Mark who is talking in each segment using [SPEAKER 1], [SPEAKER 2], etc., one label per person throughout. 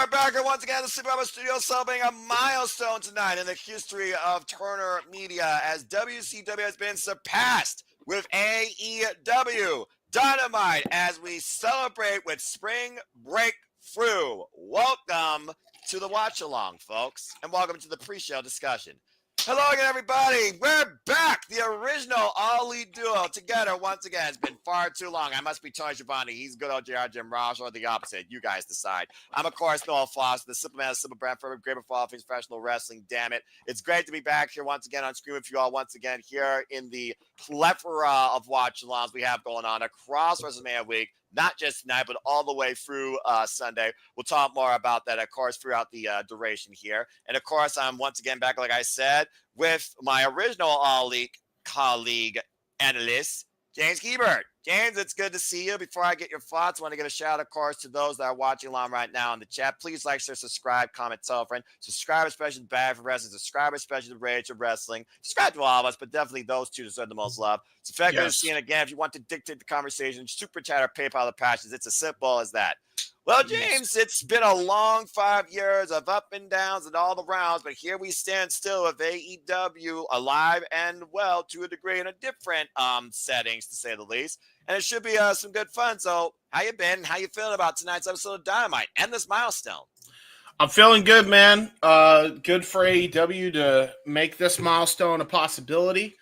[SPEAKER 1] are back here once again at the Super Bowl Studio celebrating a milestone tonight in the history of Turner Media as WCW has been surpassed with AEW Dynamite as we celebrate with Spring Break Thru. Welcome to the watch along, folks, and welcome to the pre-show discussion. Hello again, everybody. We're back. The original All Elite duo together once again. It's been far too long. I must be Tony Schiavone. He's good old JR Jim Ross, or the opposite. You guys decide. I'm, of course, Noel Foster, the simple man of simple brand for great for all things professional wrestling. Damn it. It's great to be back here once again on screen with you all once again here in the plethora of watch alongs we have going on across WrestleMania week. Not just tonight, but all the way through Sunday. We'll talk more about that, of course, throughout the duration here. And, of course, I'm once again back, like I said, with my original All Elite colleague, analyst, James Hebert. James, it's good to see you. Before I get your thoughts, I want to give a shout, of course, to those that are watching along right now in the chat. Please like, share, subscribe, comment, tell a friend. Subscribe, especially to Bad for Wrestling. Subscribe, especially to Rage of Wrestling. Subscribe to all of us, but definitely those two deserve the most love. It's effective to see it again. If you want to dictate the conversation, super chat or PayPal the passions. It's as simple as that. Well, James, it's been a long 5 years of up and downs and all the rounds, but here we stand still with AEW alive and well to a degree in a different settings, to say the least. And it should be some good fun. So how you been? How you feeling about tonight's episode of Dynamite and this milestone?
[SPEAKER 2] I'm feeling good, man. Good for AEW to make this milestone a possibility.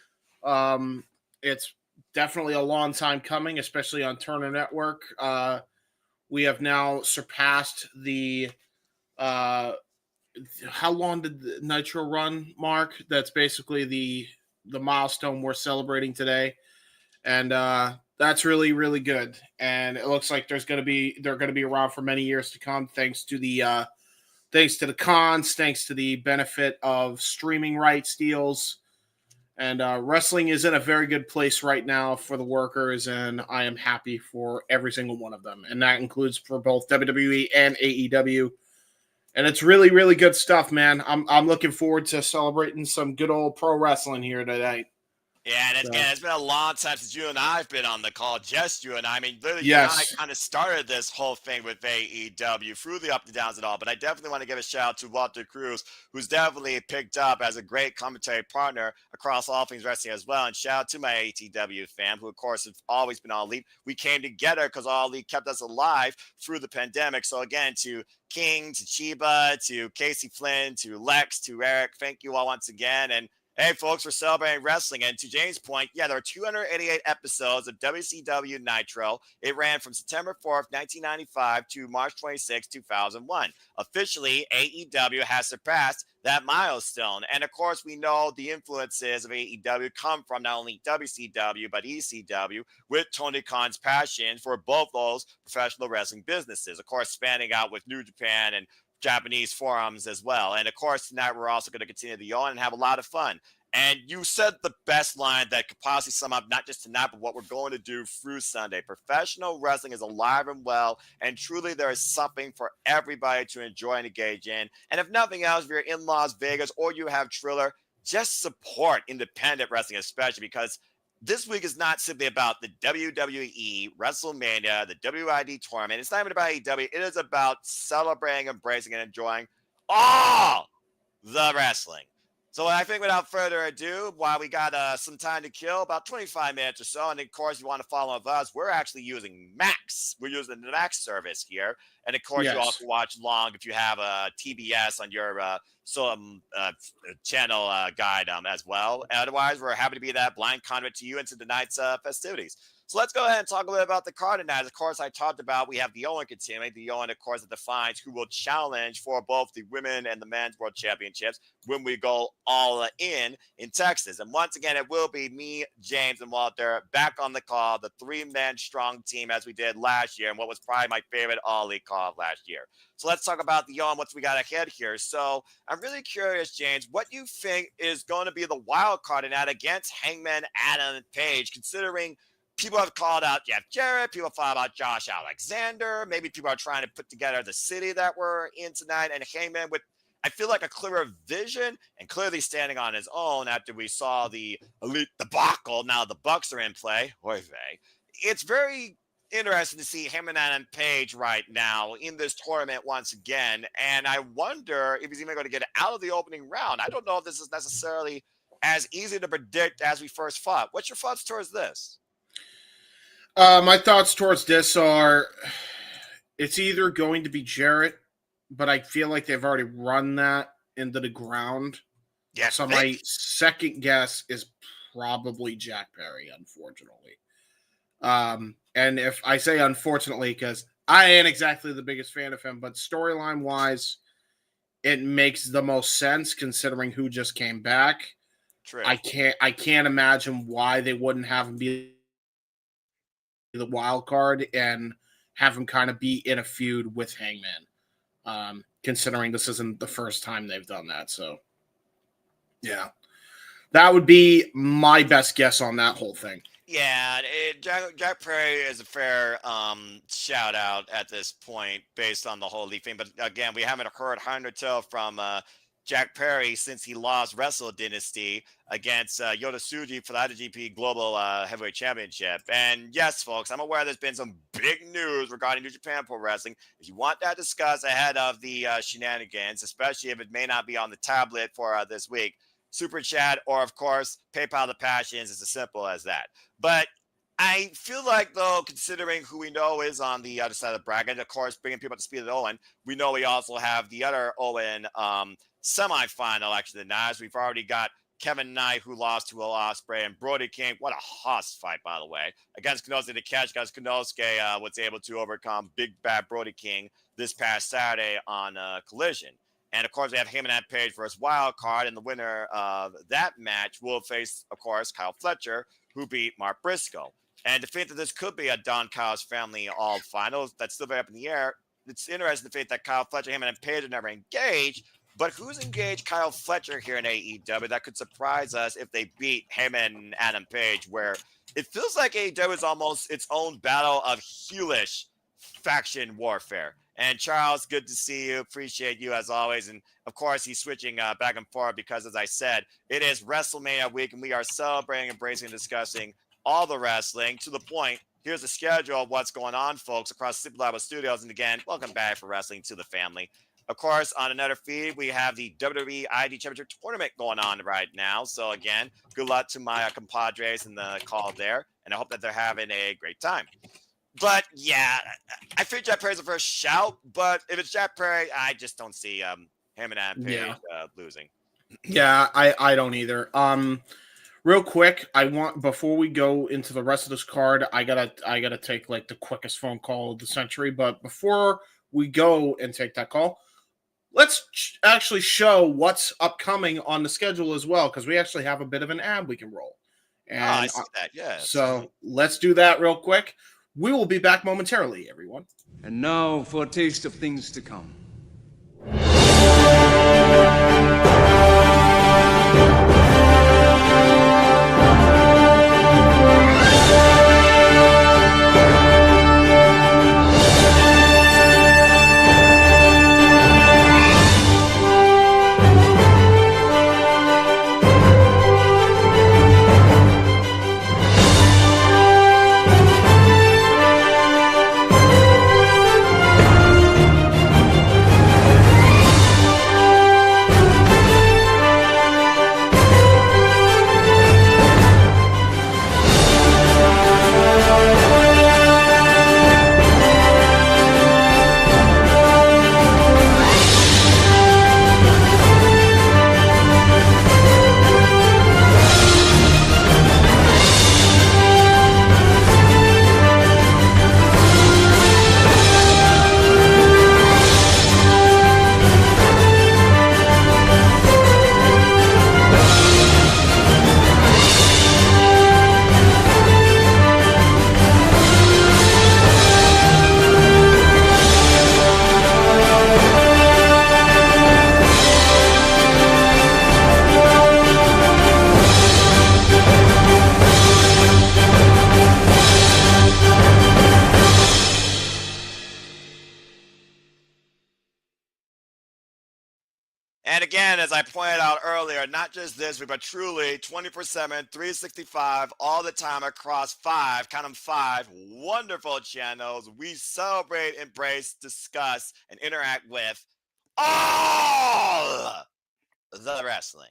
[SPEAKER 2] It's definitely a long time coming, especially on Turner Network. We have now surpassed the how long did the Nitro run, Mark? That's basically the milestone we're celebrating today. And that's really, really good. And it looks like they're going to be around for many years to come, thanks to the cons, thanks to the benefit of streaming rights deals. And wrestling is in a very good place right now for the workers, and I am happy for every single one of them. And that includes for both WWE and AEW. And it's really, really good stuff, man. I'm looking forward to celebrating some good old pro wrestling here tonight.
[SPEAKER 1] Yeah, and it's been a long time since you and I have been on the call, just you and I. I mean, literally, you and I kind of started this whole thing with AEW through the ups and downs and all. But I definitely want to give a shout out to Walter Cruz, who's definitely picked up as a great commentary partner across all things wrestling as well. And shout out to my AEW fam, who, of course, have always been All Elite. We came together because All Elite kept us alive through the pandemic. So, again, to King, to Chiba, to Casey Flynn, to Lex, to Eric, thank you all once again. And hey, folks, we're celebrating wrestling. And to James' point, yeah, there are 288 episodes of WCW Nitro. It ran from September 4th, 1995 to March 26, 2001. Officially, AEW has surpassed that milestone. And, of course, we know the influences of AEW come from not only WCW, but ECW, with Tony Khan's passion for both those professional wrestling businesses. Of course, spanning out with New Japan and Japanese forums as well. And of course, tonight we're also going to continue the yawn and have a lot of fun. And you said the best line that could possibly sum up not just tonight, but what we're going to do through Sunday. Professional wrestling is alive and well, and truly there is something for everybody to enjoy and engage in. And if nothing else, if you're in Las Vegas or you have Triller, just support independent wrestling, especially because this week is not simply about the WWE, WrestleMania, the WID tournament. It's not even about AEW. It is about celebrating, embracing, and enjoying all the wrestling. So I think without further ado, while we got some time to kill, about 25 minutes or so, and of course, you want to follow with us, we're actually using Max. We're using the Max service here. And of course, you also watch along if you have a TBS on your channel guide as well. Otherwise, we're happy to be that blind conduit to you into tonight's festivities. So let's go ahead and talk a little about the card tonight. Of course, I talked about we have the Owen continuing. The Owen, of course, that defines who will challenge for both the women and the men's world championships when we go all in Texas. And once again, it will be me, James, and Walter back on the call, the three-man strong team as we did last year, and what was probably my favorite All-Elite call of last year. So let's talk about the Owen, what we got ahead here. So I'm really curious, James, what you think is going to be the wild card tonight against Hangman, Adam, and Page, considering people have called out Jeff Jarrett. People have thought about Josh Alexander. Maybe people are trying to put together the city that we're in tonight. And Hangman with, I feel like, a clearer vision and clearly standing on his own after we saw the Elite debacle. Now the Bucks are in play. Oy vey. It's very interested to see him and Adam Page right now in this tournament once again. And I wonder if he's even going to get out of the opening round. I don't know if this is necessarily as easy to predict as we first thought. What's your thoughts towards this?
[SPEAKER 2] My thoughts towards this are it's either going to be Jarrett, but I feel like they've already run that into the ground.
[SPEAKER 1] Yeah.
[SPEAKER 2] So my second guess is probably Jack Perry, unfortunately. And if I say unfortunately, because I ain't exactly the biggest fan of him, but storyline wise, it makes the most sense considering who just came back.
[SPEAKER 1] True.
[SPEAKER 2] I can't imagine why they wouldn't have him be the wild card and have him kind of be in a feud with Hangman. Considering this isn't the first time they've done that. So yeah. That would be my best guess on that whole thing.
[SPEAKER 1] Yeah, Jack Perry is a fair shout out at this point based on the whole league thing. But again, we haven't heard Hunter from Jack Perry since he lost Wrestle Dynasty against Yota Tsuji for the IWGP Global Heavyweight Championship. And yes, folks, I'm aware there's been some big news regarding New Japan Pro Wrestling. If you want that discussed ahead of the shenanigans, especially if it may not be on the tablet for this week, Super Chat, or of course, PayPal the Passions. It's as simple as that. But I feel like, though, considering who we know is on the other side of the bracket, of course, bringing people up to speed with Owen, we know we also have the other Owen semifinal, actually, tonight. As we've already got Kevin Knight, who lost to Will Ospreay, and Brody King. What a hoss fight, by the way, against Konosuke the catch, because Konosuke was able to overcome Big Bad Brody King this past Saturday on Collision. And, of course, we have him and that Page versus Wild Card, and the winner of that match will face, of course, Kyle Fletcher, who beat Mark Briscoe. And to think that this could be a Don Kyle's family all finals, that's still very up in the air. It's interesting to think that Kyle Fletcher, him and Page are never engaged, but who's engaged Kyle Fletcher here in AEW? That could surprise us if they beat him and Adam Page, where it feels like AEW is almost its own battle of heelish faction warfare. And Charles, good to see you. Appreciate you as always. And of course, he's switching back and forth because, as I said, it is WrestleMania week, and we are celebrating, embracing, and discussing all the wrestling. To the point, here's the schedule of what's going on, folks, across Super Labo Studios. And again, welcome back for Wrestling to the Family. Of course, on another feed, we have the WWE ID Championship Tournament going on right now. So again, good luck to my compadres in the call there, and I hope that they're having a great time. But yeah, I think Jack Perry's the first shout, but if it's Jack Perry, I just don't see him and Adam Page losing.
[SPEAKER 2] Yeah, I don't either. Real quick, I want, before we go into the rest of this card, I gotta take like the quickest phone call of the century. But before we go and take that call, let's actually show what's upcoming on the schedule as well, because we actually have a bit of an ad we can roll. And
[SPEAKER 1] I see that, yes.
[SPEAKER 2] So let's do that real quick. We will be back momentarily, everyone.
[SPEAKER 3] And now for a taste of things to come.
[SPEAKER 1] And again, as I pointed out earlier, not just this week, but truly 24/7, 365, all the time across count them five wonderful channels. We celebrate, embrace, discuss, and interact with all the wrestling.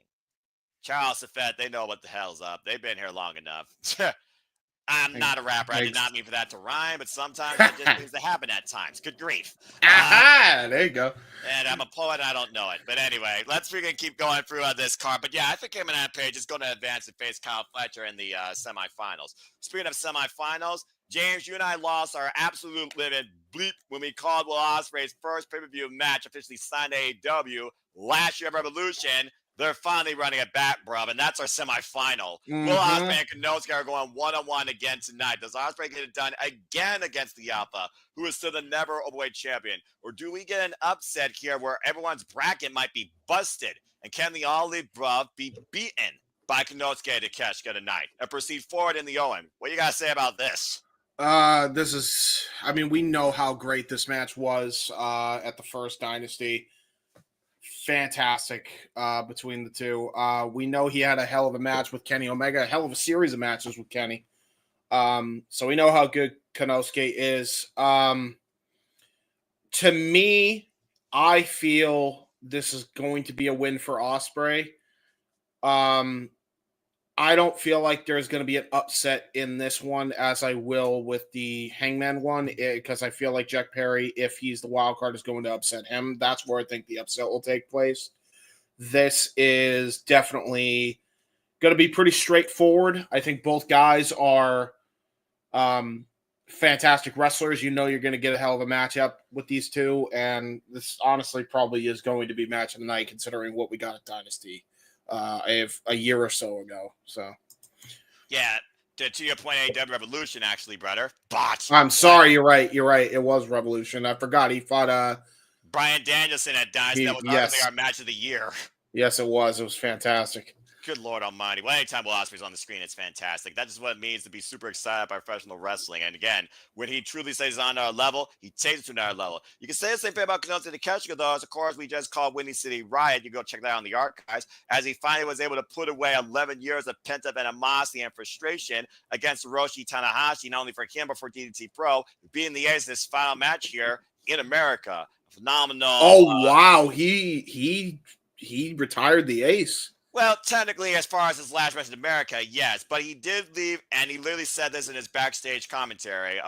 [SPEAKER 1] Charles Safet, they know what the hell's up. They've been here long enough. I'm not a rapper. I did not mean for that to rhyme, but sometimes that just seems to happen at times. Good grief.
[SPEAKER 2] There you go.
[SPEAKER 1] And I'm a poet. I don't know it. But anyway, let's freaking keep going through this card. But yeah, I think him and that page is going to advance and face Kyle Fletcher in the semifinals. Speaking of semifinals, James, you and I lost our absolute limit bleep when we called Will Ospreay's first pay-per-view match officially signed AEW last year at Revolution. They're finally running it back, bruv, and that's our semifinal.
[SPEAKER 2] Mm-hmm.
[SPEAKER 1] Will Ospreay and Konosuke are going one-on-one again tonight. Does Ospreay get it done again against the Alpha, who is still the never overweight champion? Or do we get an upset here where everyone's bracket might be busted? And can the All-Elite, bruv, be beaten by Konosuke and Takeshita tonight and proceed forward in the Owen? What you got to say about this?
[SPEAKER 2] We know how great this match was at the first Dynasty. Fantastic between the two. We know he had a hell of a match with Kenny Omega, a hell of a series of matches with Kenny. So we know how good Konosuke is. To me, I feel this is going to be a win for Ospreay. I don't feel like there's going to be an upset in this one as I will with the Hangman one, because I feel like Jack Perry, if he's the wild card, is going to upset him. That's where I think the upset will take place. This is definitely going to be pretty straightforward. I think both guys are fantastic wrestlers. You know you're going to get a hell of a matchup with these two, and this honestly probably is going to be match of the night considering what we got at Dynasty a year or so ago. So,
[SPEAKER 1] yeah, to your point, AEW Revolution, actually, brother. Botch.
[SPEAKER 2] I'm sorry, you're right. It was Revolution. I forgot he fought
[SPEAKER 1] Bryan Danielson at Dynasty. That was arguably our match of the year.
[SPEAKER 2] Yes, it was. It was fantastic.
[SPEAKER 1] Good Lord Almighty. Well, anytime Will Ospreay's on the screen, it's fantastic. That's just what it means to be super excited by professional wrestling. And again, when he truly says he's on our level, he takes it to another level. You can say the same thing about Konosuke and Takeshita, though. As of course, we just called Windy City Riot. You go check that out on the archives. As he finally was able to put away 11 years of pent-up animosity and frustration against Hiroshi Tanahashi, not only for him, but for DDT Pro, being the ace in this final match here in America. Phenomenal.
[SPEAKER 2] Oh, wow. He retired the ace.
[SPEAKER 1] Well, technically, as far as his last match in America, yes. But he did leave, and he literally said this in his backstage commentary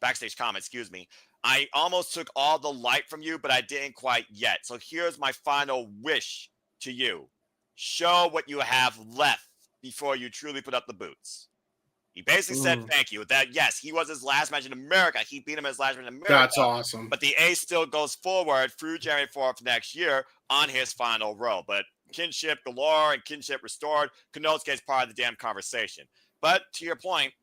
[SPEAKER 1] backstage comment, excuse me. I almost took all the light from you, but I didn't quite yet. So here's my final wish to you. Show what you have left before you truly put up the boots. He basically said thank you. That, yes, he was his last match in America. He beat him his last match in America.
[SPEAKER 2] That's awesome.
[SPEAKER 1] But the ace still goes forward through January 4th next year on his final row. But kinship galore and kinship restored. Konosuke is part of the damn conversation. But to your point,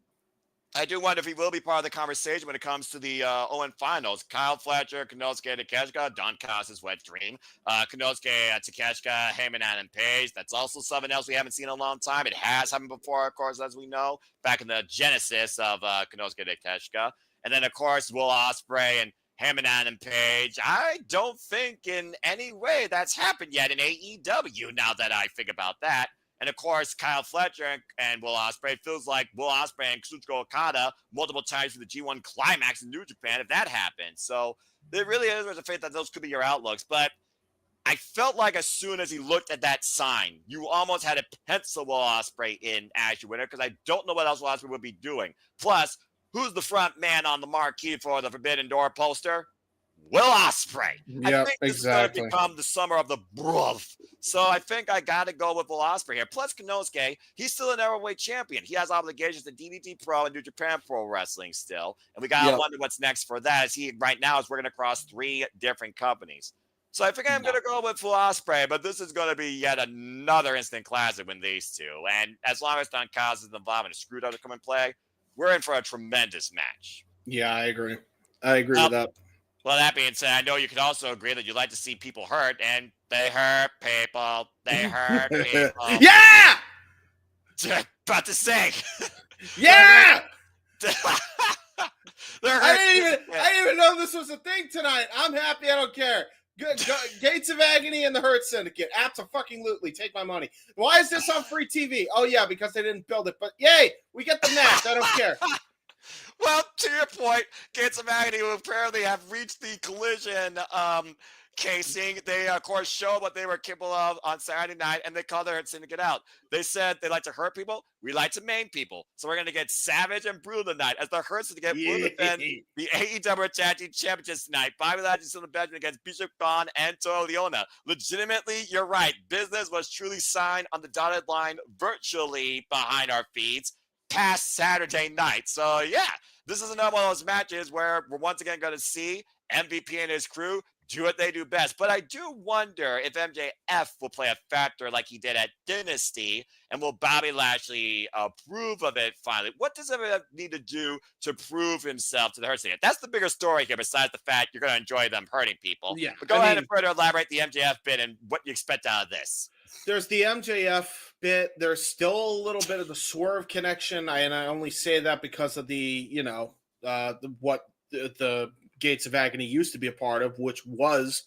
[SPEAKER 1] I do wonder if he will be part of the conversation when it comes to the Owen finals. Kyle Fletcher, Konosuke, Takeshita, Don Callis' wet dream. Konosuke, Takeshita, Heb Man, and Page. That's also something else we haven't seen in a long time. It has happened before, of course, as we know, back in the genesis of Konosuke and Takeshita. And then, of course, Will Ospreay and Heb Man and Page. I don't think in any way that's happened yet in AEW now that I think about that. And of course, Kyle Fletcher and Will Ospreay feels like Will Ospreay and Kazuchika Okada multiple times for the G1 climax in New Japan if that happens. So there really is a faith that those could be your outlooks. But I felt like as soon as he looked at that sign, you almost had to pencil Will Ospreay in as your winner because I don't know what else Will Ospreay would be doing. Plus, who's the front man on the marquee for the Forbidden Door poster? Will Ospreay.
[SPEAKER 2] Yep,
[SPEAKER 1] I think this
[SPEAKER 2] exactly.
[SPEAKER 1] is going to become the summer of the bruv. So I think I got to go with Will Ospreay here. Plus, Konosuke, he's still an heavyweight champion. He has obligations to DDT Pro and New Japan Pro Wrestling still. And we got to wonder what's next for that. As he right now is working across 3 different companies. So I think I'm going to go with Will Ospreay, but this is going to be yet another instant classic with these two. And as long as Don Callis is involved and a screwed up to come and play, we're in for a tremendous match.
[SPEAKER 2] Yeah, I agree. With that.
[SPEAKER 1] Well, that being said, I know you could also agree that you'd like to see people hurt, and they hurt people. They hurt people.
[SPEAKER 2] Yeah!
[SPEAKER 1] About to say.
[SPEAKER 2] Yeah!
[SPEAKER 1] I
[SPEAKER 2] didn't even know this was a thing tonight. I'm happy. I don't care. Gates of Agony and the Hurt Syndicate. Absolutely. Take my money. Why is this on free TV? Oh, yeah, because they didn't build it. But yay, we get the match. I don't care.
[SPEAKER 1] Well, to your point, Gates of Agony who apparently have reached the collision casing. They, of course, showed what they were capable of on Saturday night, and they called their Hurt Syndicate out. They said they like to hurt people. We like to maim people. So we're going to get savage and brutal tonight as the Hurt Syndicate will defend the AEW Tag Team Championships tonight. Bobby Lashley on the bench against Bishop Vaughn and Toyo Leona. Legitimately, you're right. Business was truly signed on the dotted line virtually behind our feeds past Saturday night. So, yeah, this is another one of those matches where we're once again going to see MVP and his crew do what they do best. But I do wonder if MJF will play a factor like he did at Dynasty, and will Bobby Lashley approve of it finally? What does MJF need to do to prove himself to the Hurt Syndicate? That's the bigger story here, besides the fact you're going to enjoy them hurting people.
[SPEAKER 2] Yeah,
[SPEAKER 1] but go ahead and further elaborate the MJF bit and what you expect out of this.
[SPEAKER 2] There's the MJF bit. There's still a little bit of the Swerve connection, and I only say that because of the Gates of Agony used to be a part of, which was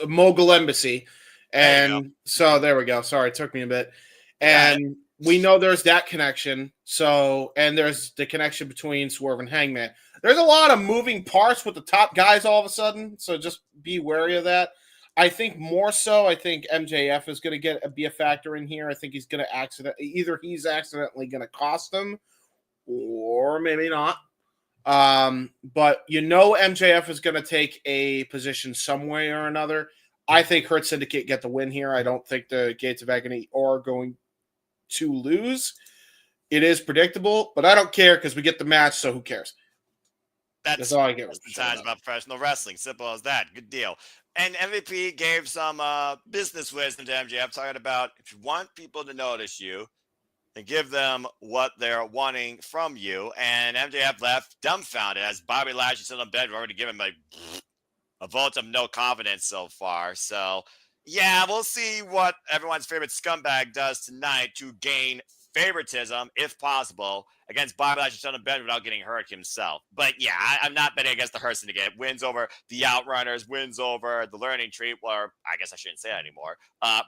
[SPEAKER 2] Mogul Embassy. And so there we go. Sorry, it took me a bit. And we know there's that connection. So, and there's the connection between Swerve and Hangman. There's a lot of moving parts with the top guys all of a sudden. So just be wary of that. I think more so, I think MJF is going to be a factor in here. I think he's going to either he's accidentally going to cost them or maybe not. But MJF is going to take a position some way or another. I think Hurt Syndicate get the win here. I don't think the Gates of Agony are going to lose. It is predictable, but I don't care because we get the match, so who cares? That's all I get.
[SPEAKER 1] Sometimes about professional wrestling. Simple as that. Good deal. And MVP gave some business wisdom to MJF, talking about if you want people to notice you, then give them what they're wanting from you. And MJF left dumbfounded as Bobby Lashley's on the bed. We've already given him a vote of no confidence so far. So, yeah, we'll see what everyone's favorite scumbag does tonight to gain favoritism, if possible, against Bobby Lashley on the bench without getting hurt himself. But yeah, I'm not betting against the Hurt Syndicate. Wins over the Outrunners, wins over the Learning Tree, or I guess I shouldn't say that anymore.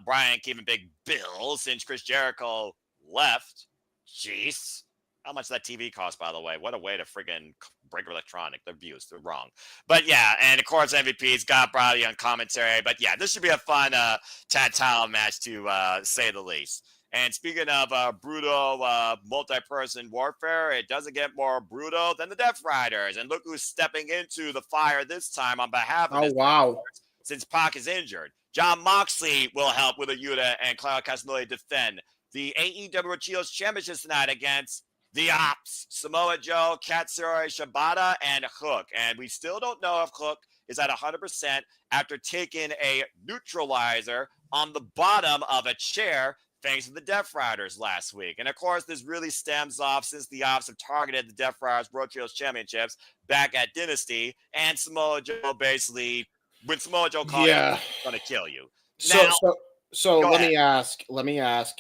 [SPEAKER 1] Brian keeping Big Bill since Chris Jericho left. Jeez. How much that TV cost, by the way? What a way to friggin' break electronic. They're views. They're wrong. But yeah, and of course MVP's got Brody on commentary. But yeah, this should be a fun tag title match to say the least. And speaking of brutal multi-person warfare, it doesn't get more brutal than the Death Riders. And look who's stepping into the fire this time on behalf of since Pac is injured. Jon Moxley will help with Yuta and Claudio Castagnoli defend the AEW Trios Championships tonight against the Ops, Samoa Joe, Katsuyori Shibata, and Hook. And we still don't know if Hook is at 100% after taking a neutralizer on the bottom of a chair thanks to the Death Riders last week. And of course, this really stems off since the Ops have targeted the Death Riders World Trios Championships back at Dynasty, and Samoa Joe basically, when Samoa Joe called him, going to kill you.
[SPEAKER 2] So let me ask,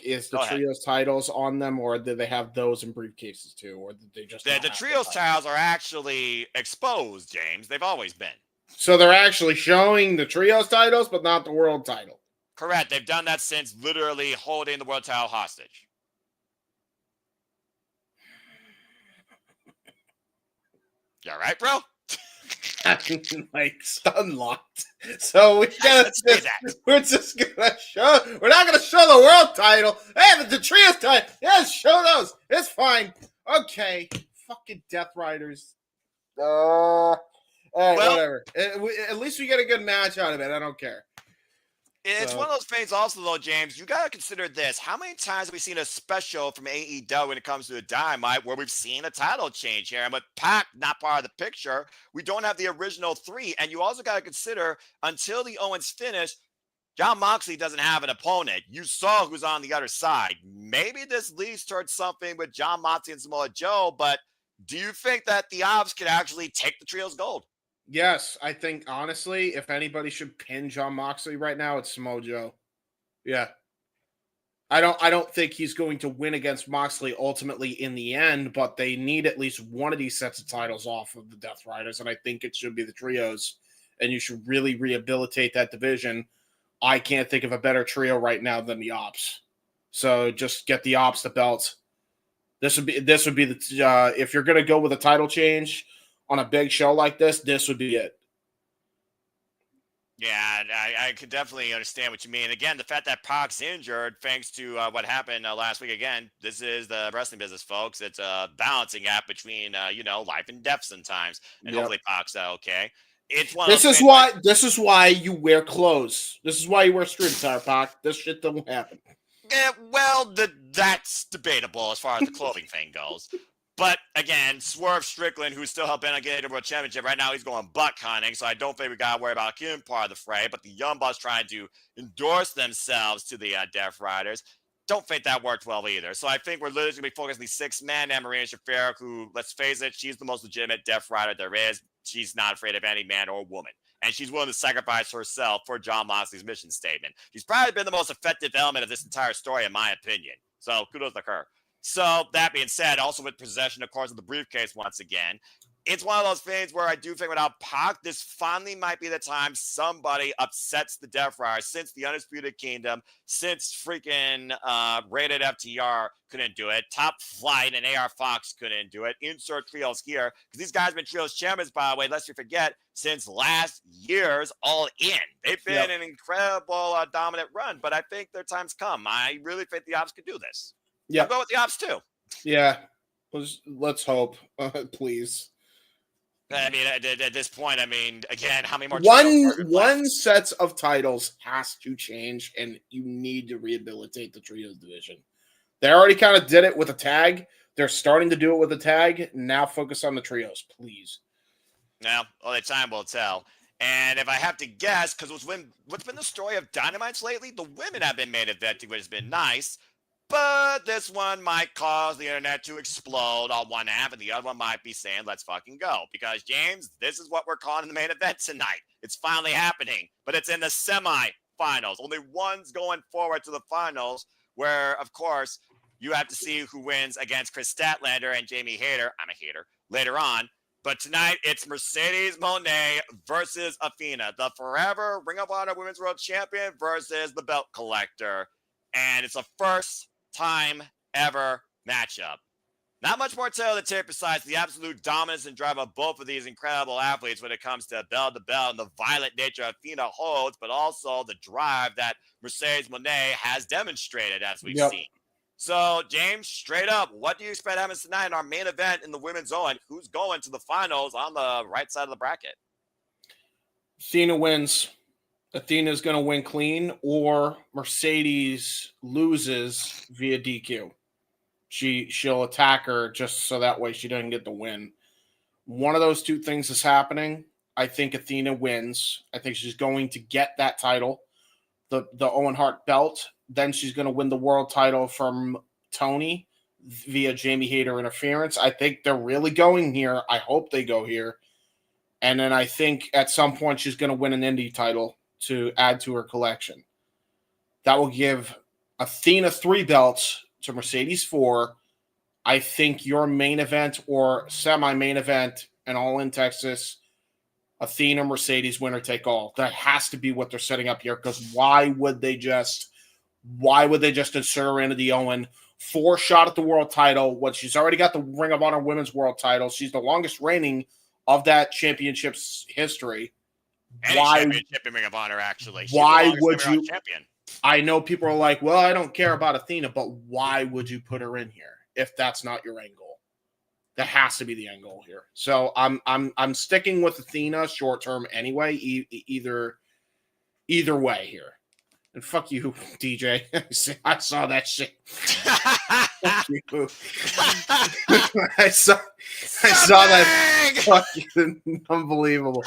[SPEAKER 2] is the Trios titles on them, or did they have those in briefcases too, or did they just
[SPEAKER 1] the Trios titles are actually exposed, James. They've always been.
[SPEAKER 2] So they're actually showing the Trios titles, but not the world title.
[SPEAKER 1] Correct. They've done that since literally holding the world title hostage. You all right, bro?
[SPEAKER 2] Like stun locked. So we're just gonna show. We're not gonna show the world title. Hey, the Trios title. Yes, show those. It's fine. Okay, fucking Death Riders. Whatever. At least we get a good match out of it. I don't care.
[SPEAKER 1] It's one of those things also, though, James, you got to consider this. How many times have we seen a special from AEW when it comes to a Dynamite where we've seen a title change here? And with Pac not part of the picture, we don't have the original three. And you also got to consider, until the Owens finish, Jon Moxley doesn't have an opponent. You saw who's on the other side. Maybe this leads towards something with Jon Moxley and Samoa Joe, but do you think that the Ops could actually take the Trios gold?
[SPEAKER 2] Yes, I think, honestly, if anybody should pin Jon Moxley right now, it's Samoa Joe. Yeah. I don't think he's going to win against Moxley ultimately in the end, but they need at least one of these sets of titles off of the Death Riders, and I think it should be the trios, and you should really rehabilitate that division. I can't think of a better trio right now than the Ops. So just get the Ops the belt. This would be the if you're going to go with a title change on a big show like this would be it.
[SPEAKER 1] Yeah, I could definitely understand what you mean. Again, the fact that Pac's injured, thanks to what happened last week. Again, this is the wrestling business, folks. It's a balancing act between, life and death sometimes. And hopefully Pac's okay. It's one of those
[SPEAKER 2] this is why you wear clothes. This is why you wear street attire, Pac. This shit don't happen.
[SPEAKER 1] Yeah, well, that's debatable as far as the clothing thing goes. But again, Swerve Strickland, who's still helping on getting the World Championship right now, he's going butt hunting, so I don't think we gotta worry about him part of the fray. But the Young Bucks trying to endorse themselves to the Death Riders, don't think that worked well either. So I think we're literally gonna be focusing on the 6-man and Marina Shafir, who, let's face it, she's the most legitimate Death Rider there is. She's not afraid of any man or woman. And she's willing to sacrifice herself for Jon Moxley's mission statement. She's probably been the most effective element of this entire story, in my opinion. So kudos to her. So that being said, also with possession, of course, of the briefcase once again, it's one of those things where I do think without Pac, this finally might be the time somebody upsets the Death Riders, since the Undisputed Kingdom, since freaking Rated FTR couldn't do it, Top Flight and AR Fox couldn't do it, insert trios here, because these guys have been trios champions, by the way, lest you forget, since last year's All In. They've been an incredible dominant run, but I think their time's come. I really think the Ops could do this. Yeah, I'll go with the Ops too.
[SPEAKER 2] Yeah, let's hope, please.
[SPEAKER 1] I mean, at this point, I mean, again, how many more?
[SPEAKER 2] One set of titles has to change, and you need to rehabilitate the trios division. They already kind of did it with a tag. They're starting to do it with a tag. Now focus on the trios, please.
[SPEAKER 1] Now, only time will tell. And if I have to guess, because what's been the story of Dynamites lately? The women have been main eventing, which has been nice. But this one might cause the internet to explode on one half, and the other one might be saying, let's fucking go. Because, James, this is what we're calling the main event tonight. It's finally happening, but it's in the semifinals. Only one's going forward to the finals, where, of course, you have to see who wins against Chris Statlander and Jamie Hayter. I'm a hater. Later on. But tonight, it's Mercedes Moné versus Athena, the forever Ring of Honor Women's World Champion versus the Belt Collector. And it's a first-time ever matchup. Not much more to tell the tape besides the absolute dominance and drive of both of these incredible athletes when it comes to bell to bell and the violent nature Athena holds, but also the drive that Mercedes Moné has demonstrated, as we've seen. So, James, straight up, what do you expect happens tonight in our main event in the women's zone? Who's going to the finals on the right side of the bracket?
[SPEAKER 2] Athena wins. Athena's going to win clean, or Mercedes loses via DQ. She'll attack her just so that way she doesn't get the win. One of those two things is happening. I think Athena wins. I think she's going to get that title, the Owen Hart belt. Then she's going to win the world title from Tony via Jamie Hayter interference. I think they're really going here. I hope they go here. And then I think at some point she's going to win an indie title to add to her collection. That will give Athena 3 belts to Mercedes 4. I think your main event or semi-main event and All In Texas, Athena, Mercedes, winner take all. That has to be what they're setting up here, because why would they just insert her into the Owen 4 shot at the world title when she's already got the Ring of Honor Women's World title? She's the longest reigning of that championship's history.
[SPEAKER 1] Championship in Ring of Honor, actually.
[SPEAKER 2] Why would you?
[SPEAKER 1] Champion.
[SPEAKER 2] I know people are like, well, I don't care about Athena, but why would you put her in here if that's not your end goal? That has to be the end goal here. So I'm sticking with Athena short term anyway. Either way here. And fuck you, DJ. I saw that shit. Fuck you. I saw that. Fucking unbelievable.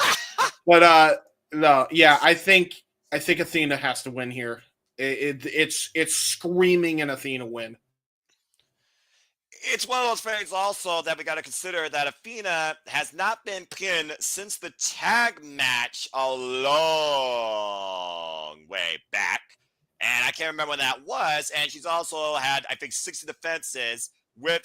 [SPEAKER 2] But no, yeah, I think Athena has to win here. It's screaming an Athena win.
[SPEAKER 1] It's one of those things also that we got to consider that Athena has not been pinned since the tag match a long way back. And I can't remember when that was. And she's also had, I think, 60 defenses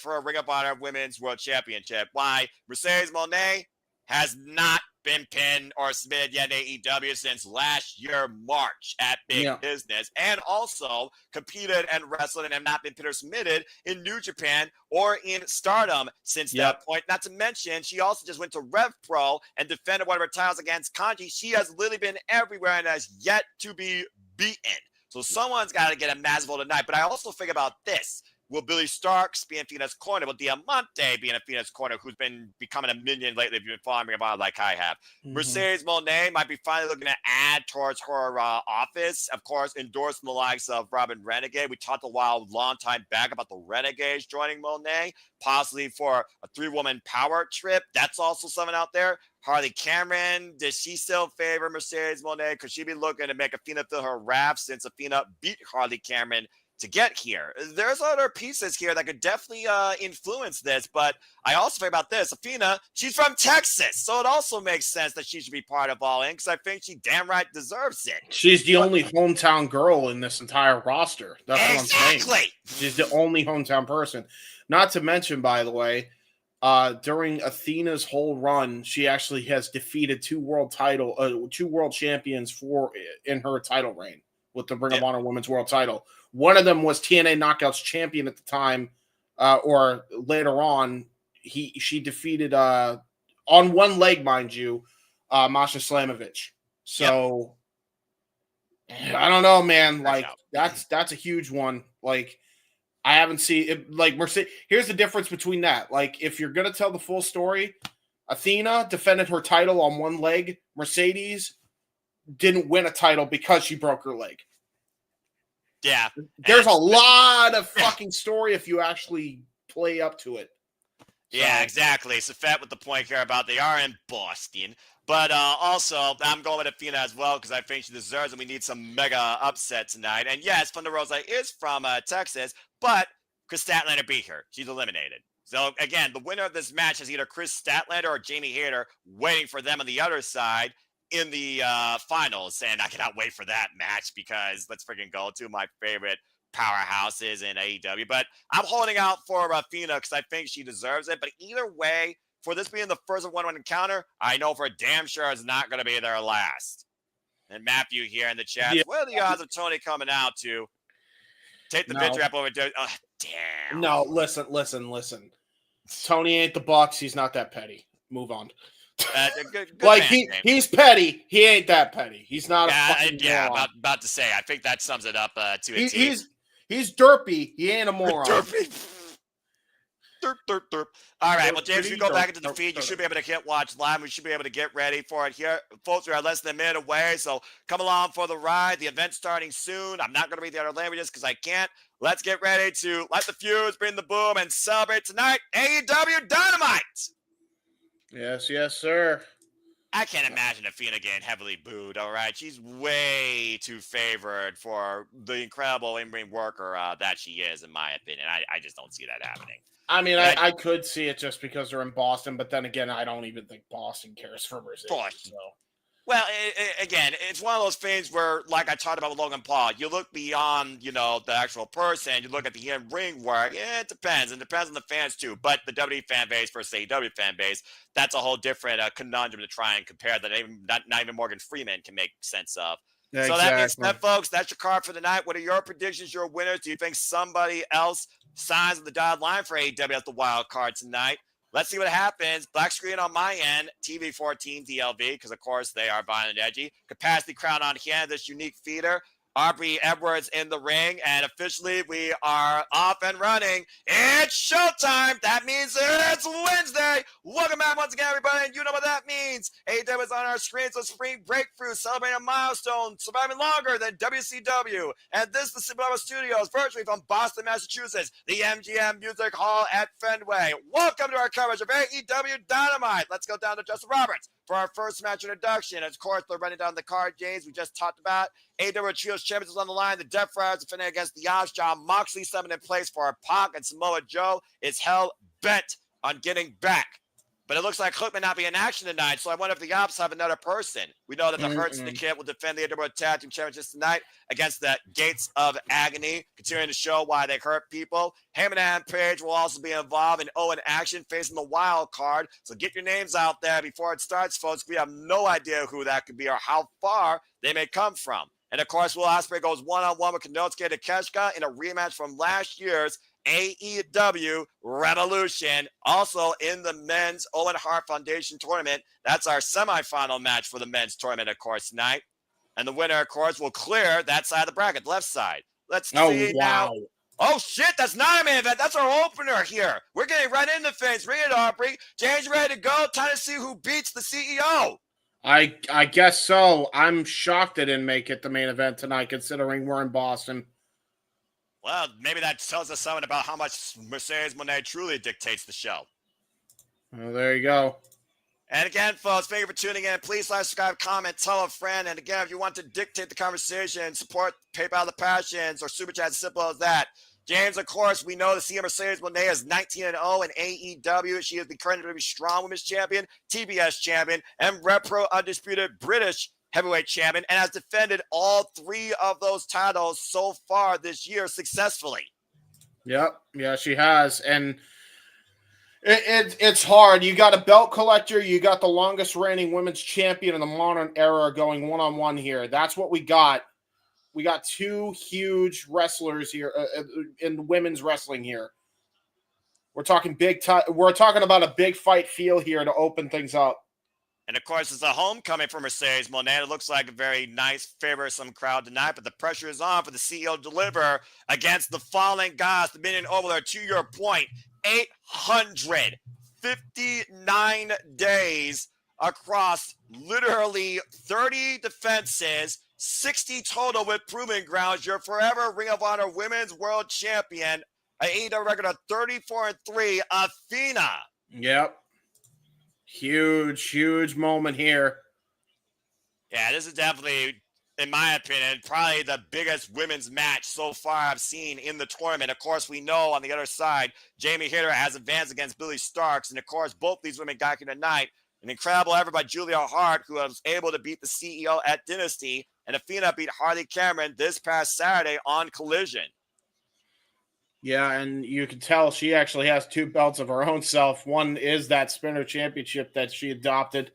[SPEAKER 1] for a Ring of Honor Women's World Championship. Why Mercedes Moné has not been pinned or submitted yet in AEW since last year, March at Big Business, and also competed and wrestled and have not been pinned or submitted in New Japan or in Stardom since that point. Not to mention, she also just went to Rev Pro and defended one of her titles against Kanji. She has literally been everywhere and has yet to be beaten. So someone's got to get a massive vote tonight. But I also think about this. Will Billy Starks be in Athena's corner? Will Diamante be in Athena's corner, who's been becoming a minion lately if you've been following me about like I have? Mercedes Moné might be finally looking to add towards her office. Of course, endorsing the likes of Robin Renegade. We talked long time back about the Renegades joining Moné, possibly for a 3-woman power trip. That's also something out there. Harley Cameron, does she still favor Mercedes Moné? Could she be looking to make Athena feel her wrath since Athena beat Harley Cameron to get here? There's other pieces here that could definitely influence this, but I also think about this. Athena, she's from Texas, so it also makes sense that she should be part of All In because I think she damn right deserves it.
[SPEAKER 2] She's the only hometown girl in this entire roster. That's what I'm saying. She's the only hometown person. Not to mention, by the way, during Athena's whole run, she actually has defeated two world champions in her title reign with the Ring of Honor Women's World Title. One of them was TNA Knockouts champion at the time, or later on, she defeated on one leg, mind you, Masha Slamovich. So I don't know, man. Like that's a huge one. Like I haven't seen it. Like here's the difference between that. Like if you're gonna tell the full story, Athena defended her title on one leg. Mercedes didn't win a title because she broke her leg.
[SPEAKER 1] Yeah.
[SPEAKER 2] There's a lot of fucking story if you actually play up to it.
[SPEAKER 1] Yeah, exactly. Safet with the point here about they are in Boston. But also, I'm going with Athena as well because I think she deserves it. We need some mega upset tonight. And yes, Thunder Rosa is from Texas, but Chris Statlander beat her. She's eliminated. So again, the winner of this match is either Chris Statlander or Jamie Hayter, waiting for them on the other side in the finals. And I cannot wait for that match because let's freaking go to my favorite powerhouses in AEW. But I'm holding out for Athena because I think she deserves it. But either way, for this being the first of one encounter, I know for damn sure it's not going to be their last. And Matthew here in the chat, what are the odds of Tony coming out to take the victory up over? Damn.
[SPEAKER 2] No, listen. Tony ain't the Bucks. He's not that petty. Move on.
[SPEAKER 1] Good
[SPEAKER 2] like he's petty. He ain't that petty. He's not.
[SPEAKER 1] About to say. I think that sums it up to a T.
[SPEAKER 2] He's derpy. He ain't a moron.
[SPEAKER 1] Derpy. Derp. All right. Well, James, if you go back into the feed, you should be able to hit watch live. We should be able to get ready for it here. Folks, we are less than a minute away, so come along for the ride. The event's starting soon. I'm not going to read the other languages because I can't. Let's get ready to let the fuse bring the boom and celebrate tonight. AEW Dynamite.
[SPEAKER 2] Yes, sir.
[SPEAKER 1] I can't imagine Athena getting heavily booed, all right? She's way too favored for the incredible in-ring worker that she is, in my opinion. I just don't see that happening.
[SPEAKER 2] I mean, I could see it just because they're in Boston, but then again, I don't even think Boston cares for Mercedes. So.
[SPEAKER 1] Well, again, it's one of those things where, like I talked about with Logan Paul, you look beyond, the actual person, you look at the in-ring work. Yeah, it depends. It depends on the fans, too. But the WWE fan base versus AEW fan base, that's a whole different conundrum to try and compare that not even Morgan Freeman can make sense of. Yeah, so that means that, folks, that's your card for the night. What are your predictions, your winners? Do you think somebody else signs on the dotted line for AEW as the wild card tonight? Let's see what happens. Black screen on my end, TV 14 DLV, because, of course, they are violent and edgy. Capacity crown on hand, this unique feeder. Aubrey Edwards in the ring, and officially we are off and running. It's showtime. That means it's Wednesday. Welcome back once again, everybody, and you know what that means. AEW is on our screens with Spring Break Thru, celebrating a milestone, surviving longer than WCW. And this is the Semifinal Studios, virtually from Boston, Massachusetts, the MGM Music Hall at Fenway. Welcome to our coverage of AEW Dynamite. Let's go down to Justin Roberts for our first match introduction. Of course, they're running down the card, James, we just talked about. AEW Trios Champions on the line. The Death Friars defending against the Odds. John Moxley summoned in place for Pac, and Samoa Joe is hell bent on getting back But it looks like Hook may not be in action tonight, so I wonder if the Ops have another person. We know that the Hurt Syndicate will defend the AEW Tag Team Championships tonight against the Gates of Agony, continuing to show why they hurt people. Heyman and Page will also be involved in Owen action, facing the wild card. So get your names out there before it starts, folks. We have no idea who that could be or how far they may come from. And, of course, Will Ospreay goes one-on-one with Konosuke Takeshita in a rematch from last year's AEW Revolution, also in the men's Owen Hart Foundation tournament. That's our semifinal match for the men's tournament, of course, tonight. And the winner, of course, will clear that side of the bracket, left side. Let's see now. Oh, shit, that's not a main event. That's our opener here. We're getting right into things. Bring it, Aubrey. James ready to go. Time to see who beats the CEO.
[SPEAKER 2] I guess so. I'm shocked they didn't make it the main event tonight, considering we're in Boston.
[SPEAKER 1] Well, maybe that tells us something about how much Mercedes Moné truly dictates the show.
[SPEAKER 2] Well, there you go.
[SPEAKER 1] And again, folks, thank you for tuning in. Please like, subscribe, comment, tell a friend. And again, if you want to dictate the conversation, support PayPal the Passions or Super Chat, as simple as that. James, of course, we know the CEO Mercedes Moné is 19-0 in AEW. She is the currently strong women's champion, TBS champion, and Repro undisputed British heavyweight champion, and has defended all 3 of those titles so far this year successfully.
[SPEAKER 2] Yep. Yeah, she has. And it's hard. You got a belt collector. You got the longest reigning women's champion in the modern era going one-on-one here. That's what we got. We got 2 huge wrestlers here in women's wrestling here. We're talking we're talking about a big fight feel here to open things up.
[SPEAKER 1] And, of course, it's a homecoming for Mercedes Moné. It looks like a very nice, favorsome crowd tonight, but the pressure is on for the CEO to deliver against the fallen gods, the Minion Overlord. To your point, 859 days across literally 30 defenses, 60 total with proving grounds. Your forever Ring of Honor Women's World Champion, an AEW record of 34-3, Athena.
[SPEAKER 2] Yep. Huge moment here.
[SPEAKER 1] Yeah, this is definitely, in my opinion, probably the biggest women's match so far I've seen in the tournament. Of course, we know on the other side, Jamie Hayter has advanced against Billy Starks. And, of course, both these women got here tonight. An incredible effort by Julia Hart, who was able to beat the CEO at Dynasty. And Athena beat Harley Cameron this past Saturday on Collision.
[SPEAKER 2] Yeah, and you can tell she actually has 2 belts of her own self. One is that Spinner Championship that she adopted.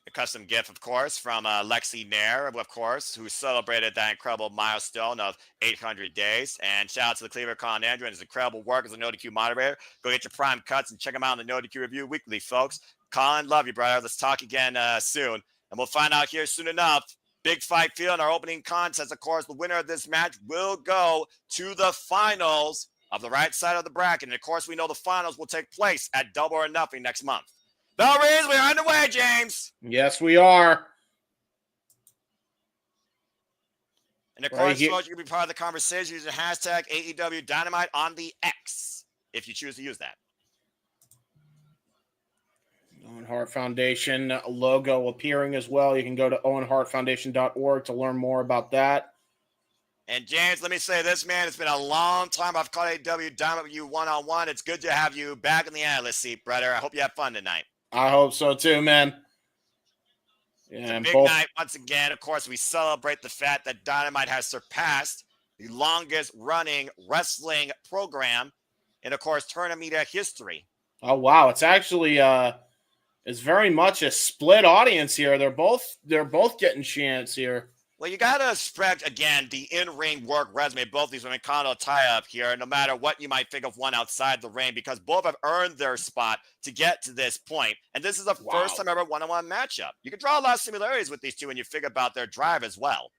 [SPEAKER 1] A custom gift, of course, from Lexi Nair, of course, who celebrated that incredible milestone of 800 days. And shout out to the Cleveland Con Andrew and his incredible work as a NoDQ moderator. Go get your prime cuts and check them out on the NoDQ Review Weekly, folks. Colin, love you, brother. Let's talk again soon. And we'll find out here soon enough. Big fight field in our opening contest. Of course, the winner of this match will go to the finals of the right side of the bracket. And, of course, we know the finals will take place at Double or Nothing next month. Bell rings, we are underway, James.
[SPEAKER 2] Yes, we are.
[SPEAKER 1] And, of course, folks, you can be part of the conversation using hashtag AEW Dynamite on the X if you choose to use that.
[SPEAKER 2] Owen Hart Foundation logo appearing as well. You can go to owenhartfoundation.org to learn more about that.
[SPEAKER 1] And James, let me say this, man. It's been a long time I've caught AEW Dynamite with you one-on-one. It's good to have you back in the analyst seat, brother. I hope you have fun tonight.
[SPEAKER 2] I hope so too, man.
[SPEAKER 1] Yeah, it's a big night once again. Of course, we celebrate the fact that Dynamite has surpassed the longest running wrestling program in, of course, tournament media history.
[SPEAKER 2] Oh, wow. It's actually it's very much a split audience here. They're both getting chance here.
[SPEAKER 1] Well, you got to respect, again, the in-ring work resume. Both these women kind of tie up here, no matter what you might think of one outside the ring, because both have earned their spot to get to this point. And this is the first time ever one-on-one matchup. You can draw a lot of similarities with these two when you think about their drive as well.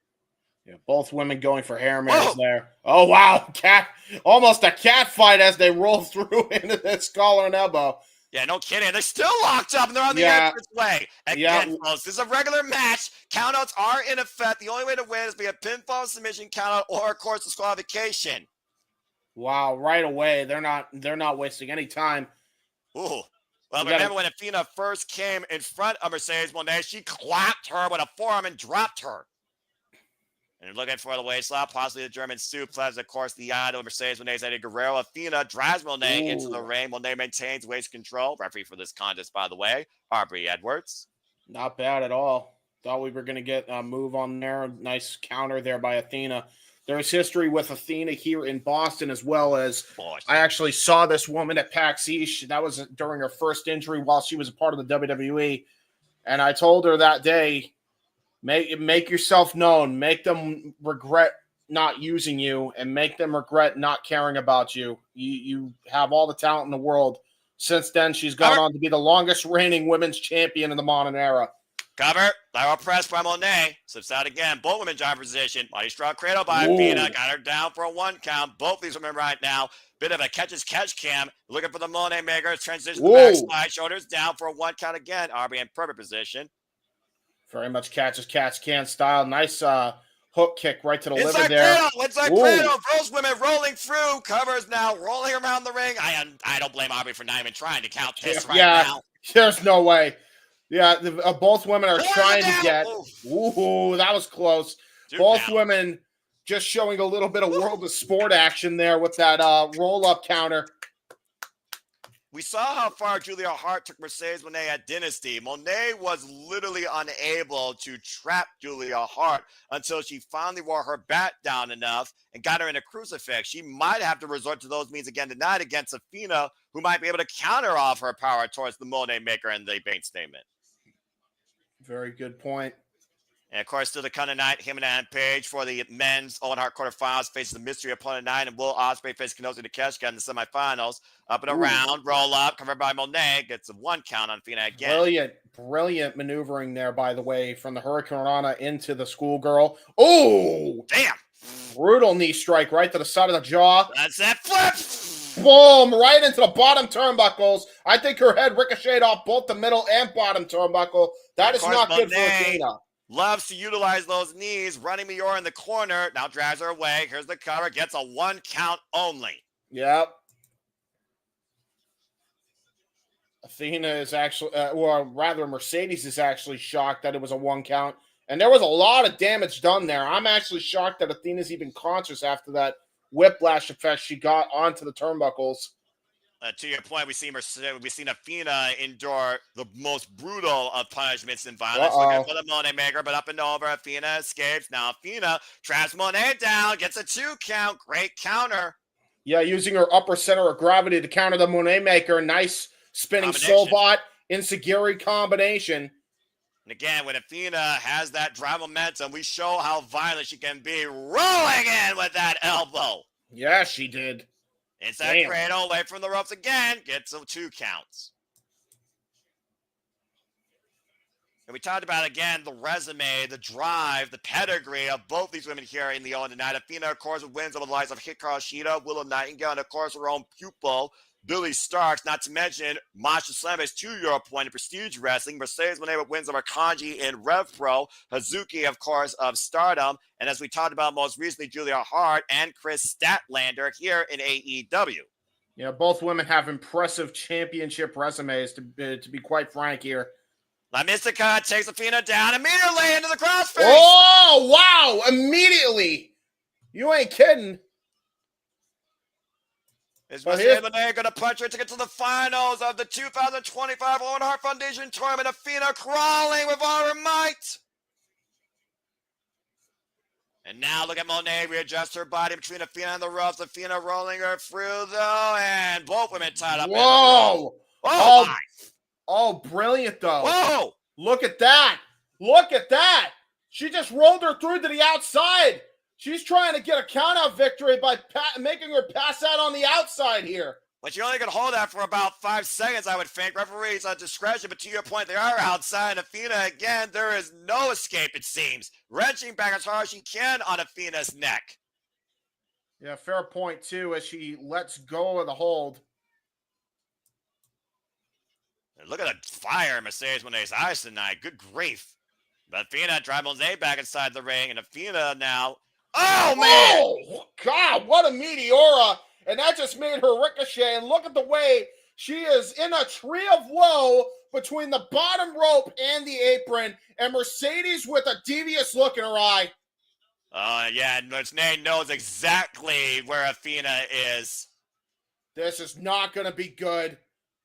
[SPEAKER 2] Yeah, both women going for hair mirrors there. Oh, wow. Almost a cat fight as they roll through into this collar and elbow.
[SPEAKER 1] Yeah, no kidding. They're still locked up, and they're on the entrance way. Again, folks, this is a regular match. Countouts are in effect. The only way to win is be a pinfall submission countout or, of course, disqualification.
[SPEAKER 2] Wow, right away. They're not wasting any time.
[SPEAKER 1] Ooh. Well, remember when Athena first came in front of Mercedes Moné, she clapped her with a forearm and dropped her. And looking for the waist lock, possibly the German suplex. Of course, the idol Mercedes Moné's Eddie Guerrero. Athena drives Moné into the ring. Moné maintains waist control. Referee for this contest, by the way, Aubrey Edwards.
[SPEAKER 2] Not bad at all. Thought we were going to get a move on there. Nice counter there by Athena. There's history with Athena here in Boston, as well as I actually saw this woman at PAX East. That was during her first injury while she was a part of the WWE. And I told her that day, make yourself known. Make them regret not using you and make them regret not caring about you. You have all the talent in the world. Since then, she's gone on to be the longest reigning women's champion in the modern era.
[SPEAKER 1] Cover. Lateral press by Moné. Slips out again. Both women drive position. Mighty strong cradle by Athena. Got her down for a 1 count. Both these women right now. Bit of a catch cam. Looking for the Moné maker. Transition to the backslide. Shoulders down for a 1 count again. Aubrey in perfect position.
[SPEAKER 2] Very much catch can style. Nice hook kick right to the liver there.
[SPEAKER 1] Inside cradle. Those women rolling through. Covers now. Rolling around the ring. I don't blame Aubrey for not even trying to count this now.
[SPEAKER 2] There's no way. Yeah, both women are trying to get. Ooh, that was close. Both women just showing a little bit of World of Sport action there with that roll-up counter.
[SPEAKER 1] We saw how far Julia Hart took Mercedes Moné at Dynasty. Moné was literally unable to trap Julia Hart until she finally wore her bat down enough and got her in a crucifix. She might have to resort to those means again tonight against Athena, who might be able to counter off her power towards the Moné maker and the bank statement.
[SPEAKER 2] Very good point.
[SPEAKER 1] And, of course, still to come tonight, him and Page for the men's Owen Hart quarterfinals faces the mystery opponent tonight, and will Osperay face Konosuke Takeshita in the semifinals. Up and around, roll up, covered by Moné, gets a 1 count on Athena again.
[SPEAKER 2] Brilliant maneuvering there, by the way, from the Hurricane Rana into the schoolgirl. Oh!
[SPEAKER 1] Damn!
[SPEAKER 2] Brutal knee strike right to the side of the jaw.
[SPEAKER 1] That's that flip!
[SPEAKER 2] Boom! Right into the bottom turnbuckles. I think her head ricocheted off both the middle and bottom turnbuckle. That is not good for Athena.
[SPEAKER 1] Loves to utilize those knees. Running Miura in the corner. Now drives her away. Here's the cover. Gets a 1 count only.
[SPEAKER 2] Yep. Athena is actually, or rather Mercedes is actually shocked that it was a 1 count. And there was a lot of damage done there. I'm actually shocked that Athena's even conscious after that whiplash effect she got onto the turnbuckles.
[SPEAKER 1] To your point, we've seen Athena endure the most brutal of punishments and violence. Looking for the Moné maker, but up and over. Athena escapes. Now Athena traps Moné down, gets a 2 count. Great counter.
[SPEAKER 2] Yeah, using her upper center of gravity to counter the Moné maker. Nice spinning Solbot Inseguri combination.
[SPEAKER 1] And again, when Athena has that drive momentum, we show how violent she can be. Rolling in with that elbow.
[SPEAKER 2] Yeah, she did.
[SPEAKER 1] Inside cradle, away from the ropes again. Gets 2 counts. And we talked about, again, the resume, the drive, the pedigree of both these women here in the Owen tonight. Athena, of course, wins over the likes of Hikaru Shida, Willow Nightingale, and, of course, her own pupil, Billy Starks, not to mention Masha Slame's 2-year point in Prestige Wrestling. Mercedes Moné wins over Kanji in Rev Pro. Hazuki, of course, of Stardom. And as we talked about most recently, Julia Hart and Chris Statlander here in AEW.
[SPEAKER 2] Yeah, both women have impressive championship resumes, to be quite frank here.
[SPEAKER 1] La Mystica takes Athena down immediately into the crossface.
[SPEAKER 2] Oh, wow. Immediately. You ain't kidding.
[SPEAKER 1] Is Mercedes Moné going to punch her to get to the finals of the 2025 Owen Hart Foundation Tournament? Athena crawling with all her might. And now look at Moné readjust her body between Athena and the ropes. Athena rolling her through, though, and both women tied up.
[SPEAKER 2] Whoa! Oh, brilliant, though.
[SPEAKER 1] Whoa!
[SPEAKER 2] Look at that. Look at that. She just rolled her through to the outside. She's trying to get a count-out victory by making her pass out on the outside here.
[SPEAKER 1] But you only can hold that for about 5 seconds, I would think. Referees on discretion, but to your point, they are outside. Athena, again, there is no escape, it seems. Wrenching back as hard as she can on Athena's neck.
[SPEAKER 2] Yeah, fair point, too, as she lets go of the hold.
[SPEAKER 1] And look at the fire in Mercedes Moné's eyes tonight. Good grief. But Athena drives Moné back inside the ring, and Athena now... Oh, man!
[SPEAKER 2] Oh, God, what a Meteora! And that just made her ricochet. And look at the way she is in a tree of woe between the bottom rope and the apron. And Mercedes with a devious look in her eye.
[SPEAKER 1] Yeah, and Moné knows exactly where Athena is.
[SPEAKER 2] This is not going to be good.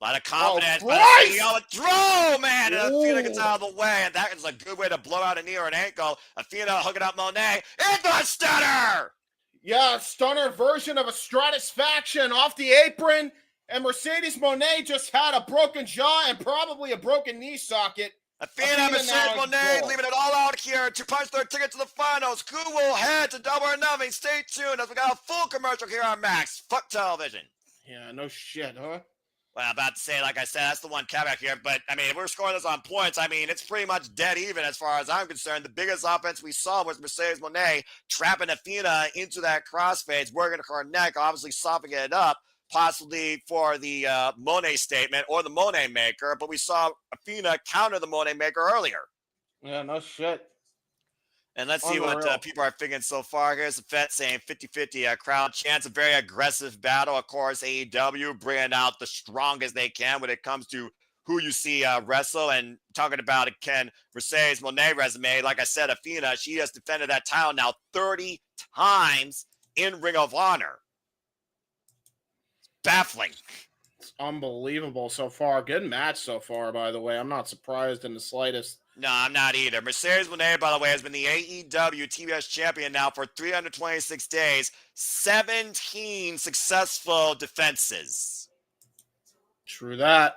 [SPEAKER 1] A lot of confidence,
[SPEAKER 2] oh,
[SPEAKER 1] but a CEO throw, man, and
[SPEAKER 2] Ooh.
[SPEAKER 1] Athena gets out of the way, and that is a good way to blow out a knee or an ankle. Athena hooking up Moné in the stunner!
[SPEAKER 2] Yeah, stunner version of a Stratisfaction off the apron, and Mercedes Moné just had a broken jaw and probably a broken knee socket.
[SPEAKER 1] Athena Mercedes Moné leaving it all out here to punch their ticket to the finals. Who will head to Double or Nothing? Stay tuned as we got a full commercial here on Max. Fuck television.
[SPEAKER 2] Yeah, no shit, huh?
[SPEAKER 1] Well, I'm about to say, like I said, that's the one caveat here. But, I mean, if we're scoring this on points, I mean, it's pretty much dead even as far as I'm concerned. The biggest offense we saw was Mercedes Moné trapping Athena into that crossface, working her neck, obviously softening it up, possibly for the Moné statement or the Moné maker. But we saw Athena counter the Moné maker earlier.
[SPEAKER 2] Yeah, no shit.
[SPEAKER 1] And let's see what people are thinking so far. Here's the Fed saying 50-50 crowd chance. A very aggressive battle. Of course, AEW bringing out the strongest they can when it comes to who you see wrestle. And talking about it, Ken Mercedes Moné resume. Like I said, Athena, she has defended that title now 30 times in Ring of Honor. It's baffling.
[SPEAKER 2] It's unbelievable so far. Good match so far, by the way. I'm not surprised in the slightest.
[SPEAKER 1] No, I'm not either. Mercedes Moné, by the way, has been the AEW TBS champion now for 326 days, 17 successful defenses.
[SPEAKER 2] True that.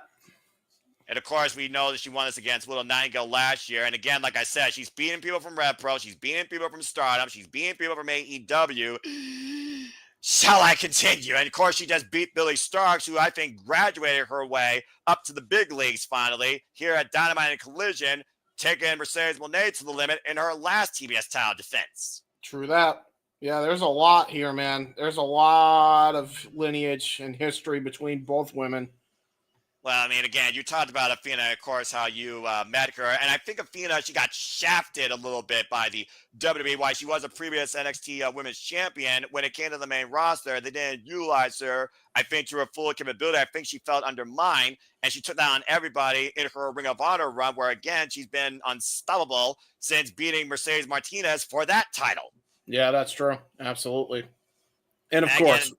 [SPEAKER 1] And, of course, we know that she won this against Little Nightingale last year. And, again, like I said, she's beating people from Red Pro. She's beating people from Stardom. She's beating people from AEW. Shall I continue? And, of course, she just beat Billy Starks, who I think graduated her way up to the big leagues finally here at Dynamite and Collision, taking Mercedes Moné to the limit in her last TBS title defense.
[SPEAKER 2] True that. Yeah, there's a lot here, man. There's a lot of lineage and history between both women.
[SPEAKER 1] Well, I mean, again, you talked about Athena, of course, how you met her. And I think Athena, she got shafted a little bit by the WWE. Why she was a previous NXT Women's Champion. When it came to the main roster, they didn't utilize her, I think, to her full capability. I think she felt undermined, and she took that on everybody in her Ring of Honor run, where, again, she's been unstoppable since beating Mercedes Martinez for that title.
[SPEAKER 2] Yeah, that's true. Absolutely. And, of course,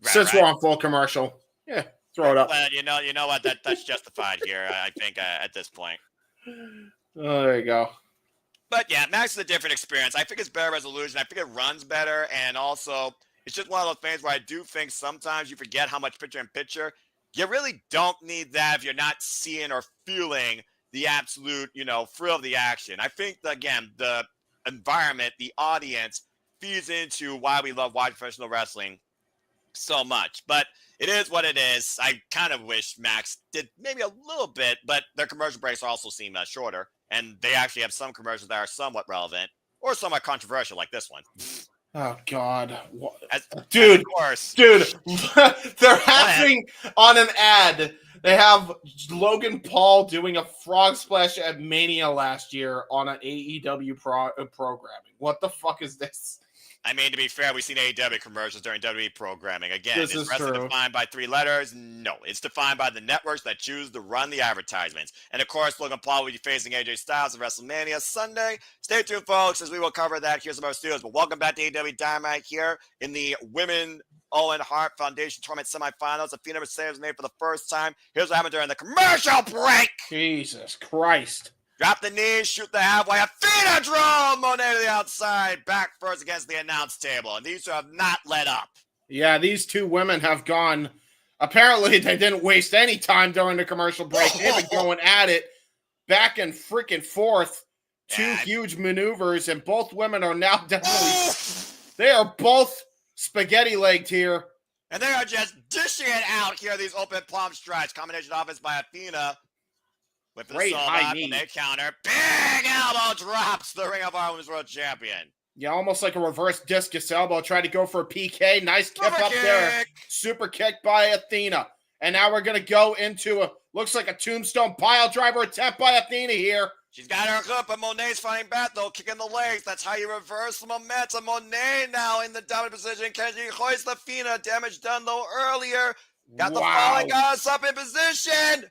[SPEAKER 2] since we're on full commercial, yeah. Throw it up.
[SPEAKER 1] Well, you know what? That's justified here, I think, at this point.
[SPEAKER 2] Oh, there you go.
[SPEAKER 1] But, yeah, Max is a different experience. I think it's better resolution. I think it runs better. And also, it's just one of those things where I do think sometimes you forget how much picture-in-picture. You really don't need that if you're not seeing or feeling the absolute, thrill of the action. I think, again, the environment, the audience feeds into why we love watching professional wrestling so much. But it is what it is. I kind of wish Max did maybe a little bit, but their commercial breaks also seem shorter, and they actually have some commercials that are somewhat relevant or somewhat controversial, like this one.
[SPEAKER 2] Oh God,
[SPEAKER 1] dude, of course,
[SPEAKER 2] dude, they're having on an ad. They have Logan Paul doing a frog splash at Mania last year on an AEW programming. What the fuck is this?
[SPEAKER 1] I mean, to be fair, we've seen AEW commercials during WWE programming. Again,
[SPEAKER 2] is
[SPEAKER 1] wrestling defined by 3 letters? No, it's defined by the networks that choose to run the advertisements. And, of course, Logan Paul will be facing AJ Styles at WrestleMania Sunday. Stay tuned, folks, as we will cover that here at our studios. But welcome back to AEW Dynamite here in the Women Owen Hart Foundation Tournament semifinals. Athena Mercedes Moné for the first time. Here's what happened during the commercial break.
[SPEAKER 2] Jesus Christ.
[SPEAKER 1] Drop the knees, shoot the halfway. Athena drove Moné to the outside. Back first against the announce table. And these two have not let up.
[SPEAKER 2] Yeah, these two women have gone. Apparently, they didn't waste any time during the commercial break. They've been going at it back and freaking forth. Two huge maneuvers, and both women are now definitely. They are both spaghetti-legged here.
[SPEAKER 1] And they are just dishing it out here, these open palm strikes. Combination offense by Athena. With the
[SPEAKER 2] great high knee.
[SPEAKER 1] They counter. Big elbow drops the Ring of Honor Women's World Champion.
[SPEAKER 2] Yeah, almost like a reverse discus elbow. Tried to go for a PK. Nice kick up there. Super kick by Athena. And now we're going to go into looks like a tombstone pile driver attempt by Athena here.
[SPEAKER 1] She's got her hook, but Moné's fighting back, though, kicking the legs. That's how you reverse the momentum. Moné now in the dominant position. Can she hoist Athena? Damage done, though, earlier. Got the falling goddess up in position.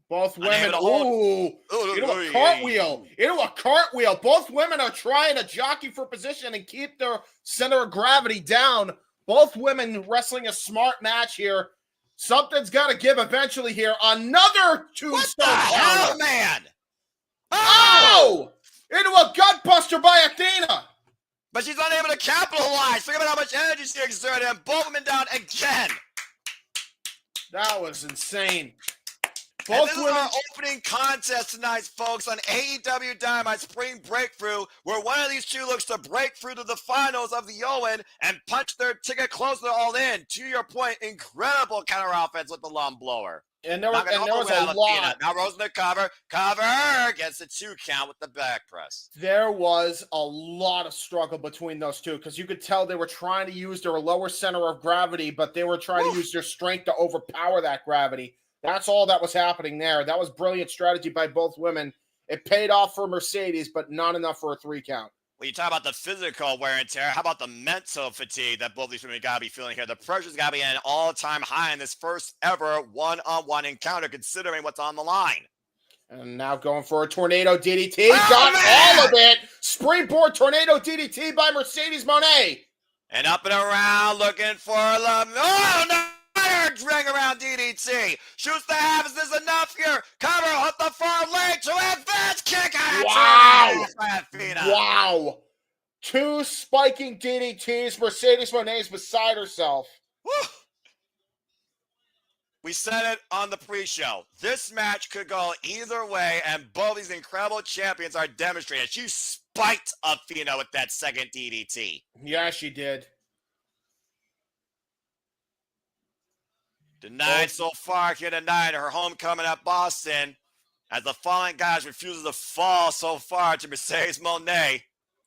[SPEAKER 2] Both women, into a cartwheel. Into a cartwheel. Both women are trying to jockey for position and keep their center of gravity down. Both women wrestling a smart match here. Something's got to give eventually here. Another tombstone counter.
[SPEAKER 1] Hell, man!
[SPEAKER 2] Oh! Into a gutbuster by Athena.
[SPEAKER 1] But she's unable to capitalize. Think about how much energy she exerted, and both women down again.
[SPEAKER 2] That was insane.
[SPEAKER 1] Both this is our opening contest tonight, folks, on AEW Dynamite Spring Break Thru, where one of these two looks to break through to the finals of the Owen and punch their ticket closer all in. To your point, incredible counter offense with the lung blower.
[SPEAKER 2] And there was a lot.
[SPEAKER 1] Now Rose in the cover gets the 2 count with the back press.
[SPEAKER 2] There was a lot of struggle between those two because you could tell they were trying to use their lower center of gravity, but they were trying to use their strength to overpower that gravity. That's all that was happening there. That was brilliant strategy by both women. It paid off for Mercedes, but not enough for a 3 count.
[SPEAKER 1] When you talk about the physical wear and tear, how about the mental fatigue that both these women got to be feeling here? The pressure's got to be at an all-time high in this first ever one-on-one encounter, considering what's on the line.
[SPEAKER 2] And now going for a tornado DDT. Got all of it. Springboard tornado DDT by Mercedes Moné.
[SPEAKER 1] And up and around, looking for the... Oh, no! Drag around DDT. Shoots the half. Is this enough here? Cover hit the far leg to advance kick out.
[SPEAKER 2] Wow. 2 spiking DDTs. Mercedes Moné's beside herself.
[SPEAKER 1] Woo. We said it on the pre-show. This match could go either way, and both these incredible champions are demonstrating. She spiked Athena with that second DDT.
[SPEAKER 2] Yeah, she did.
[SPEAKER 1] Denied so far here tonight, her homecoming at Boston, as the Fallen Guys refuses to fall so far to Mercedes Moné.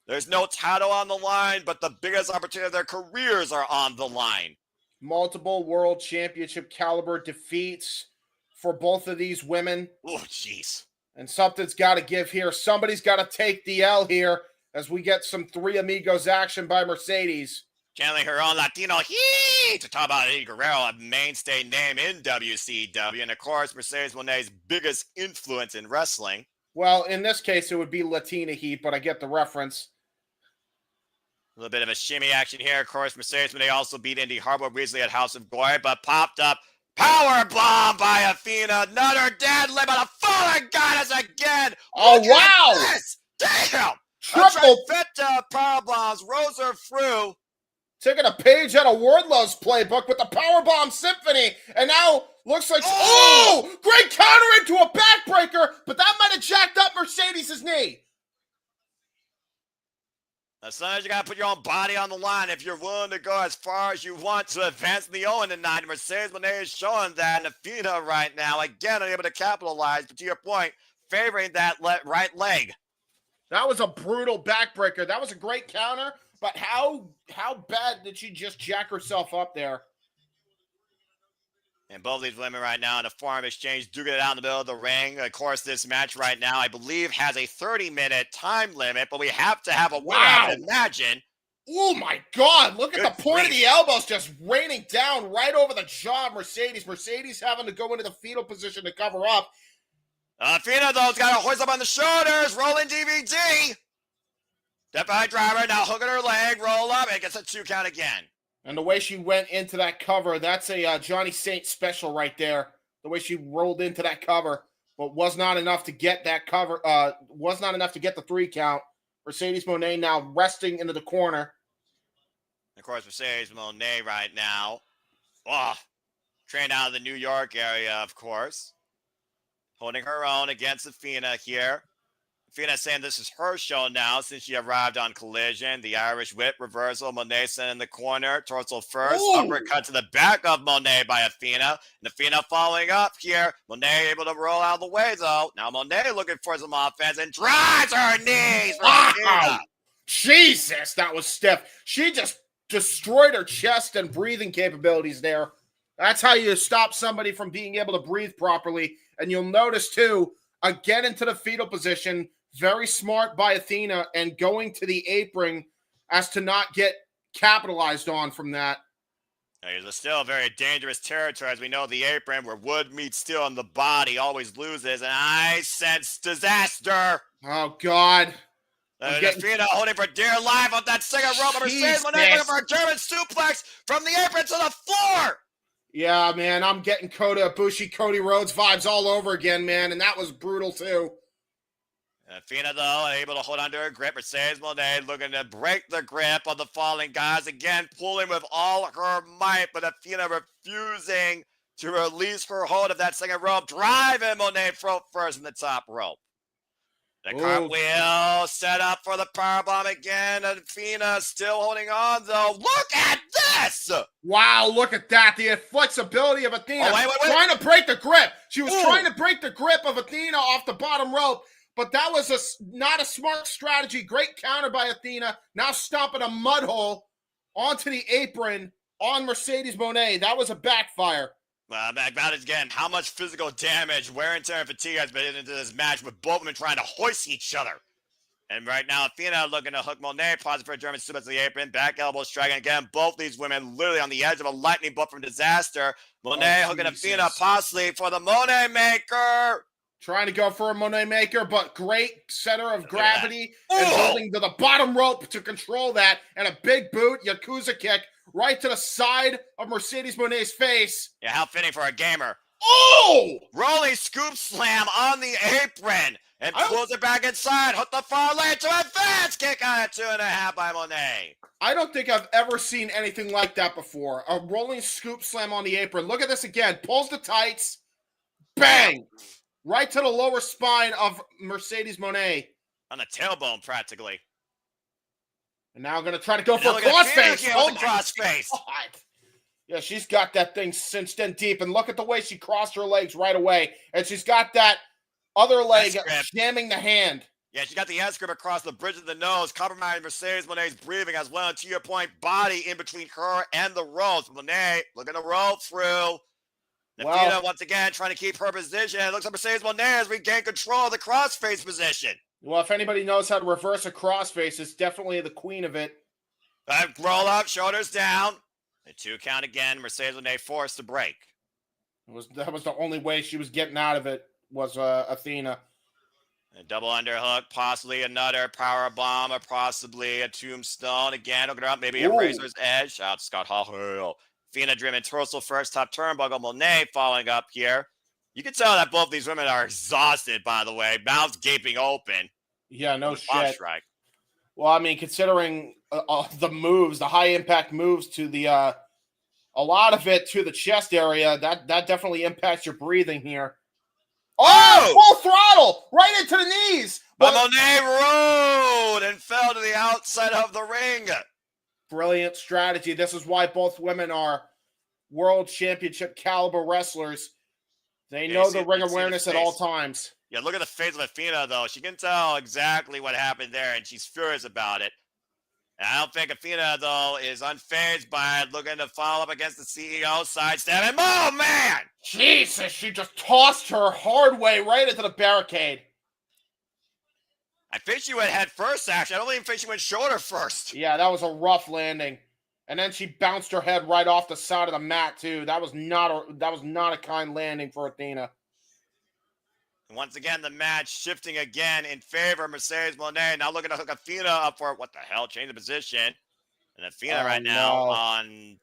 [SPEAKER 1] There's no title on the line, but the biggest opportunity of their careers are on the line.
[SPEAKER 2] Multiple world championship caliber defeats for both of these women.
[SPEAKER 1] Oh, jeez.
[SPEAKER 2] And something's got to give here. Somebody's got to take the L here as we get some Three Amigos action by Mercedes.
[SPEAKER 1] Channeling her own Latino heat to talk about Eddie Guerrero, a mainstay name in WCW, and of course, Mercedes Moné's biggest influence in wrestling.
[SPEAKER 2] Well, in this case, it would be Latina heat, but I get the reference.
[SPEAKER 1] A little bit of a shimmy action here. Of course, Mercedes Moné also beat Indy Hartwell recently at House of Glory, but popped up power bomb by Athena. Another deadlift by the Fallen Goddess again.
[SPEAKER 2] Oh,
[SPEAKER 1] look
[SPEAKER 2] wow.
[SPEAKER 1] At this. Damn.
[SPEAKER 2] Triple
[SPEAKER 1] trifecta power bombs rose her through.
[SPEAKER 2] Taking a page out of Wardlow's playbook with the Powerbomb Symphony, and now looks like great counter into a backbreaker, but that might have jacked up Mercedes' knee.
[SPEAKER 1] As soon as you got to put your own body on the line, if you're willing to go as far as you want to advance the Owen tonight, Mercedes Moné is showing that, and Athena right now, again, unable to capitalize, but to your point, favoring that right leg.
[SPEAKER 2] That was a brutal backbreaker. That was a great counter. But how bad did she just jack herself up there?
[SPEAKER 1] And both these women right now in a forearm exchange do get it out in the middle of the ring. Of course, this match right now, I believe, has a 30-minute time limit, but we have to have a winner, I would imagine.
[SPEAKER 2] Oh, my God. Look at the point of the elbows just raining down right over the jaw of Mercedes. Mercedes having to go into the fetal position to cover up.
[SPEAKER 1] Athena, though, has got a hoist up on the shoulders, rolling DVD. Step by driver, now hooking her leg, roll up, and gets a 2 count again.
[SPEAKER 2] And the way she went into that cover, that's a Johnny Saint special right there. The way she rolled into that cover, but was not enough to get that cover, was not enough to get the 3 count. Mercedes Moné now resting into the corner.
[SPEAKER 1] Of course, Mercedes Moné right now, trained out of the New York area, of course. Holding her own against Athena here. Athena saying this is her show now since she arrived on Collision. The Irish whip reversal. Moné sent in the corner. Torso first. Uppercut to the back of Moné by Athena. And Athena following up here. Moné able to roll out of the way though. Now Moné looking for some offense and drives her knees.
[SPEAKER 2] Wow. Jesus, that was stiff. She just destroyed her chest and breathing capabilities there. That's how you stop somebody from being able to breathe properly. And you'll notice too, again into the fetal position. Very smart by Athena and going to the apron as to not get capitalized on from that.
[SPEAKER 1] It's still very dangerous territory, as we know the apron where wood meets steel and the body always loses, and I sense disaster.
[SPEAKER 2] Oh, God.
[SPEAKER 1] Athena holding for dear life on that second rope. Mercedes Moné looking for a German suplex from the apron to the floor.
[SPEAKER 2] Yeah, man, I'm getting Kota Ibushi, Cody Rhodes vibes all over again, man, and that was brutal, too.
[SPEAKER 1] Athena, though, able to hold on to her grip. Mercedes Moné looking to break the grip on the falling guys. Again, pulling with all her might, but Athena refusing to release her hold of that second rope. Driving Moné first in the top rope. The cartwheel set up for the powerbomb again. Athena still holding on, though. Look at this!
[SPEAKER 2] Wow, look at that. The flexibility of Athena.
[SPEAKER 1] Oh, wait.
[SPEAKER 2] Trying to break the grip. She was trying to break the grip of Athena off the bottom rope, but that was not a smart strategy. Great counter by Athena. Now stomping a mud hole onto the apron on Mercedes Moné. That was a backfire.
[SPEAKER 1] About it again. How much physical damage, wear and tear, and fatigue has been into this match with both women trying to hoist each other. And right now, Athena looking to hook Moné, pausing for a German suplex to the apron, back elbow striking again. Both these women literally on the edge of a lightning bolt from disaster. Moné hooking Athena possibly for the Moné Maker.
[SPEAKER 2] Trying to go for a Moné Maker, but great center of gravity and holding to the bottom rope to control that. And a big boot, Yakuza kick, right to the side of Mercedes Moné's face.
[SPEAKER 1] Yeah, how fitting for a gamer.
[SPEAKER 2] Oh!
[SPEAKER 1] Rolling scoop slam on the apron. And pulls it back inside. Hook the far leg to advance. Kick out at 2.5 by Moné.
[SPEAKER 2] I don't think I've ever seen anything like that before. A rolling scoop slam on the apron. Look at this again. Pulls the tights. Bang! Right to the lower spine of Mercedes Moné.
[SPEAKER 1] On the tailbone, practically.
[SPEAKER 2] And now going to try to go for a crossface.
[SPEAKER 1] Oh, my crossface.
[SPEAKER 2] God. Yeah, she's got that thing cinched in deep. And look at the way she crossed her legs right away. And she's got that other leg jamming the hand.
[SPEAKER 1] Yeah, she got the S-grip across the bridge of the nose, compromising Mercedes Moné's breathing as well. And to your point, body in between her and the ropes. Moné looking to roll through. Athena once again trying to keep her position. It looks like Mercedes Moné has regained control of the crossface position.
[SPEAKER 2] Well, if anybody knows how to reverse a crossface, it's definitely the queen of it.
[SPEAKER 1] Roll up, shoulders down. A 2 count again. Mercedes Moné forced to break.
[SPEAKER 2] That was the only way she was getting out of it. Was Athena.
[SPEAKER 1] A double underhook, possibly another power bomb, or possibly a tombstone. Again, hooking her up, maybe a razor's edge. Shout out to Scott Hall. Athena driven torso first, top turnbuckle. Moné following up here. You can tell that both these women are exhausted, by the way. Mouths gaping open.
[SPEAKER 2] Yeah, no shit.
[SPEAKER 1] Strike.
[SPEAKER 2] Well, I mean, considering the moves, the high impact moves to the, a lot of it to the chest area, that definitely impacts your breathing here. Oh, full throttle right into the knees.
[SPEAKER 1] But Moné rode and fell to the outside of the ring.
[SPEAKER 2] Brilliant strategy. This is why both women are world championship caliber wrestlers. They know the ring awareness at all times.
[SPEAKER 1] Yeah, look at the face of Athena, though. She can tell exactly what happened there, and she's furious about it. And I don't think Athena, though, is unfazed by it, looking to follow up against the CEO, sidestepping. Oh, man!
[SPEAKER 2] Jesus, she just tossed her hard way right into the barricade.
[SPEAKER 1] I think she went head first, actually. I don't even think she went shoulder first.
[SPEAKER 2] Yeah, that was a rough landing. And then she bounced her head right off the side of the mat, too. That was not a kind landing for Athena.
[SPEAKER 1] Once again, the match shifting again in favor of Mercedes Moné. Now looking to hook Athena up for, what the hell, change the position. And Athena now on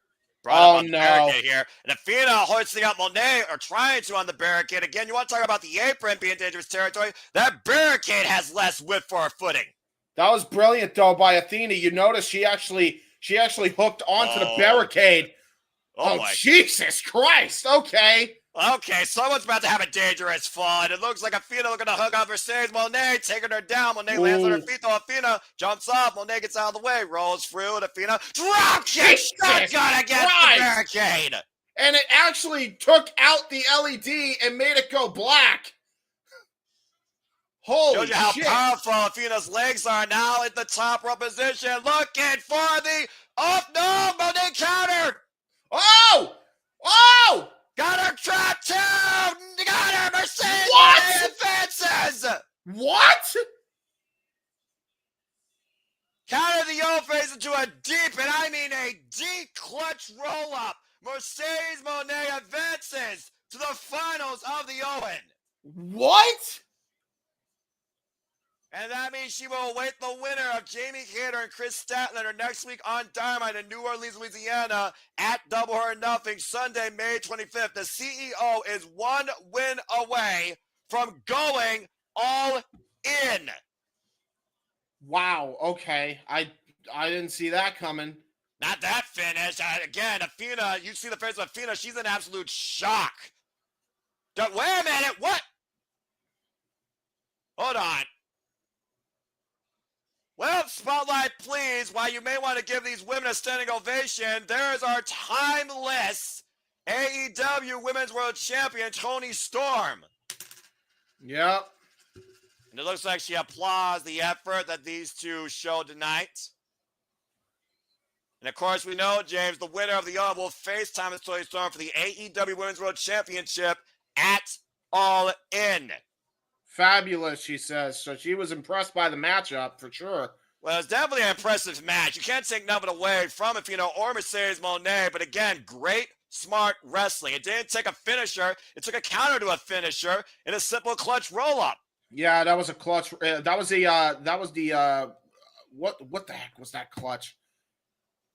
[SPEAKER 1] the barricade here. And Athena hoisting up Moné, or trying to on the barricade. Again, you want to talk about the apron being dangerous territory? That barricade has less width for her footing.
[SPEAKER 2] That was brilliant, though, by Athena. You notice she actually hooked onto the barricade. Oh, Jesus Christ. Okay.
[SPEAKER 1] Okay, someone's about to have a dangerous fall, and it looks like Athena looking to hook up Mercedes Moné, taking her down. Moné lands on her feet, though. Athena jumps off. Moné gets out of the way, rolls through, and Athena drop kick shotgun against the barricade.
[SPEAKER 2] And it actually took out the LED and made it go black. Holy shit.
[SPEAKER 1] Shows you how powerful Athena's legs are now at the top row position. Looking for the no, Moné countered.
[SPEAKER 2] Oh!
[SPEAKER 1] Got her trapped too! Got her! Mercedes advances!
[SPEAKER 2] What?
[SPEAKER 1] Counter the O-face into a deep, and I mean a deep clutch roll-up Mercedes Moné advances to the finals of the Owen.
[SPEAKER 2] What?
[SPEAKER 1] And that means she will await the winner of Jamie Hayter and Chris Statlander next week on Dynamite in New Orleans, Louisiana at Double or Nothing, Sunday, May 25th. The CEO is one win away from going all in.
[SPEAKER 2] Wow. Okay. I didn't see that coming.
[SPEAKER 1] Not that finish. Again, Athena, you see the face of Athena. She's in absolute shock. Wait a minute. What? Hold on. Well, spotlight, please. While you may want to give these women a standing ovation, there is our timeless AEW Women's World Champion, Toni Storm.
[SPEAKER 2] Yep.
[SPEAKER 1] And it looks like she applauds the effort that these two showed tonight. And of course, we know, James, the winner of the Owen will face Toni Storm for the AEW Women's World Championship at All In.
[SPEAKER 2] Fabulous, she says. So she was impressed by the matchup for sure.
[SPEAKER 1] Well, it's definitely an impressive match. You can't take nothing away from Athena or Mercedes Moné, but again, great, smart wrestling. It didn't take a finisher. It took a counter to a finisher in a simple clutch roll-up.
[SPEAKER 2] Yeah, that was a clutch. That was the what the heck was that clutch?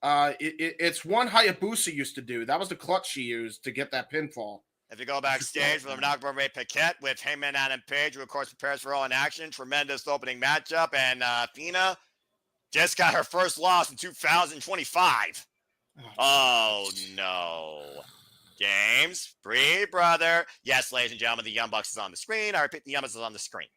[SPEAKER 2] It's one Hayabusa used to do. That was the clutch she used to get that pinfall.
[SPEAKER 1] If you go backstage for the Monaco Ray Paquette with Hangman and Page, who of course prepares for All in Action, tremendous opening matchup, and Athena just got her first loss in 2025. Oh no. James, breathe, brother. Yes, ladies and gentlemen, the Young Bucks is on the screen. I repeat, the Young Bucks is on the screen.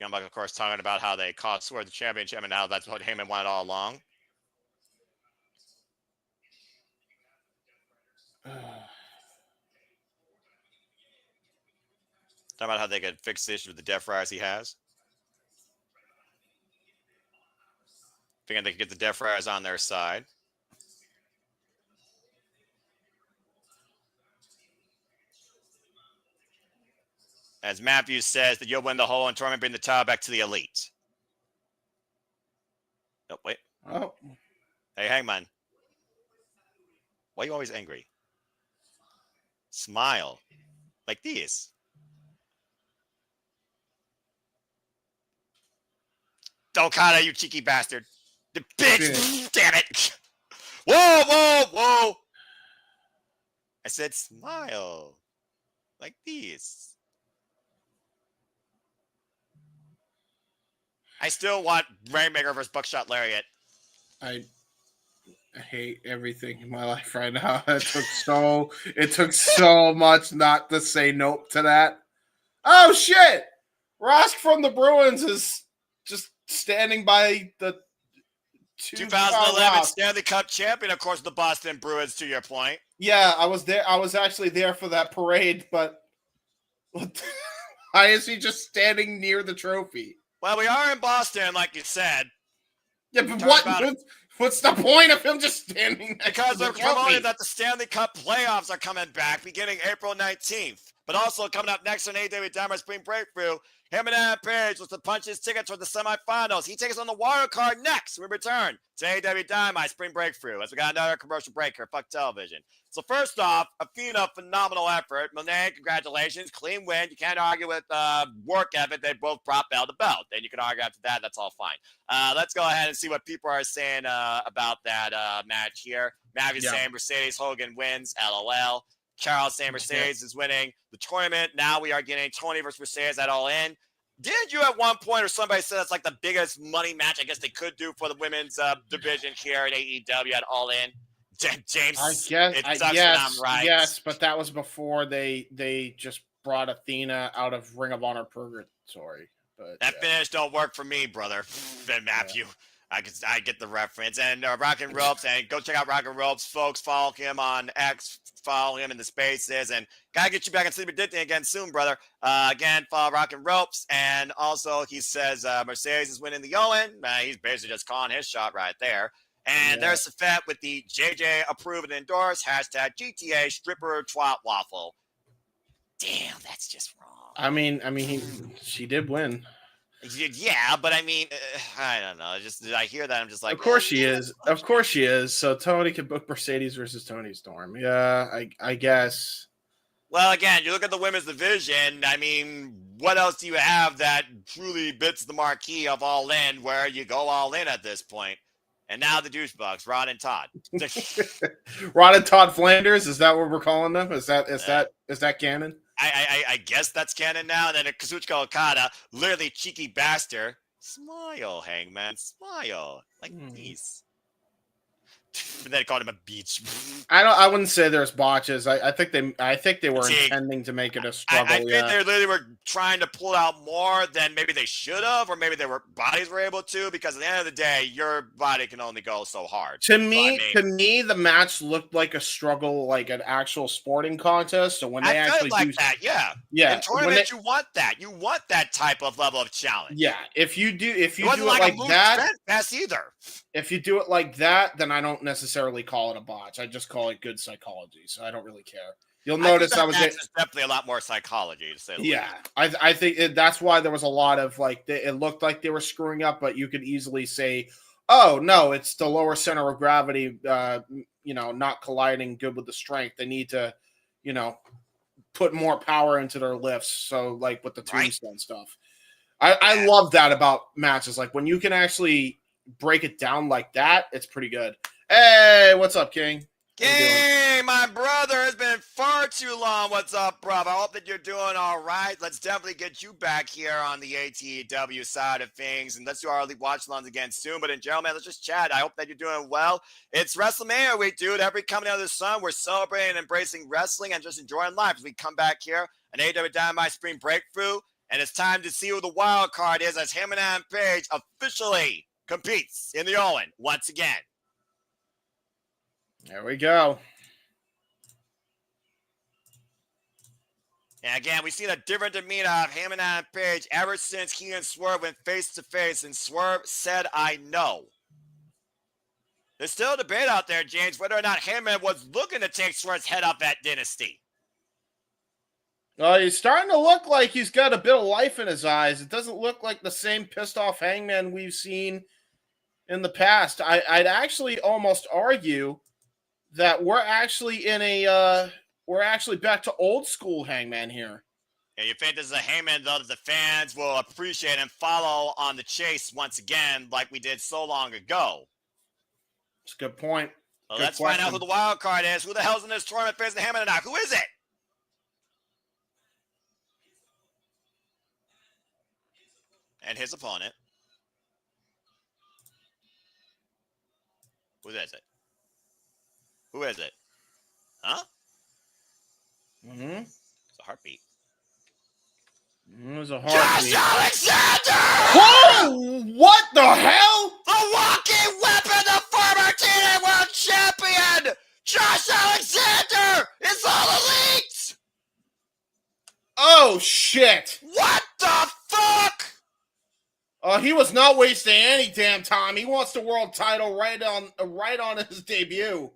[SPEAKER 1] Young Bucks, of course, talking about how they cost Sword the championship and how that's what Heyman wanted all along. Talking about how they could fix the issue with the Death Riders he has. Thinking they could get the Death Riders on their side. As Matthews says, that you'll win the whole and tournament, bring the title back to the Elite. Oh, wait.
[SPEAKER 2] Oh.
[SPEAKER 1] Hey, Hangman. Why are you always angry? Smile. Like this. Okada, you cheeky bastard. The bitch. Damn it. Whoa, whoa, whoa. I said smile. Like this. I still want Rainmaker versus Buckshot Lariat.
[SPEAKER 2] I hate everything in my life right now. It took so much not to say nope to that. Oh shit! Rask from the Bruins is just standing by the
[SPEAKER 1] 2011 Stanley Cup champion, of course, the Boston Bruins, to your point.
[SPEAKER 2] Yeah, I was there. I was actually there for that parade, but why is he just standing near the trophy?
[SPEAKER 1] Well, we are in Boston, like you said.
[SPEAKER 2] Yeah, but what's the point of him just standing there?
[SPEAKER 1] Because they're promoting that the Stanley Cup playoffs are coming back beginning April 19th. But also coming up next on AEW Dynamite Spring Break Thru, Heb Man Page was to punch his ticket toward the semifinals. He takes on the wild card next. We return to AEW Dynamite Spring Break Thru as we got another commercial break here. Fuck television. So first off, Athena, phenomenal effort. Moné, congratulations. Clean win. You can't argue with work ethic. They both brought bell to belt. Then you can argue after that. That's all fine. Let's go ahead and see what people are saying about that match here. Matthew saying Mercedes Hogan wins. LOL. Charles saying Mercedes is winning the tournament. Now we are getting Toni versus Mercedes at All In. Did you at one point, or somebody said that's like the biggest money match I guess they could do for the women's division here at AEW at All In? James,
[SPEAKER 2] I'm
[SPEAKER 1] right.
[SPEAKER 2] Yes, but that was before they just brought Athena out of Ring of Honor Purgatory. But
[SPEAKER 1] that finish don't work for me, brother. Matthew. I get the reference. And Rock and Ropes, and go check out Rock and Ropes, folks. Follow him on X, follow him in the spaces, and gotta get you back on Sleepy Ditty again soon, brother. Again, follow Rock and Ropes, and also he says Mercedes is winning the Owen. He's basically just calling his shot right there. And there's the fet with the JJ approve and endorse, hashtag GTA stripper twat waffle. damn, that's just wrong.
[SPEAKER 2] I mean, she did win.
[SPEAKER 1] Yeah, but I mean, I don't know. Just did I hear that? I'm just like,
[SPEAKER 2] of course she is. Of course she is. So Tony can book Mercedes versus Tony Storm. Yeah, I guess.
[SPEAKER 1] Well, again, you look at the women's division. I mean, what else do you have that truly bits the marquee of All In, where you go all in at this point? And now the douchebugs, Rod and Todd.
[SPEAKER 2] Rod and Todd Flanders, is that what we're calling them? Is that canon?
[SPEAKER 1] I guess that's canon now. And then Kazuchika Okada, literally cheeky bastard. Smile, Hangman, smile. Like, please. And then called him a beach.
[SPEAKER 2] I wouldn't say there's botches. I think they were intending to make it a struggle.
[SPEAKER 1] I think they literally were trying to pull out more than maybe they should have, or maybe bodies were able to, because at the end of the day, your body can only go so hard.
[SPEAKER 2] To me, the match looked like a struggle, like an actual sporting contest. So when they actually
[SPEAKER 1] do that, yeah. In tournaments, you want that. You want that type of level of challenge.
[SPEAKER 2] Yeah, if you do it like that,
[SPEAKER 1] that's either.
[SPEAKER 2] If you do it like that, then I don't necessarily call it a botch. I just call it good psychology. So I don't really care. You'll notice
[SPEAKER 1] it's definitely a lot more psychology to say the least.
[SPEAKER 2] I think that's why there was a lot of it looked like they were screwing up, but you could easily say, oh no, it's the lower center of gravity, not colliding good with the strength. They need to, put more power into their lifts. So like with the tombstone stuff, I love that about matches. Like when you can actually break it down like that, it's pretty good. Hey, what's up, King?
[SPEAKER 1] King, my brother, it's been far too long. What's up, bro? I hope that you're doing all right. Let's definitely get you back here on the AEW side of things, and let's do our elite watch-alongs again soon. But in general, man, let's just chat. I hope that you're doing well. It's WrestleMania week, dude. Every coming out of the sun, we're celebrating and embracing wrestling and just enjoying life as we come back here on AEW Dynamite Spring Break Thru, and it's time to see who the wild card is as Heb Man Page officially competes in the Owen once again.
[SPEAKER 2] There we go.
[SPEAKER 1] And again, we've seen a different demeanor of Heb Man Page ever since he and Swerve went face to face, and Swerve said, I know. There's still a debate out there, James, whether or not Hangman was looking to take Swerve's head off that dynasty.
[SPEAKER 2] Well, he's starting to look like he's got a bit of life in his eyes. It doesn't look like the same pissed off Hangman we've seen in the past. I'd actually almost argue that we're actually back to old school Hangman here.
[SPEAKER 1] Yeah, you think this is a Hangman, though, that the fans will appreciate and follow on the chase once again, like we did so long ago?
[SPEAKER 2] That's a good point.
[SPEAKER 1] Well, let's find out who the wild card is. Who the hell's in this tournament facing Hangman tonight? Who is it? And his opponent. Who is it? Who is it? Huh?
[SPEAKER 2] Mm-hmm.
[SPEAKER 1] It's a heartbeat.
[SPEAKER 2] It was a heartbeat.
[SPEAKER 1] Josh Alexander!
[SPEAKER 2] Oh! What the hell?
[SPEAKER 1] The walking weapon, the former TNA World Champion! Josh Alexander is all elite!
[SPEAKER 2] Oh, shit!
[SPEAKER 1] What the fuck?
[SPEAKER 2] He was not wasting any damn time. He wants the world title right on his debut.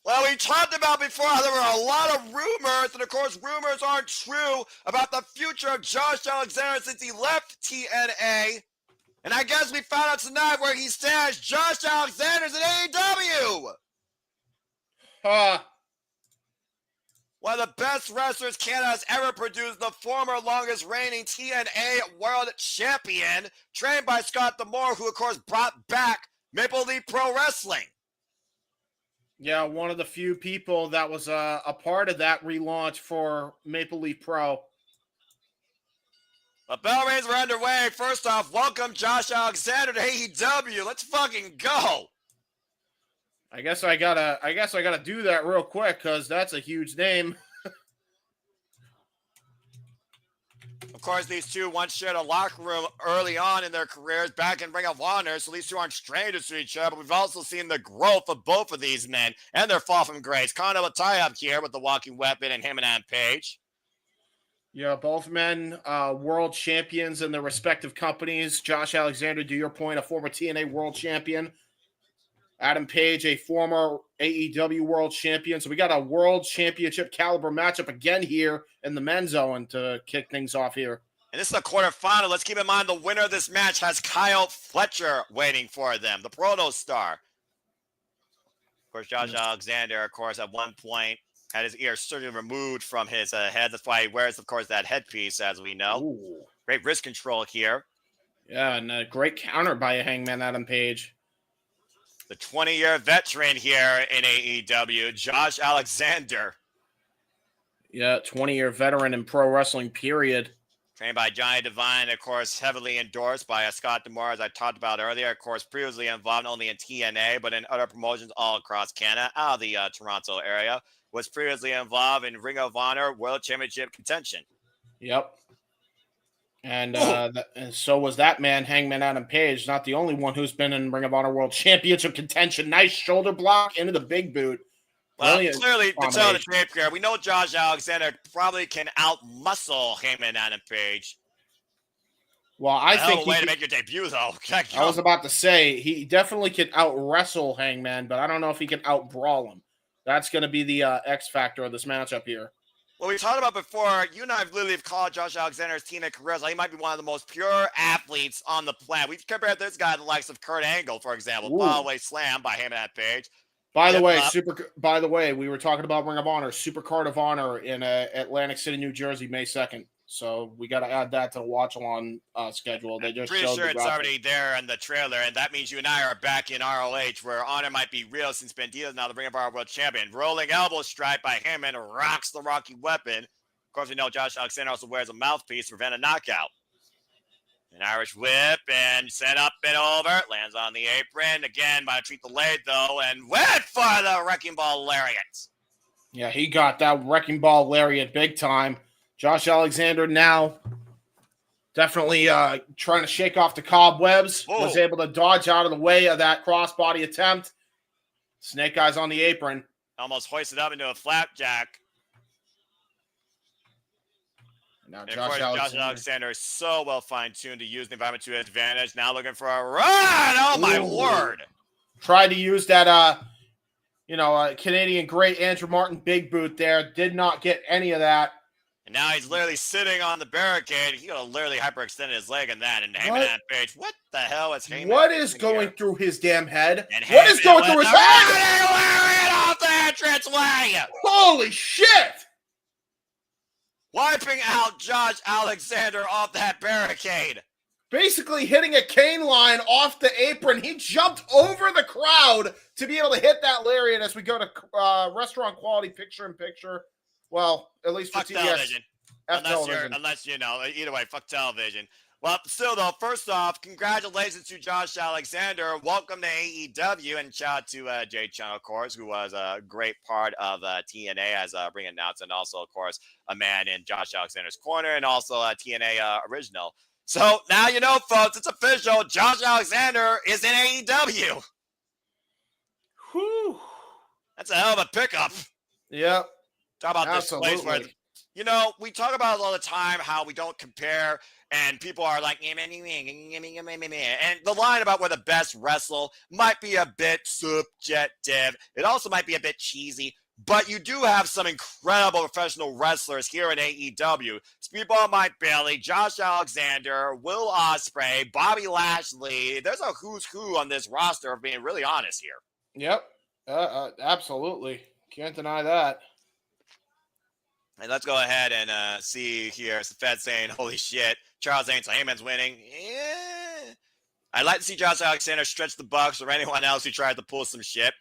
[SPEAKER 1] Well, we talked about before how there were a lot of rumors, and of course, rumors aren't true about the future of Josh Alexander since he left TNA. And I guess we found out tonight where he stands. Josh Alexander's at AEW. One of the best wrestlers Canada has ever produced, the former longest reigning TNA World Champion, trained by Scott D'Amore, who of course brought back Maple Leaf Pro Wrestling.
[SPEAKER 2] Yeah, one of the few people that was a part of that relaunch for Maple Leaf Pro.
[SPEAKER 1] The bell rings are underway. First off, welcome Josh Alexander to AEW. Let's fucking go.
[SPEAKER 2] I guess I gotta do that real quick because that's a huge name.
[SPEAKER 1] Of course, these two once shared a locker room early on in their careers back in Ring of Honor, so these two aren't strangers to each other, but we've also seen the growth of both of these men and their fall from grace. Kind of a tie-up here with the Walking Weapon and Heb Man Page.
[SPEAKER 2] Yeah, both men world champions in their respective companies. Josh Alexander, to your point, a former TNA world champion. Adam Page, a former AEW World Champion. So we got a World Championship caliber matchup again here in the men's zone to kick things off here.
[SPEAKER 1] And this is the quarterfinal. Let's keep in mind the winner of this match has Kyle Fletcher waiting for them, the Proto Star. Of course, Josh Alexander, of course, at one point had his ear surgically removed from his head. That's why he wears, of course, that headpiece, as we know.
[SPEAKER 2] Ooh.
[SPEAKER 1] Great wrist control here.
[SPEAKER 2] Yeah, and a great counter by a Hangman Adam Page.
[SPEAKER 1] The 20-year veteran here in AEW, Josh Alexander.
[SPEAKER 2] Yeah, 20-year veteran in pro wrestling, period.
[SPEAKER 1] Trained by Johnny Devine, of course, heavily endorsed by Scott D'Amore, as I talked about earlier. Of course, previously involved not only in TNA, but in other promotions all across Canada, out of the Toronto area. Was previously involved in Ring of Honor World Championship contention.
[SPEAKER 2] Yep. And so was that man, Hangman Adam Page, not the only one who's been in Ring of Honor World Championship contention. Nice shoulder block into the big boot.
[SPEAKER 1] Well, clearly, to tell the tape here, we know Josh Alexander probably can out-muscle Hangman Adam Page.
[SPEAKER 2] Well, I think
[SPEAKER 1] way to make your debut, though.
[SPEAKER 2] I was about to say, he definitely can out-wrestle Hangman, but I don't know if he can out-brawl him. That's going to be the X factor of this matchup here.
[SPEAKER 1] Well, we talked about before, you and I have literally called Josh Alexander's TNA career. He might be one of the most pure athletes on the planet. We've compared this guy to the likes of Kurt Angle, for example. Fallaway slam by Hangman Adam Page.
[SPEAKER 2] By the way, we were talking about Ring of Honor, Super Card of Honor in Atlantic City, New Jersey, May 2nd. So we got to add that to the watch-along schedule. They just
[SPEAKER 1] pretty sure it's already there in the trailer, and that means you and I are back in ROH, where Honor might be real since Bandito is now the Ring of Honor World Champion. Rolling elbow strike by Hangman rocks the Rocky Weapon. Of course, we know Josh Alexander also wears a mouthpiece to prevent a knockout. An Irish whip and set up and over. Lands on the apron. Again, might treat the leg, though, and went for the Wrecking Ball Lariat.
[SPEAKER 2] Yeah, he got that Wrecking Ball Lariat big time. Josh Alexander now definitely trying to shake off the cobwebs.
[SPEAKER 1] Whoa.
[SPEAKER 2] Was able to dodge out of the way of that crossbody attempt. Snake Eyes on the apron.
[SPEAKER 1] Almost hoisted up into a flapjack.
[SPEAKER 2] Now
[SPEAKER 1] Josh Alexander is so well fine-tuned to use the environment to his advantage. Now looking for a run. Oh, my word.
[SPEAKER 2] Tried to use that, Canadian great Andrew Martin big boot there. Did not get any of that.
[SPEAKER 1] And now he's literally sitting on the barricade. He could have literally hyperextended his leg in that. And Hangman Adam Page, what the hell is Hangman?
[SPEAKER 2] What is going through his damn head?
[SPEAKER 1] And
[SPEAKER 2] what is going through his head?
[SPEAKER 1] Off the entranceway.
[SPEAKER 2] Holy shit!
[SPEAKER 1] Wiping out Josh Alexander off that barricade.
[SPEAKER 2] Basically hitting a cane line off the apron. He jumped over the crowd to be able to hit that lariat as we go to restaurant quality picture-in-picture. Well, at least for
[SPEAKER 1] fuck
[SPEAKER 2] TBS.
[SPEAKER 1] television.
[SPEAKER 2] Television.
[SPEAKER 1] Unless, either way, fuck television. Well, still, though, first off, congratulations to Josh Alexander. Welcome to AEW, and shout out to Jay Chung, of course, who was a great part of TNA as a ring announcer, and also, of course, a man in Josh Alexander's corner, and also a TNA original. So now you know, folks, it's official. Josh Alexander is in AEW.
[SPEAKER 2] Whew.
[SPEAKER 1] That's a hell of a pickup.
[SPEAKER 2] Yep.
[SPEAKER 1] Talk about absolutely. This place where, we talk about it all the time, how we don't compare, and people are like, and the line about where the best wrestle might be a bit subjective. It also might be a bit cheesy, but you do have some incredible professional wrestlers here in AEW. Speedball Mike Bailey, Josh Alexander, Will Ospreay, Bobby Lashley. There's a who's who on this roster, of being really honest here.
[SPEAKER 2] Yep. Absolutely. Can't deny that.
[SPEAKER 1] And let's go ahead and see here. It's the Fed saying, holy shit. Charles Ains, Heyman's winning. Yeah. I'd like to see Josh Alexander stretch the Bucks or anyone else who tried to pull some shit.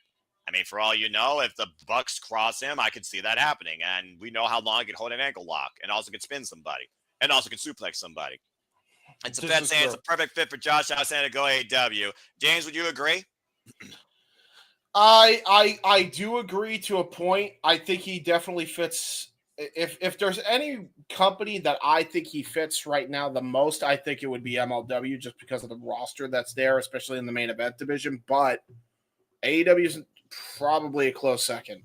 [SPEAKER 1] I mean, for all you know, if the Bucks cross him, I could see that happening. And we know how long he can hold an ankle lock and also can spin somebody and also can suplex somebody. It's the Fed saying it's a perfect fit for Josh Alexander to go AEW. James, would you agree?
[SPEAKER 2] I do agree to a point. I think he definitely fits. If there's any company that I think he fits right now the most, I think it would be MLW, just because of the roster that's there, especially in the main event division. But AEW is probably a close second.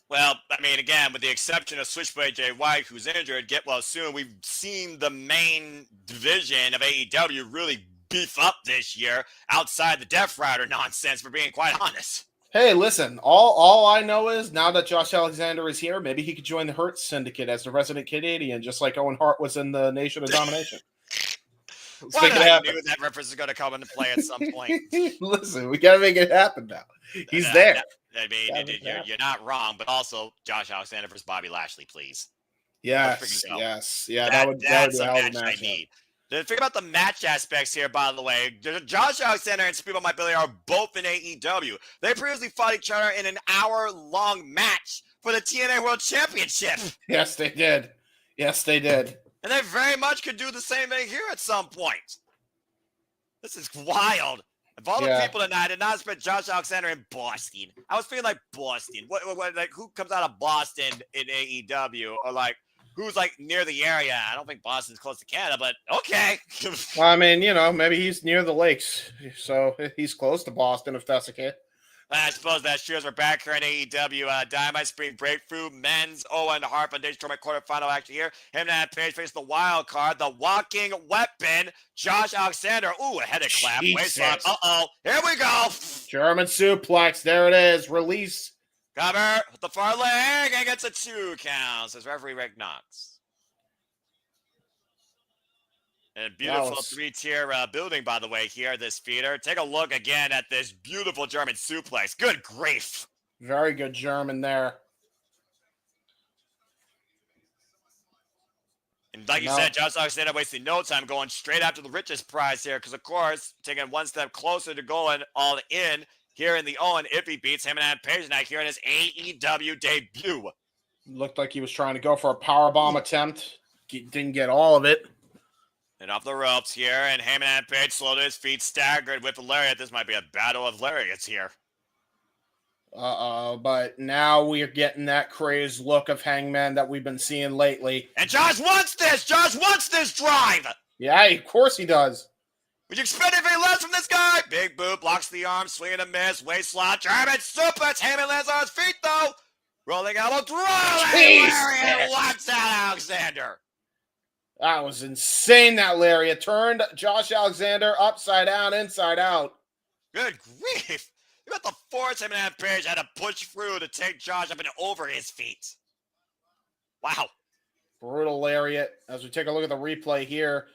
[SPEAKER 1] Well, I mean, again, with the exception of Switchblade Jay White, who's injured, get well soon, we've seen the main division of AEW really beef up this year outside the Death Rider nonsense, for being quite honest.
[SPEAKER 2] Hey, listen, all I know is now that Josh Alexander is here, maybe he could join the Hurt Syndicate as the resident Canadian, just like Owen Hart was in the Nation of Domination.
[SPEAKER 1] Why did I knew that reference is going to come into play at some point?
[SPEAKER 2] Listen, we got to make it happen now. He's there.
[SPEAKER 1] I mean, you're not wrong, but also Josh Alexander versus Bobby Lashley, please.
[SPEAKER 2] Yes. Yeah,
[SPEAKER 1] that's a match I need. The thing about the match aspects here, by the way, Josh Alexander and Speedball Mike Bailey are both in AEW. They previously fought each other in an hour-long match for the TNA World Championship.
[SPEAKER 2] Yes, they did.
[SPEAKER 1] And they very much could do the same thing here at some point. This is wild. Of all the people tonight, I did not expect Josh Alexander in Boston. I was feeling like Boston. What like who comes out of Boston in AEW, or like who's like near the area? I don't think Boston's close to Canada, but okay.
[SPEAKER 2] Well, I mean, maybe he's near the lakes, so he's close to Boston if that's the case.
[SPEAKER 1] I suppose that's true. As we're back here in AEW Dynamite Spring Break Thru, men's Owen Hart Foundation Tournament quarterfinal action here. Him and Page face the wild card, the walking weapon, Josh Alexander. Ooh, a headed clap. Waist lock. Uh-oh. Here we go.
[SPEAKER 2] German suplex. There it is. Release.
[SPEAKER 1] Cover with the far leg and gets a 2 count, says referee Rick Knox. And a beautiful 3-tier building, by the way, here, this feeder. Take a look again at this beautiful German suplex. Good grief.
[SPEAKER 2] Very good German there.
[SPEAKER 1] And like you said, Josh Alexander wasting no time going straight after the richest prize here because, of course, taking one step closer to going all in here in the Owen if he beats him and Page tonight here in his AEW debut.
[SPEAKER 2] Looked like he was trying to go for a powerbomb attempt. Didn't get all of it.
[SPEAKER 1] And off the ropes here, and Heyman and Page slow to his feet, staggered with the lariat. This might be a battle of lariats here.
[SPEAKER 2] But now we are getting that crazed look of Hangman that we've been seeing lately.
[SPEAKER 1] And Josh wants this! Josh wants this drive!
[SPEAKER 2] Yeah, of course he does.
[SPEAKER 1] Would you expect anything less from this guy? Big boot, blocks the arm, swinging a miss, waist slot, German suplex. Heyman lands on his feet, though. Rolling elbow, lariat, watch out, Alexander.
[SPEAKER 2] That was insane, that lariat. Turned Josh Alexander upside down, inside out.
[SPEAKER 1] Good grief. You got the force him and Page had to push through to take Josh up and over his feet. Wow.
[SPEAKER 2] Brutal lariat. As we take a look at the replay here,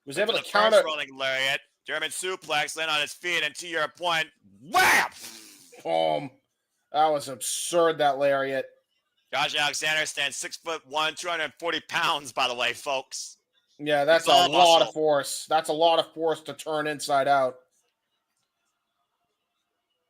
[SPEAKER 2] was able to
[SPEAKER 1] counter. Rolling lariat, German suplex, land on his feet, and to your point, wham!
[SPEAKER 2] Boom. That was absurd, that lariat.
[SPEAKER 1] Josh Alexander stands 6'1", 240 pounds, by the way, folks.
[SPEAKER 2] Yeah, that's a lot of force. That's a lot of force to turn inside out.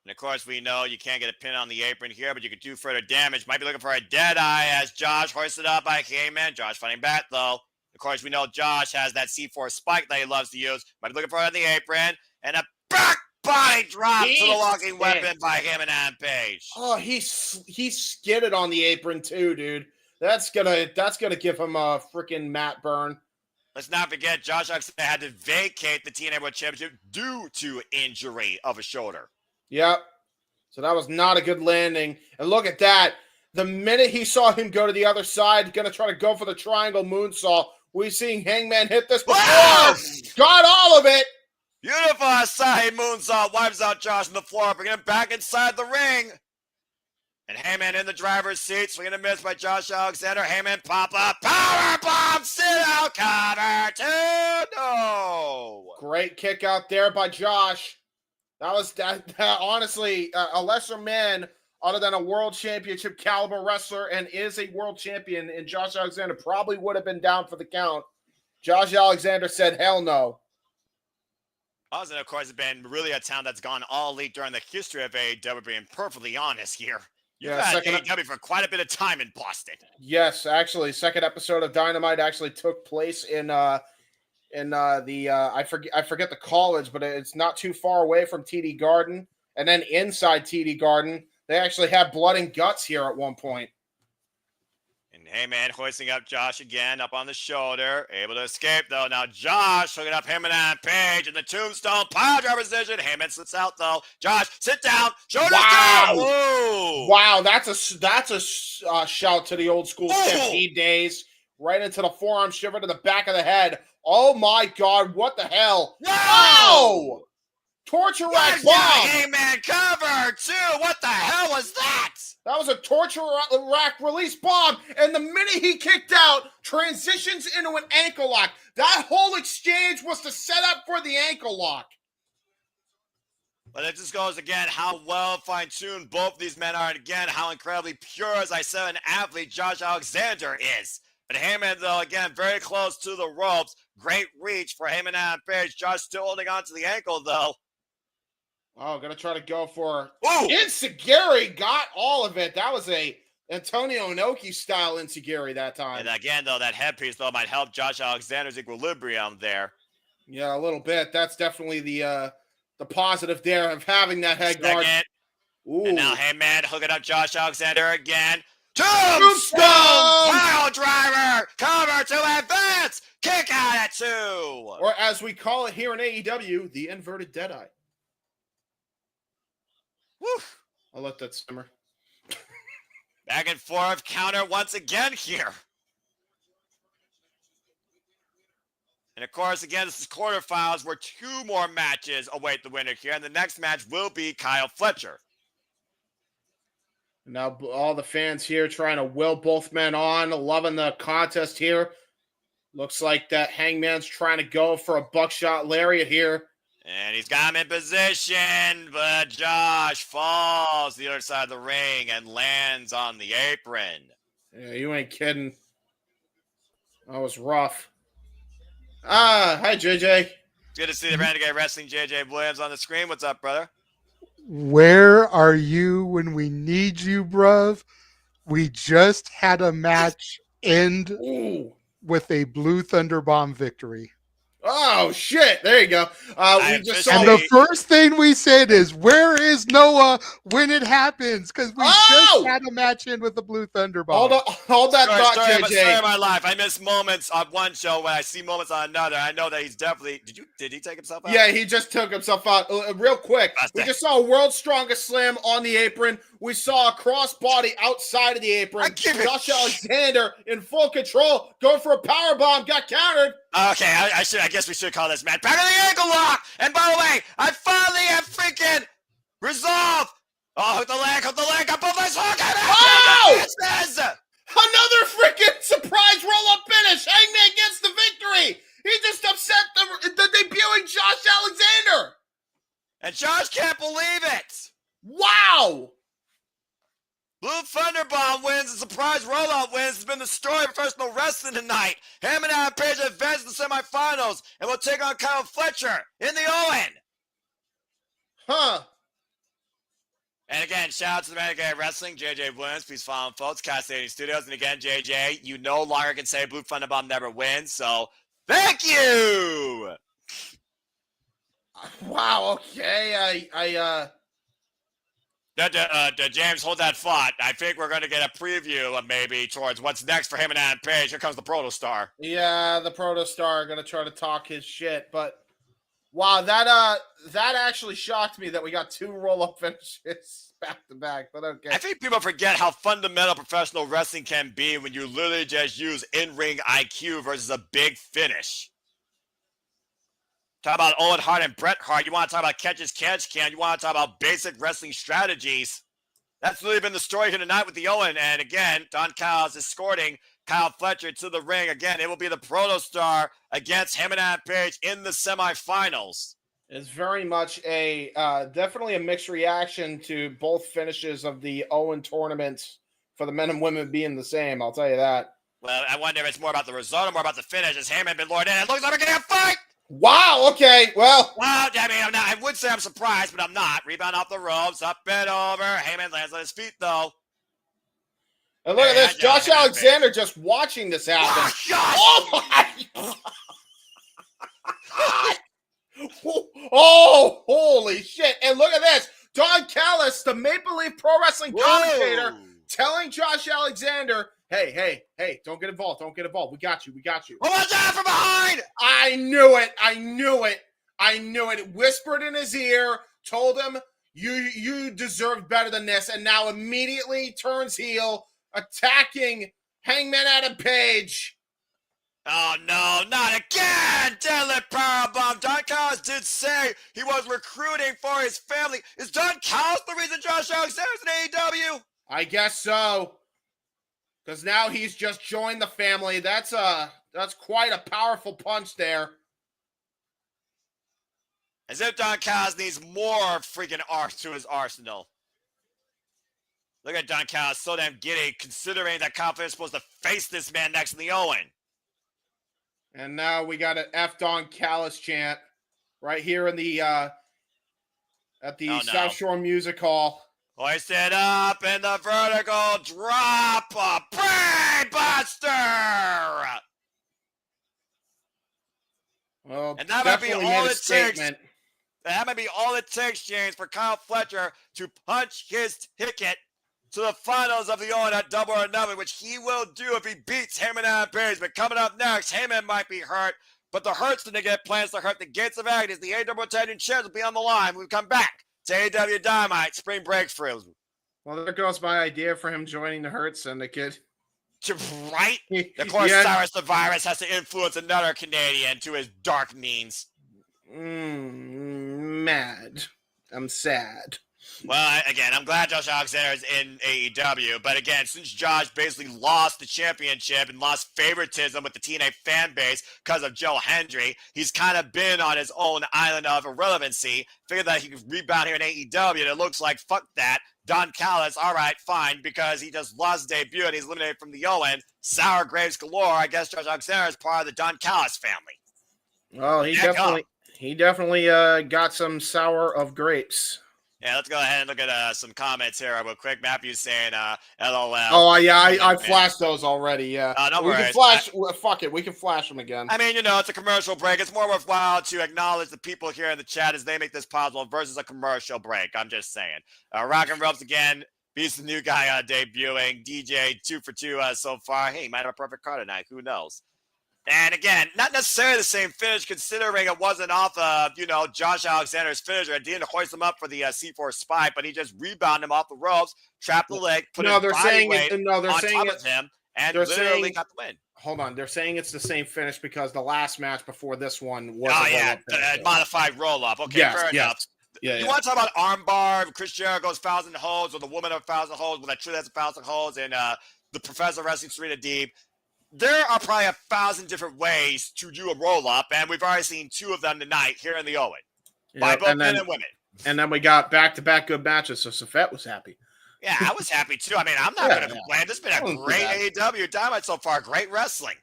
[SPEAKER 1] And, of course, we know you can't get a pin on the apron here, but you could do further damage. Might be looking for a dead eye as Josh hoisted up by Hangman. Josh fighting back, though. Of course, we know Josh has that C4 spike that he loves to use. Might be looking for it on the apron. And a back body drop to the walking weapon by him and Page.
[SPEAKER 2] Oh, he skidded on the apron, too, dude. That's gonna give him a freaking mat burn.
[SPEAKER 1] Let's not forget, Josh Alexander had to vacate the TNA World Championship due to injury of a shoulder.
[SPEAKER 2] Yep. So that was not a good landing. And look at that. The minute he saw him go to the other side, going to try to go for the triangle moonsault, we've seen Hangman hit this before. Wow! Got all of it.
[SPEAKER 1] Beautiful Asahi moonsault wipes out Josh on the floor, bringing him back inside the ring. And Hangman in the driver's seat, swinging a miss by Josh Alexander. Hangman pop up, power bomb, sit out, cover, 2, no.
[SPEAKER 2] Great kick out there by Josh. That was honestly a lesser man other than a world championship caliber wrestler and is a world champion. And Josh Alexander probably would have been down for the count. Josh Alexander said, hell no.
[SPEAKER 1] Boston, of course, has been really a town that's gone all elite during the history of AEW, being perfectly honest here. You've had AEW for quite a bit of time in Boston.
[SPEAKER 2] Yes, actually, second episode of Dynamite actually took place in the I forget the college, but it's not too far away from TD Garden. And then inside TD Garden, they actually had blood and guts here at one point.
[SPEAKER 1] And Heyman hoisting up Josh again, up on the shoulder, able to escape though. Now Josh hooking up Heyman and Page in the tombstone pile driver position. Heyman slips out though. Josh, sit down. Shoulders down. Whoa.
[SPEAKER 2] Wow, that's a shout to the old school Stampede days. Right into the forearm shiver to the back of the head. Oh my God, what the hell?
[SPEAKER 1] Whoa!
[SPEAKER 2] Torture rack bomb!
[SPEAKER 1] Hangman cover, too! What the hell was that?
[SPEAKER 2] That was a torture rack release bomb, and the minute he kicked out, transitions into an ankle lock. That whole exchange was to set up for the ankle lock.
[SPEAKER 1] But it just goes again how well fine-tuned both these men are, and again how incredibly pure, as I said, an athlete Josh Alexander is. But Heyman, though, again, very close to the ropes. Great reach for Heyman and Page. Josh still holding on to the ankle, though.
[SPEAKER 2] Oh, gonna try to go for
[SPEAKER 1] Ooh!
[SPEAKER 2] Enziguri got all of it. That was a Antonio Inoki style Enziguri that time.
[SPEAKER 1] And again, though, that headpiece, though, might help Josh Alexander's equilibrium there.
[SPEAKER 2] Yeah, a little bit. That's definitely the positive there of having that head guard.
[SPEAKER 1] Ooh. And now Heyman hooking up Josh Alexander again. Tombstone pile driver, cover to advance, kick out at 2.
[SPEAKER 2] Or as we call it here in AEW, the inverted deadeye.
[SPEAKER 1] Woo.
[SPEAKER 2] I'll let that simmer.
[SPEAKER 1] Back and forth counter once again here. And of course, again, this is quarterfinals where 2 more matches await the winner here. And the next match will be Kyle Fletcher.
[SPEAKER 2] Now all the fans here trying to will both men on, loving the contest here. Looks like that Hangman's trying to go for a buckshot lariat here.
[SPEAKER 1] And he's got him in position, but Josh falls to the other side of the ring and lands on the apron.
[SPEAKER 2] Yeah, you ain't kidding. That was rough. Hi, JJ.
[SPEAKER 1] Good to see the Renegade Wrestling JJ Williams on the screen. What's up, brother?
[SPEAKER 4] Where are you when we need you, bruv? We just had a match end with a Blue Thunder Bomb victory.
[SPEAKER 2] Oh, shit. There you go.
[SPEAKER 4] And the first thing we said is, where is Noah when it happens? Because we just had a match in with the Blue Thunder Bomb.
[SPEAKER 2] Hold that thought, JJ.
[SPEAKER 1] Story of my life. I miss moments on one show when I see moments on another. I know that he's definitely... Did he take himself out?
[SPEAKER 2] Yeah, he just took himself out. Real quick, we just saw a World's Strongest Slam on the apron. We saw a crossbody outside of the apron. Josh Alexander in full control, going for a powerbomb, got countered.
[SPEAKER 1] Okay, I guess we should call this match back on the ankle lock. And by the way, I finally have freaking resolved. Oh, hook the leg, up on this hook.
[SPEAKER 2] Oh! Another freaking surprise roll-up finish. Hangman gets the victory. He just upset the debuting Josh Alexander.
[SPEAKER 1] And Josh can't believe it.
[SPEAKER 2] Wow.
[SPEAKER 1] Blue Thunder Bomb wins, the surprise rollout wins. It's been the story of professional wrestling tonight. Hangman and Page advance to the semifinals, and we'll take on Kyle Fletcher in the Owen. And again, shout out to the Renegade Wrestling, JJ Williams. Please follow him, folks. Cast Stadium Studios. And again, JJ, you no longer can say Blue Thunder Bomb never wins, so thank you.
[SPEAKER 2] Wow. Okay.
[SPEAKER 1] James, hold that thought. I think we're going to get a preview of maybe towards what's next for him and Adam Page. Here comes the Protostar.
[SPEAKER 2] Yeah, the Protostar going to try to talk his shit, but wow, that actually shocked me that we got 2 roll-up finishes back to back. But okay,
[SPEAKER 1] I think people forget how fundamental professional wrestling can be when you literally just use in-ring IQ versus a big finish. Talk about Owen Hart and Bret Hart. You want to talk about catch can. You want to talk about basic wrestling strategies. That's really been the story here tonight with the Owen. And again, Don Callis is escorting Kyle Fletcher to the ring. Again, it will be the Protostar against him and Adam Page in the semifinals.
[SPEAKER 2] It's very much a definitely a mixed reaction to both finishes of the Owen tournaments for the men and women being the same. I'll tell you that.
[SPEAKER 1] Well, I wonder if it's more about the result or more about the finish as Heyman been lured in. It looks like we're getting a fight.
[SPEAKER 2] Wow, okay, well,
[SPEAKER 1] I mean, I would say I'm surprised, but I'm not. Rebound off the ropes, up and over. Heyman lands on his feet, though.
[SPEAKER 2] And look at this, Josh Alexander just watching this happen.
[SPEAKER 1] Oh,
[SPEAKER 2] my God. Oh, holy shit. And look at this, Don Callis, the Maple Leaf Pro Wrestling commentator, telling Josh Alexander, hey, don't get involved. We got you.
[SPEAKER 1] Oh, watch out from behind!
[SPEAKER 2] I knew it. Whispered in his ear, told him, you deserve better than this, and now immediately turns heel, attacking Hangman Adam Page.
[SPEAKER 1] Oh, no, not again! deadlift powerbomb. Don Callis did say he was recruiting for his family. Is Don Callis the reason Josh Alexander's in AEW?
[SPEAKER 2] I guess so. Because now he's just joined the family. That's quite a powerful punch there.
[SPEAKER 1] As if Don Callis needs more freaking arse to his arsenal. Look at Don Callis, so damn giddy, considering that Confidence is supposed to face this man next in the Owen.
[SPEAKER 2] And now we got an F Don Callis chant right here in the at the South Shore Music Hall.
[SPEAKER 1] Hoist it up in the vertical drop, a brain buster.
[SPEAKER 2] Well,
[SPEAKER 1] and that might be all it takes.
[SPEAKER 2] That
[SPEAKER 1] might be all it takes, James, for Kyle Fletcher to punch his ticket to the finals of the Owen at Double or Nothing, which he will do if he beats Heyman and Page. But coming up next, Heyman might be hurt, but the Hurt's going to get plans to hurt the Gates of Agony. The AEW Tag Chairs will be on the line. We come back to AEW Dynamite Spring Break Thru.
[SPEAKER 2] Well, there goes my idea for him joining the Hurt Syndicate.
[SPEAKER 1] Right? Of course, Cyrus the Virus has to influence another Canadian to his dark means.
[SPEAKER 2] Mad. I'm sad.
[SPEAKER 1] Well, again, I'm glad Josh Alexander is in AEW, but again, since Josh basically lost the championship and lost favoritism with the TNA fan base because of Joe Hendry, he's kind of been on his own island of irrelevancy. Figured that he could rebound here in AEW, and it looks like, fuck that. Don Callis, all right, fine, because he just lost his debut and he's eliminated from the Owen. Sour grapes galore. I guess Josh Alexander is part of the Don Callis family.
[SPEAKER 2] Well, he definitely got some sour of grapes.
[SPEAKER 1] Yeah, let's go ahead and look at some comments here real quick. Matthew's saying, LOL.
[SPEAKER 2] Oh, yeah, I flashed those already, yeah.
[SPEAKER 1] No
[SPEAKER 2] we
[SPEAKER 1] worries.
[SPEAKER 2] Can flash, fuck it, we can flash them again.
[SPEAKER 1] I mean, it's a commercial break. It's more worthwhile to acknowledge the people here in the chat as they make this possible versus a commercial break. I'm just saying. Rockin' Ropes again beats the new guy debuting. DJ 2 for 2 so far. Hey, he might have a perfect card tonight. Who knows? And again, not necessarily the same finish, considering it wasn't off of, Josh Alexander's finisher. It didn't hoist him up for the C4 spike, but he just rebounded him off the ropes, trapped the leg, put his body weight on top of him, and literally got the win.
[SPEAKER 2] Hold on, they're saying it's the same finish because the last match before this one was
[SPEAKER 1] the modified roll-up. Okay, fair enough.
[SPEAKER 2] Yeah,
[SPEAKER 1] you want to talk about armbar, Chris Jericho's 1,000 holds, or the woman of 1,000 holds, when that truly has 1,000 holds, and the Professor Wrestling Serena Deeb. There are probably 1,000 different ways to do a roll-up, and we've already seen 2 of them tonight here in the Owen by both men and women.
[SPEAKER 2] And then we got back-to-back good matches, so Safette was happy.
[SPEAKER 1] Yeah, I was happy too. I mean, I'm not going to complain. This has been a great AEW Dynamite so far. Great wrestling.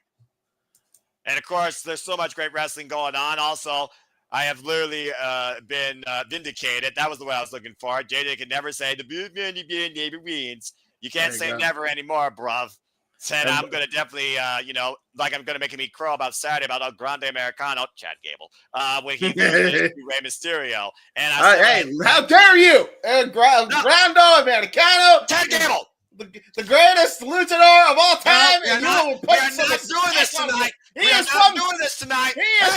[SPEAKER 1] And, of course, there's so much great wrestling going on. Also, I have literally been vindicated. That was the way I was looking for. JJ can never say, the never wins. You can't say never anymore, bruv. Said I'm going to definitely, like I'm going to make him eat crow about Saturday about El Grande Americano, Chad Gable, when he Rey Mysterio. And I said,
[SPEAKER 2] hey, how dare you? Grande Americano.
[SPEAKER 1] Chad Gable.
[SPEAKER 2] The greatest luchador of all time.
[SPEAKER 1] We are not doing this tonight.
[SPEAKER 2] He is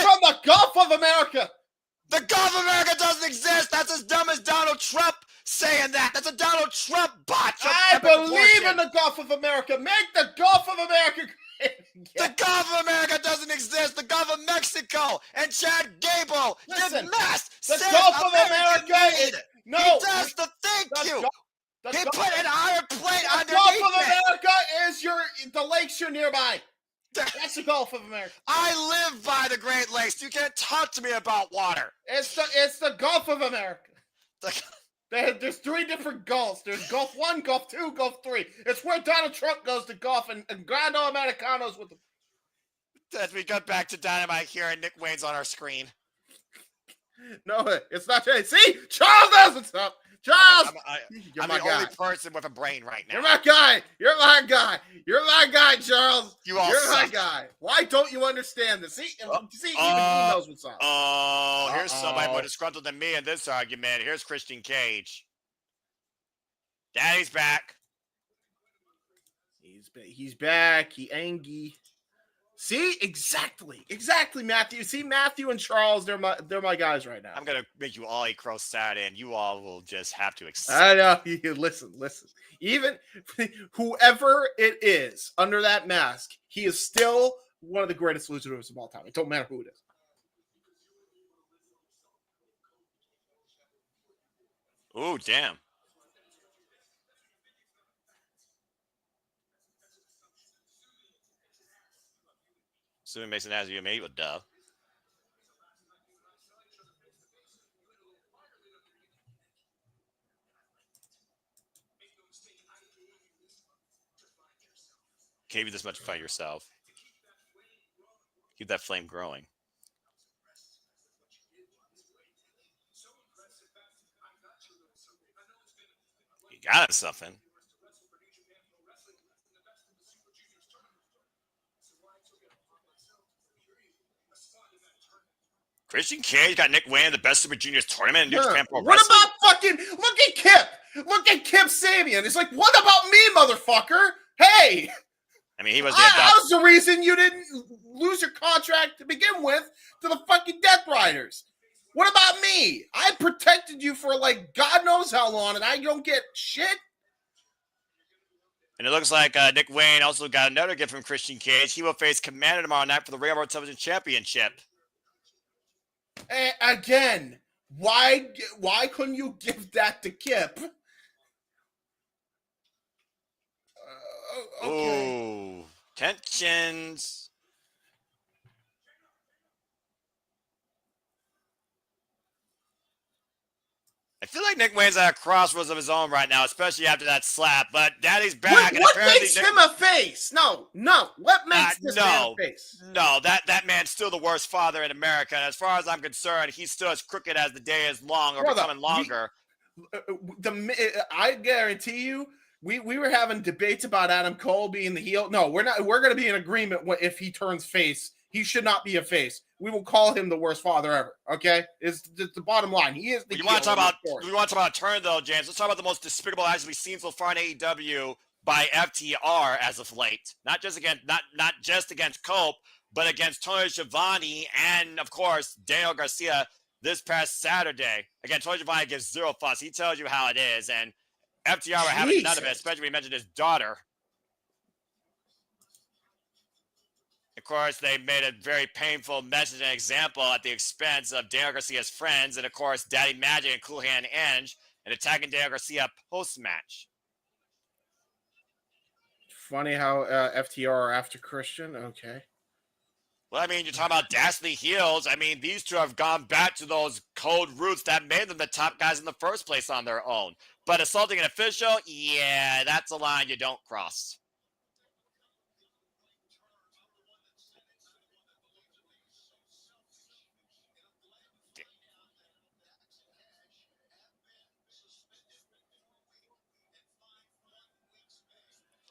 [SPEAKER 2] from the Gulf of America.
[SPEAKER 1] The Gulf of America doesn't exist. That's as dumb as Donald Trump saying that. That's a Donald Trump botch.
[SPEAKER 2] I believe in the Gulf of America. Make the Gulf of America great again.
[SPEAKER 1] The Gulf of America doesn't exist. The Gulf of Mexico and Chad Gable did mess.
[SPEAKER 2] The Gulf of America. No.
[SPEAKER 1] He does the thank you. He put an iron plate underneath it.
[SPEAKER 2] The Gulf of America is the lakes you're nearby. That's the Gulf of America.
[SPEAKER 1] I live by the Great Lakes. You can't talk to me about water.
[SPEAKER 2] It's the Gulf of America. There's 3 different Gulfs. There's Gulf 1, Gulf 2, Gulf 3. It's where Donald Trump goes to golf and Grande Americanos with the...
[SPEAKER 1] As we got back to Dynamite here and Nick Wayne's on our screen.
[SPEAKER 2] No, it's not. See? Charles knows what's up. Charles!
[SPEAKER 1] I'm the only person with a brain right now.
[SPEAKER 2] You're my guy. You're my guy. You're my guy, Charles.
[SPEAKER 1] You're
[SPEAKER 2] my guy. Why don't you understand this? See, even he knows what's up.
[SPEAKER 1] Here's somebody more disgruntled than me in this argument. Here's Christian Cage. Daddy's back.
[SPEAKER 2] He's back. He angry. See, exactly, Matthew. See, Matthew and Charles, they're my guys right now.
[SPEAKER 1] I'm gonna make you all eat crow Saturday, and you all will just have to accept.
[SPEAKER 2] I know. Listen. Even whoever it is under that mask, he is still one of the greatest luchadors of all time. It don't matter who it is.
[SPEAKER 1] Ooh, damn. Assuming Mason has you made with Dove. Gave you this much to fight yourself. Keep that flame growing. You got something. Christian Cage got Nick Wayne in the Best Super Juniors tournament in New Japan Pro
[SPEAKER 2] What
[SPEAKER 1] Wrestling?
[SPEAKER 2] about fucking, look at Kip. Look at Kip Sabian. It's like, what about me, motherfucker? Hey.
[SPEAKER 1] I mean, he was
[SPEAKER 2] I was the reason you didn't lose your contract to begin with to the fucking Death Riders. What about me? I protected you for like God knows how long, and I don't get shit.
[SPEAKER 1] And it looks like Nick Wayne also got another gift from Christian Cage. He will face Commander tomorrow night for the Ring of Honor Television Championship.
[SPEAKER 2] Again, why couldn't you give that to Kip?
[SPEAKER 1] Okay. Ooh, tensions. I feel like Nick Wayne's at a crossroads of his own right now, especially after that slap. But Daddy's back.
[SPEAKER 2] What makes him a face? No. What makes this man a face?
[SPEAKER 1] No, that man's still the worst father in America. And as far as I'm concerned, he's still as crooked as the day is long, or becoming longer.
[SPEAKER 2] I guarantee you, we were having debates about Adam Cole being the heel. No, we're not. We're going to be in agreement if he turns face. He should not be a face. We will call him the worst father ever. Okay, it's the bottom line. He is the.
[SPEAKER 1] We want to talk about a turn though, James. Let's talk about the most despicable actions we've seen so far in AEW by FTR as of late. Not just against Cope, but against Tony Schiavone and of course Daniel Garcia this past Saturday. Again, Tony Schiavone gives zero fuss. He tells you how it is, and FTR were having none of it. Especially when he mentioned his daughter. Of course, they made a very painful message and example at the expense of Daniel Garcia's friends, and of course, Daddy Magic and Cool Hand Ange, and attacking Daniel Garcia post-match.
[SPEAKER 2] Funny how FTR are after Christian. Okay.
[SPEAKER 1] Well, I mean, you're talking about dastardly heels. I mean, these two have gone back to those code roots that made them the top guys in the first place on their own. But assaulting an official, yeah, that's a line you don't cross.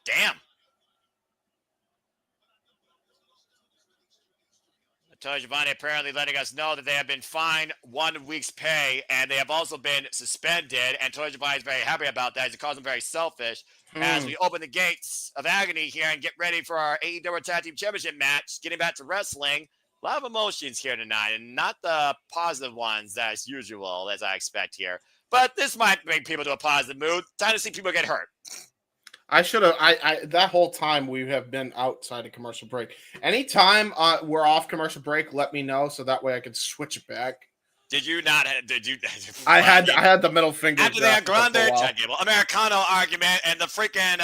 [SPEAKER 1] Damn. Tony Schiavone apparently letting us know that they have been fined 1 week's pay, and they have also been suspended. And Tony Schiavone is very happy about that. He calls them very selfish. As we open the gates of agony here and get ready for our AEW Tag Team Championship match, getting back to wrestling. A lot of emotions here tonight, and not the positive ones as usual, as I expect here. But this might bring people to a positive mood. Time to see people get hurt.
[SPEAKER 2] I should have. I that whole time we have been outside of commercial break. Anytime we're off commercial break, let me know so that way I can switch it back.
[SPEAKER 1] Did you not? Did you?
[SPEAKER 2] I had the middle finger.
[SPEAKER 1] After the Grande Americano argument and the freaking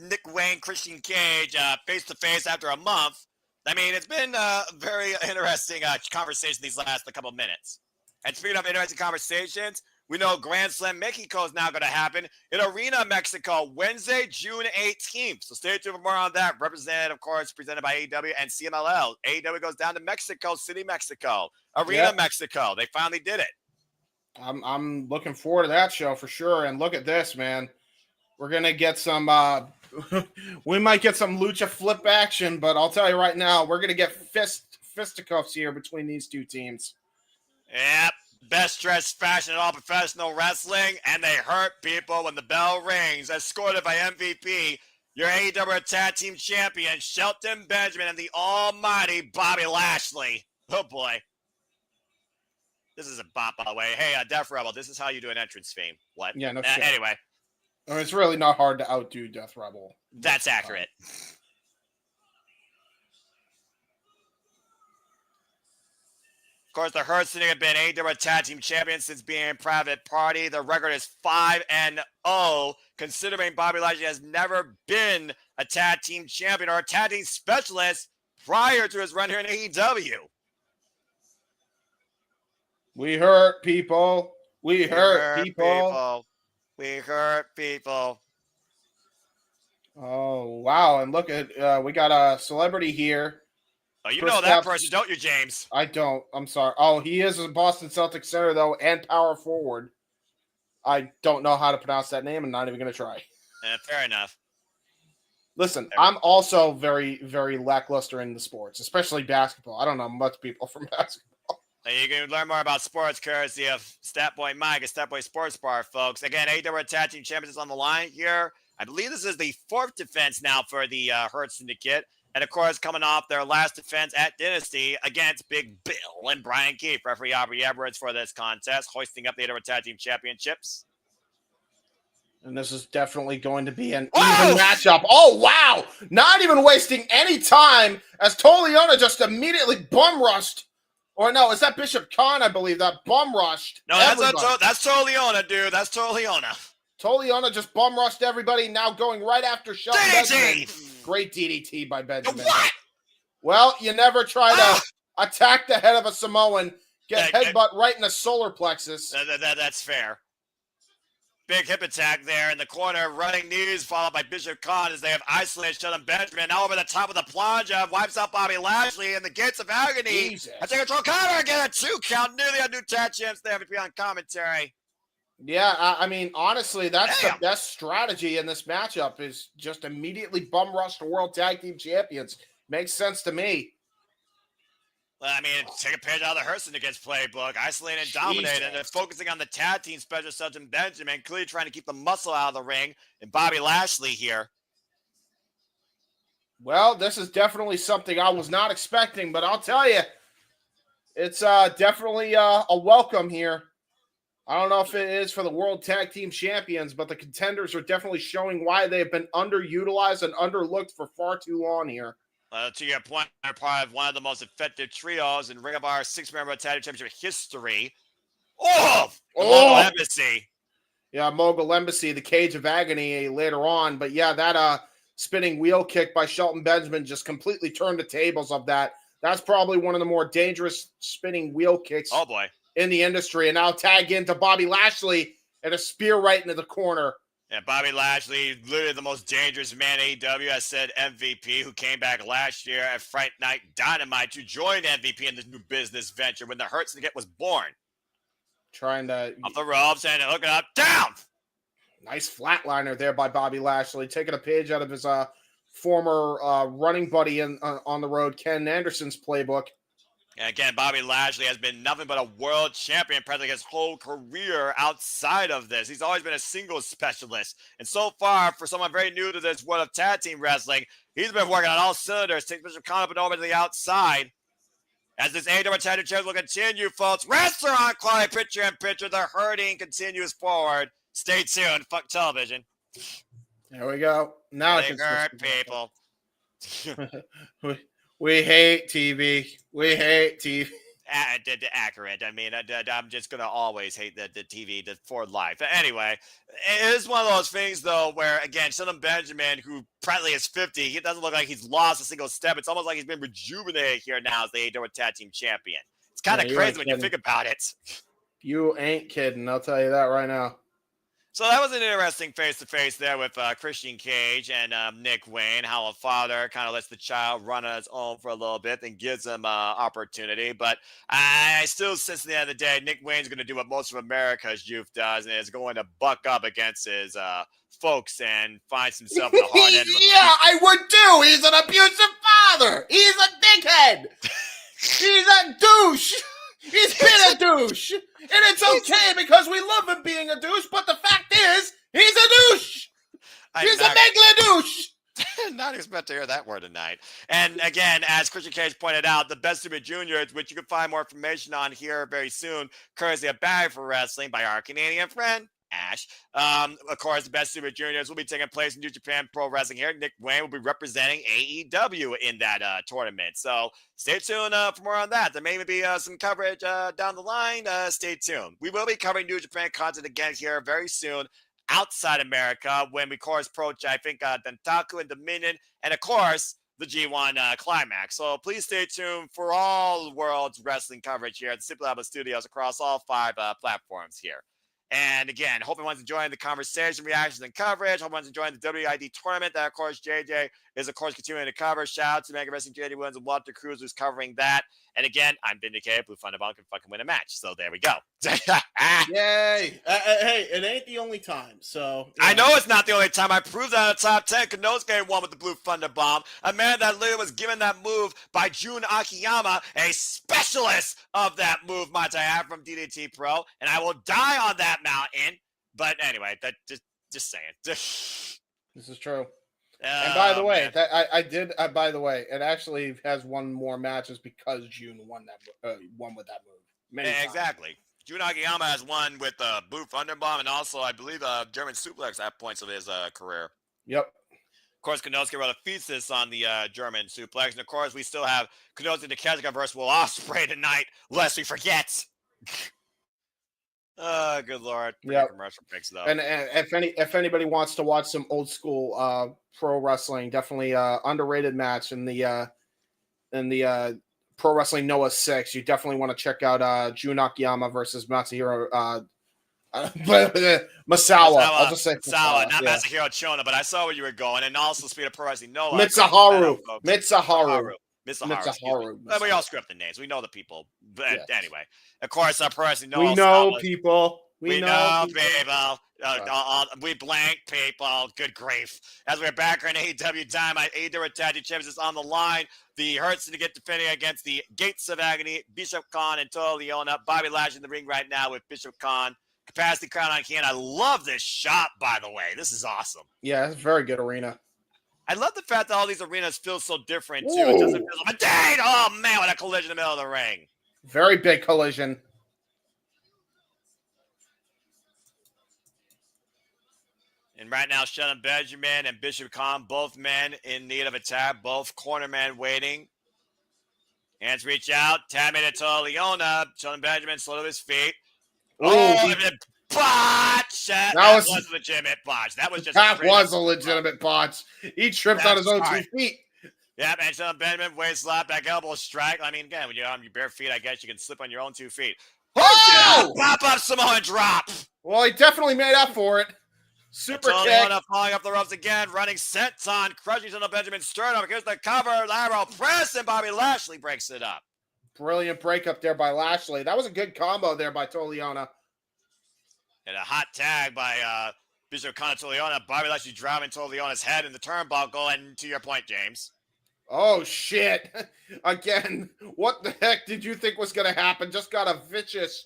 [SPEAKER 1] Nick Wayne Christian Cage face to face after a month. I mean, it's been a very interesting conversation these last couple of minutes. And speaking of interesting conversations, we know Grand Slam Mexico is now going to happen in Arena, Mexico, Wednesday, June 18th. So stay tuned for more on that. Represented, of course, presented by AEW and CMLL. AEW goes down to Mexico City, Mexico. Arena, Mexico. They finally did it.
[SPEAKER 2] I'm looking forward to that show for sure. And look at this, man. We're going to get some we might get some lucha flip action, but I'll tell you right now, we're going to get fisticuffs here between these two teams.
[SPEAKER 1] Yep. Best dressed fashion in all professional wrestling, and they hurt people when the bell rings. Escorted by MVP, your AEW Tag Team Champion, Shelton Benjamin, and the almighty Bobby Lashley. Oh, boy. This is a bop, by the way. Hey, Death Rebel, this is how you do an entrance theme. What?
[SPEAKER 2] Yeah, no shit.
[SPEAKER 1] Anyway.
[SPEAKER 2] I mean, it's really not hard to outdo Death Rebel.
[SPEAKER 1] That's accurate. Of course, the Hurt Syndicate have been AEW Tag Team Champions since being a private party. Their record is 5-0, considering Bobby Lashley has never been a tag team champion or a tag team specialist prior to his run here in AEW.
[SPEAKER 2] We hurt people. We hurt people.
[SPEAKER 1] We hurt people.
[SPEAKER 2] Oh, wow. And look at, we got a celebrity here.
[SPEAKER 1] Oh, you know that person, don't you, James?
[SPEAKER 2] I don't. I'm sorry. Oh, he is a Boston Celtics center, though, and power forward. I don't know how to pronounce that name. I'm not even going to try.
[SPEAKER 1] Fair enough.
[SPEAKER 2] Listen, I'm also very, very lackluster in the sports, especially basketball. I don't know much people from basketball.
[SPEAKER 1] You can learn more about sports courtesy of Statboy Mike at Statboy Sports Bar, folks. Again, AEW Tag Team Champions on the line here. I believe this is the 4th defense now for the Hurt Syndicate. And, of course, coming off their last defense at Dynasty against Big Bill and Brian Keefe, referee Aubrey Edwards for this contest, hoisting up the AEW Tag Team Championships.
[SPEAKER 2] And this is definitely going to be an even matchup. Oh, wow. Not even wasting any time as Toliona just immediately bum rushed. Or no, is that Bishop Khan, I believe, that bum rushed?
[SPEAKER 1] No, that's Toliona, dude. That's Toliona.
[SPEAKER 2] Toliona just bum rushed everybody, now going right after Shelton Benjamin. Great DDT by Benjamin.
[SPEAKER 1] What?
[SPEAKER 2] Well, you never try to attack the head of a Samoan, get headbutt right in the solar plexus.
[SPEAKER 1] That's fair. Big hip attack there in the corner, running knees, followed by Bishop Khan as they have isolated Shelton Benjamin. Now over the top of the plunge, wipes out Bobby Lashley in the gates of agony.
[SPEAKER 2] Jesus.
[SPEAKER 1] I take control, Connor, and get a 2 count. Nearly a new tag champs there to be on commentary.
[SPEAKER 2] Yeah, I mean, honestly, that's the best strategy in this matchup is just immediately bum rush the World Tag Team Champions. Makes sense to me.
[SPEAKER 1] Well, I mean, take a page out of the Hurt Syndicate's playbook, isolate and dominate, and they're focusing on the tag team special Shelton Benjamin, clearly trying to keep the muscle out of the ring, and Bobby Lashley here.
[SPEAKER 2] Well, this is definitely something I was not expecting, but I'll tell you, it's definitely a welcome here. I don't know if it is for the World Tag Team Champions, but the contenders are definitely showing why they've been underutilized and underlooked for far too long here.
[SPEAKER 1] To your point, they're part of one of the most effective trios in Ring of Honor 6-member tag team championship history. Mogul Embassy.
[SPEAKER 2] Yeah, Mogul Embassy, the Cage of Agony later on. But yeah, that spinning wheel kick by Shelton Benjamin just completely turned the tables of that. That's probably one of the more dangerous spinning wheel kicks.
[SPEAKER 1] Oh, boy.
[SPEAKER 2] In the industry, and now tag into Bobby Lashley and a spear right into the corner.
[SPEAKER 1] Yeah, Bobby Lashley, literally the most dangerous man AEW, has said MVP, who came back last year at Fright Night Dynamite to join MVP in this new business venture when the Hurt Syndicate was born.
[SPEAKER 2] Trying to
[SPEAKER 1] off the ropes and hooking up, down.
[SPEAKER 2] Nice flatliner there by Bobby Lashley, taking a page out of his former running buddy on the road, Ken Anderson's playbook.
[SPEAKER 1] And again, Bobby Lashley has been nothing but a world champion practically his whole career outside of this. He's always been a singles specialist. And so far, for someone very new to this world of tag team wrestling, he's been working on all cylinders, taking Bishop Khan up and over to the outside. As this AEW Tag Team Champions will continue, folks. Restaurant quality picture-in-picture. The hurting continues forward. Stay tuned. Fuck television.
[SPEAKER 2] There we go. Now
[SPEAKER 1] they hurt people.
[SPEAKER 2] We hate TV. We hate TV.
[SPEAKER 1] Accurate. I mean, I'm just going to always hate the TV for life. But anyway, it is one of those things, though, where, again, Shelton Benjamin, who practically is 50, he doesn't look like he's lost a single step. It's almost like he's been rejuvenated here now as the AEW Tag Team Champion. It's kind of crazy when you think about it.
[SPEAKER 2] You ain't kidding. I'll tell you that right now.
[SPEAKER 1] So that was an interesting face-to-face there with Christian Cage and Nick Wayne, how a father kind of lets the child run on his own for a little bit and gives him opportunity. But I still sense at the end of the day, Nick Wayne's going to do what most of America's youth does and is going to buck up against his folks and finds himself in the hard end.
[SPEAKER 2] Yeah, I would too. He's an abusive father. He's a dickhead. He's a douche. He's been a douche. And it's okay because we love him being a douche, but the fact is, he's a douche. He's a megla douche.
[SPEAKER 1] Not expect to hear that word tonight. And again, as Christian Cage pointed out, the Best Super Juniors, which you can find more information on here very soon, courtesy of Bag for Wrestling by our Canadian friend, Ash. Of course, the Best Super Juniors will be taking place in New Japan Pro Wrestling here. Nick Wayne will be representing AEW in that tournament. So stay tuned for more on that. There may even be some coverage down the line. Stay tuned. We will be covering New Japan content again here very soon outside America when we, of course, approach, I think, Dentaku and Dominion, and, of course, the G1 Climax. So please stay tuned for all world's wrestling coverage here at the Simple Alba Studios across all 5 platforms here. And again, hope everyone's enjoying the conversation, reactions, and coverage. Hope everyone's enjoying the WID tournament that, of course, JJ is, of course, continuing to cover. Shout out to Mega Wrestling JJ Williams and Walter Cruz, who's covering that. And again, I'm vindicated. Blue Thunderbolt can fucking win a match. So there we go.
[SPEAKER 2] Yay. Hey, it ain't the only time. So
[SPEAKER 1] I know it's not the only time. I proved that in the top 10. Konosuke won with the Blue Thunder Bomb. A man that literally was given that move by Jun Akiyama, a specialist of that move, might I add, from DDT Pro. And I will die on that mountain. But anyway, that just saying.
[SPEAKER 2] This is true. And by the way, that I did. By the way, it actually has won more matches because June won with that move.
[SPEAKER 1] Exactly. Jun Akiyama has won with Blue Thunder Bomb and also, I believe, German Suplex at points of his career.
[SPEAKER 2] Yep.
[SPEAKER 1] Of course, Konosuke wrote a thesis on the German Suplex, and of course, we still have Konosuke Takeshita versus Will Ospreay tonight, lest we forget. Good lord.
[SPEAKER 2] Yeah.
[SPEAKER 1] Commercial breaks though.
[SPEAKER 2] And if anybody wants to watch some old school pro wrestling, definitely underrated match in the Pro Wrestling Noah 6. You definitely want to check out Jun Akiyama versus Masahiro Misawa. I'll just say
[SPEAKER 1] Misawa, not Masahiro Chono, but I saw where you were going. And also speed of Pro Wrestling Noah.
[SPEAKER 2] Mitsuharu.
[SPEAKER 1] We all screw up the names. We know the people. But anyway, of course, Pro Wrestling Noah.
[SPEAKER 2] We know people. We know
[SPEAKER 1] people. We blank people. Good grief. As we're back on AEW Dynamite, AEW Tag Team Champions is on the line. The Hurts to get defending against the Gates of Agony, Bishop Khan and Toa Leona. Bobby Lashley in the ring right now with Bishop Khan. Capacity crown on Khan. I love this shot, by the way. This is awesome.
[SPEAKER 2] Yeah, it's a very good arena.
[SPEAKER 1] I love the fact that all these arenas feel so different, too. It doesn't feel like a dang! Oh, man, what a collision in the middle of the ring.
[SPEAKER 2] Very big collision.
[SPEAKER 1] And right now, Shelton Benjamin and Bishop Khan, both men in need of a tap, both corner men waiting. Hands reach out. Tap made it to Leona. Shelton Benjamin slow to his feet. Botch! That was a legitimate botch. That was a
[SPEAKER 2] legitimate botch. He tripped on his own 2 feet.
[SPEAKER 1] Yeah, man. Shelton Benjamin, waist slap, back elbow strike. I mean, again, when you're on your bare feet, I guess you can slip on your own 2 feet.
[SPEAKER 2] Oh!
[SPEAKER 1] Pop up Samoan drop.
[SPEAKER 2] Well, he definitely made up for it. Super kick.
[SPEAKER 1] Leona falling up the ropes again, running senton, crushing Shelton Benjamin's sternum. Here's the cover, lateral press, and Bobby Lashley breaks it up.
[SPEAKER 2] Brilliant breakup there by Lashley. That was a good combo there by Toliana.
[SPEAKER 1] And a hot tag by Bishop Khan and Toliana. Bobby Lashley driving Toliana's head in the turnbuckle. And to your point, James.
[SPEAKER 2] Oh, shit. Again, what the heck did you think was going to happen? Just got a vicious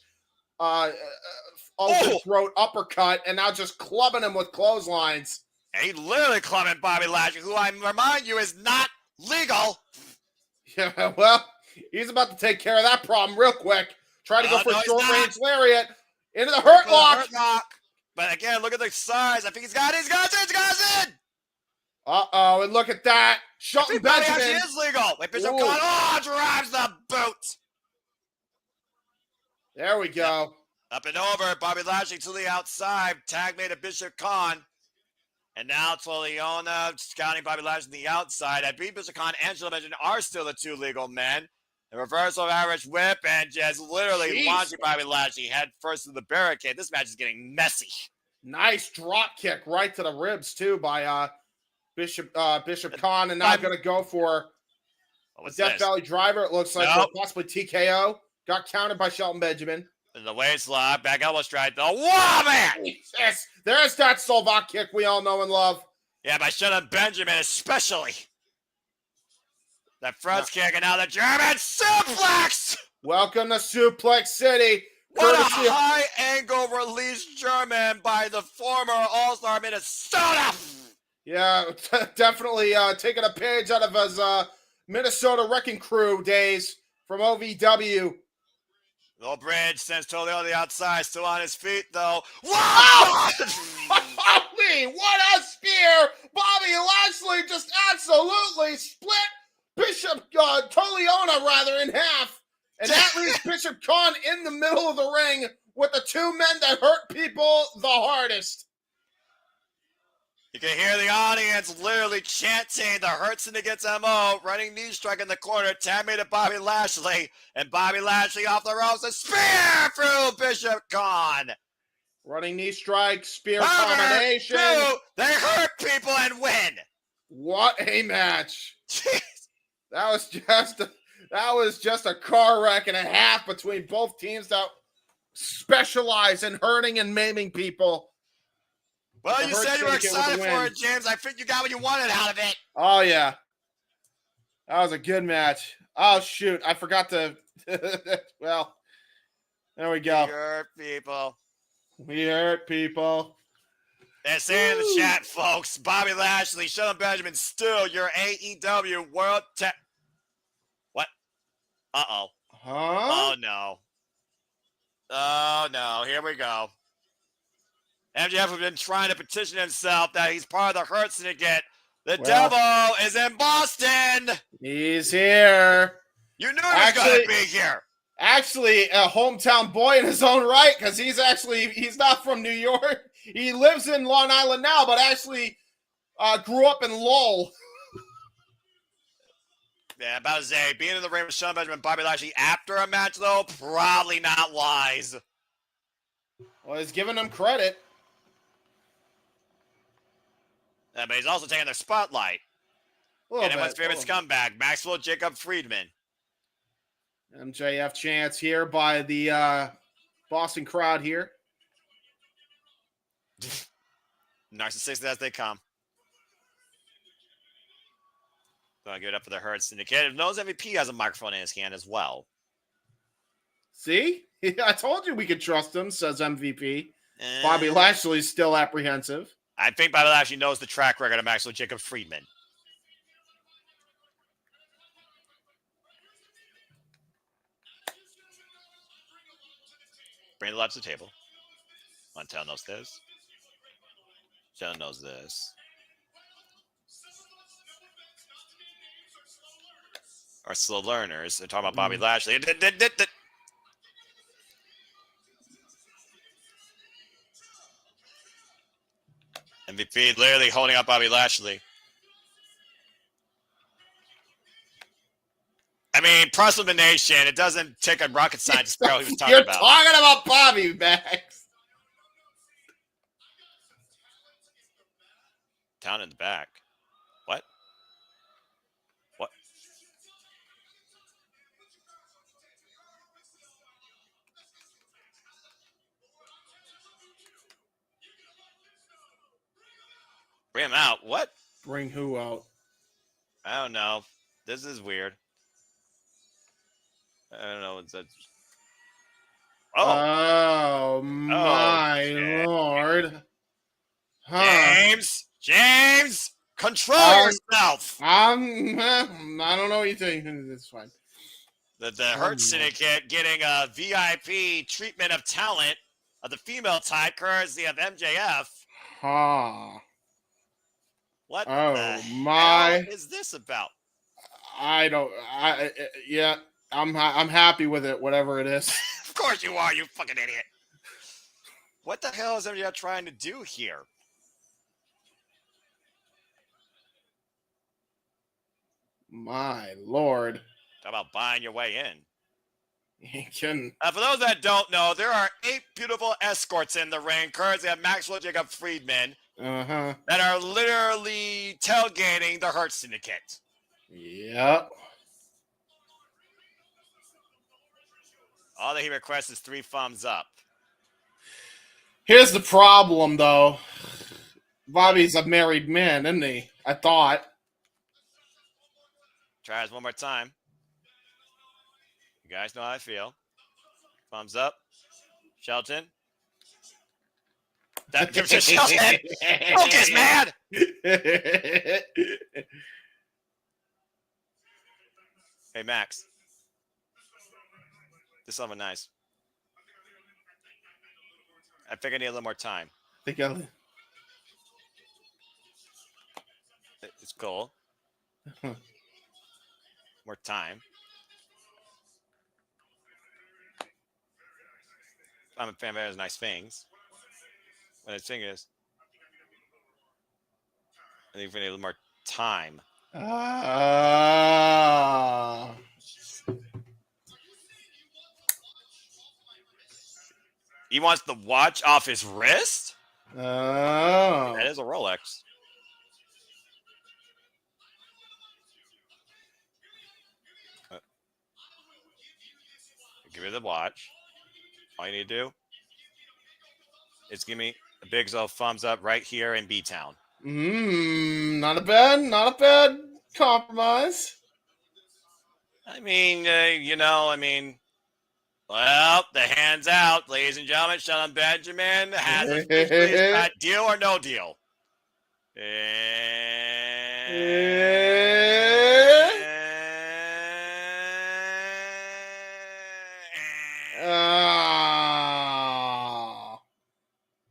[SPEAKER 2] throat uppercut and now just clubbing him with clotheslines.
[SPEAKER 1] And he literally clubbing Bobby Lashley, who I remind you is not legal.
[SPEAKER 2] Yeah, well, he's about to take care of that problem real quick. Try to go for a short-range lariat. Into the hurt lock.
[SPEAKER 1] But again, look at the size. I think he's got it. He's got it.
[SPEAKER 2] Uh-oh, and look at that. Shelton Benjamin.
[SPEAKER 1] He is legal. Wait, Bishop Khan, drives the boot.
[SPEAKER 2] There we go.
[SPEAKER 1] Up and over. Bobby Lashley to the outside. Tag made to Bishop Khan. And now Toliana scouting Bobby Lashley to the outside. I believe Bishop Khan and Shelton Benjamin are still the 2 legal men. The reversal of Irish whip and just literally launching Bobby Lashley head first to the barricade. This match is getting messy.
[SPEAKER 2] Nice drop kick right to the ribs too by Bishop Khan, and now going to go for a Death Valley driver. It looks like possibly TKO. Got countered by Shelton Benjamin.
[SPEAKER 1] And the waist lock, back elbow strike. Wow, man!
[SPEAKER 2] Yes, there's that Slovak kick we all know and love.
[SPEAKER 1] Yeah, by Shelton Benjamin especially. That front kick, and now the German suplex!
[SPEAKER 2] Welcome to Suplex City.
[SPEAKER 1] What a high-angle release German by the former All-Star Minnesota!
[SPEAKER 2] Yeah, definitely taking a page out of his Minnesota Wrecking Crew days from OVW.
[SPEAKER 1] Low bridge sends totally on the outside, still on his feet though. Whoa!
[SPEAKER 2] Holy, what a spear! Bobby Lashley just absolutely split Bishop Toleona rather in half, and that leaves Bishop Khan in the middle of the ring with the two men that hurt people the hardest.
[SPEAKER 1] You can hear the audience literally chanting the Hurt Syndicate's MO, running knee strike in the corner, Tammy to Bobby Lashley, and Bobby Lashley off the ropes, a spear through Bishop Khan.
[SPEAKER 2] Running knee strike, spear combination.
[SPEAKER 1] They hurt people and win.
[SPEAKER 2] What a match! That was just a car wreck and a half between both teams that specialize in hurting and maiming people.
[SPEAKER 1] Well, you said you were excited for it, James. I think you got what you wanted out of it.
[SPEAKER 2] Oh, yeah. That was a good match. Oh, shoot. I forgot to... well, there we go.
[SPEAKER 1] We hurt people.
[SPEAKER 2] We hurt people.
[SPEAKER 1] They're saying in the chat, folks, Bobby Lashley, Shelton Benjamin, still your AEW World What? Uh-oh.
[SPEAKER 2] Huh?
[SPEAKER 1] Oh, no. Oh, no. Here we go. MJF has been trying to petition himself that he's part of the Hurt Syndicate. The devil is in Boston.
[SPEAKER 2] He's here.
[SPEAKER 1] You knew he was going to be here.
[SPEAKER 2] Actually, a hometown boy in his own right, because he's not from New York. He lives in Long Island now, but actually grew up in Lowell.
[SPEAKER 1] Yeah, about to say, being in the ring with Shelton Benjamin and Bobby Lashley after a match, though, probably not wise.
[SPEAKER 2] Well, he's giving them credit.
[SPEAKER 1] Yeah, but he's also taking their spotlight. And everyone's favorite scumbag, Maxwell Jacob Friedman.
[SPEAKER 2] MJF chants here by the Boston crowd here.
[SPEAKER 1] Narcissistic as they come. Gonna give it up for the Hurt Syndicate. Knows MVP has a microphone in his hand as well.
[SPEAKER 2] See? I told you we could trust him, says MVP. Bobby Lashley's still apprehensive.
[SPEAKER 1] I think Bobby Lashley knows the track record of Maxwell Jacob Friedman. Bring the left to the table. Montel knows this. John knows this. Our slow learners. They're talking about Bobby Lashley. MVP literally holding up Bobby Lashley. I mean, plus elimination, it doesn't take a rocket scientist to figure out what he was talking about.
[SPEAKER 2] You're talking about Bobby, Max.
[SPEAKER 1] Down in the back. What? What? Bring him out. What?
[SPEAKER 2] Bring who out?
[SPEAKER 1] I don't know. This is weird. I don't know what's that.
[SPEAKER 2] Oh my Lord. Huh.
[SPEAKER 1] James, control yourself.
[SPEAKER 2] I don't know what you think. It's fine.
[SPEAKER 1] The Hurt Syndicate getting a VIP treatment of talent of the female type, courtesy of MJF.
[SPEAKER 2] Huh.
[SPEAKER 1] What
[SPEAKER 2] the
[SPEAKER 1] hell is this about?
[SPEAKER 2] Yeah, I'm happy with it, whatever it is.
[SPEAKER 1] Of course you are, you fucking idiot. What the hell is MJF trying to do here?
[SPEAKER 2] My Lord.
[SPEAKER 1] Talk about buying your way in.
[SPEAKER 2] He can.
[SPEAKER 1] For those that don't know, there are 8 beautiful escorts in the ring, courtesy of Maxwell Jacob Friedman, that are literally tailgating the Hurt Syndicate.
[SPEAKER 2] Yep.
[SPEAKER 1] All that he requests is 3 thumbs up.
[SPEAKER 2] Here's the problem, though. Bobby's a married man, isn't he? I thought.
[SPEAKER 1] Try this one more time. You guys know how I feel. Thumbs up. Shelton. That gives you Shelton. Focus, man. Hey, Max. This is something nice. I think I need a little more time.
[SPEAKER 2] Think I'll...
[SPEAKER 1] It's cool. More time. I'm a fan of nice things. What I think is, I think we need a little more time. He wants the watch off his wrist?
[SPEAKER 2] Oh.
[SPEAKER 1] That is a Rolex. Give me the watch. All you need to do is give me a big old thumbs up right here in B-Town.
[SPEAKER 2] Not a bad compromise.
[SPEAKER 1] I mean, well, the hand's out, ladies and gentlemen. Shelton Benjamin has officially got deal or no deal.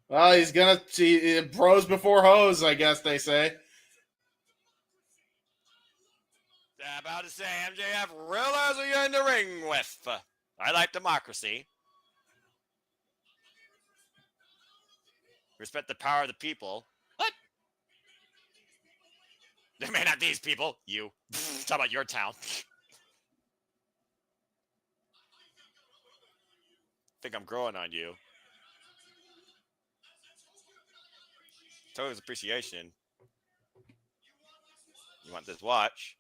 [SPEAKER 2] Well, he's gonna see bros before hoes, I guess they say.
[SPEAKER 1] About to say, MJF, realize what you're in the ring with. I like democracy. Respect the power of the people. What? I mean, not these people. You. Talk about your town. Think I'm growing on you. Total appreciation. You want this watch?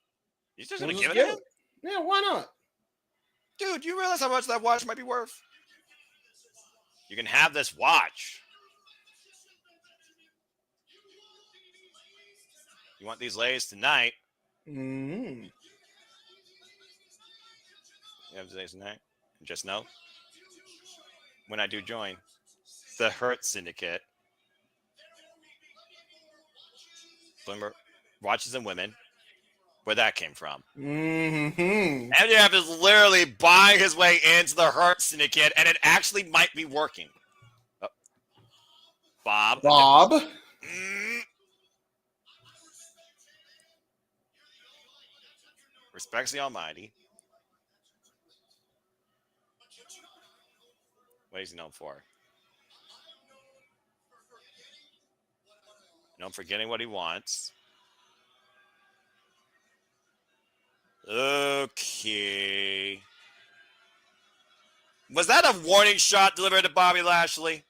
[SPEAKER 1] You just gonna give it to him?
[SPEAKER 2] Yeah, why not?
[SPEAKER 1] Dude, you realize how much that watch might be worth? You can have this watch. You want these ladies tonight?
[SPEAKER 2] Mm-hmm.
[SPEAKER 1] You have these ladies tonight? Just know, when I do join the Hurt Syndicate, remember, watches and women, where that came from.
[SPEAKER 2] Mm-hmm.
[SPEAKER 1] MJF is literally buying his way into the Hurt Syndicate, and it actually might be working. Oh. Bob. Respects the Almighty. What is he known for? Known for getting what he wants. Okay. Was that a warning shot delivered to Bobby Lashley?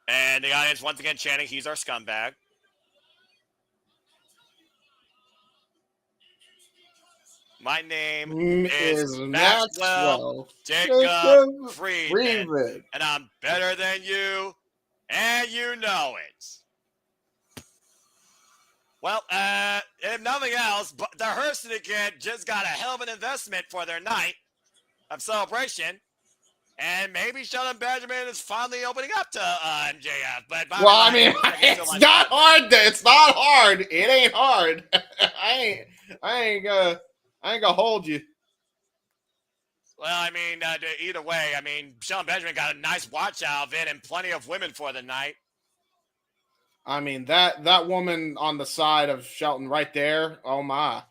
[SPEAKER 1] And the audience once again chanting, he's our scumbag. My name is Maxwell Jacob Friedman. And I'm better than you, and you know it. Well, if nothing else, but the Hurt Syndicate just got a hell of an investment for their night of celebration. And maybe Shelton Benjamin is finally opening up to MJF. But Bobby
[SPEAKER 2] it's not hard. It's not hard. It ain't hard. I ain't gonna hold you.
[SPEAKER 1] Well, I mean, either way, I mean, Shelton Benjamin got a nice watch out of it and plenty of women for the night.
[SPEAKER 2] I mean, that woman on the side of Shelton right there, oh my.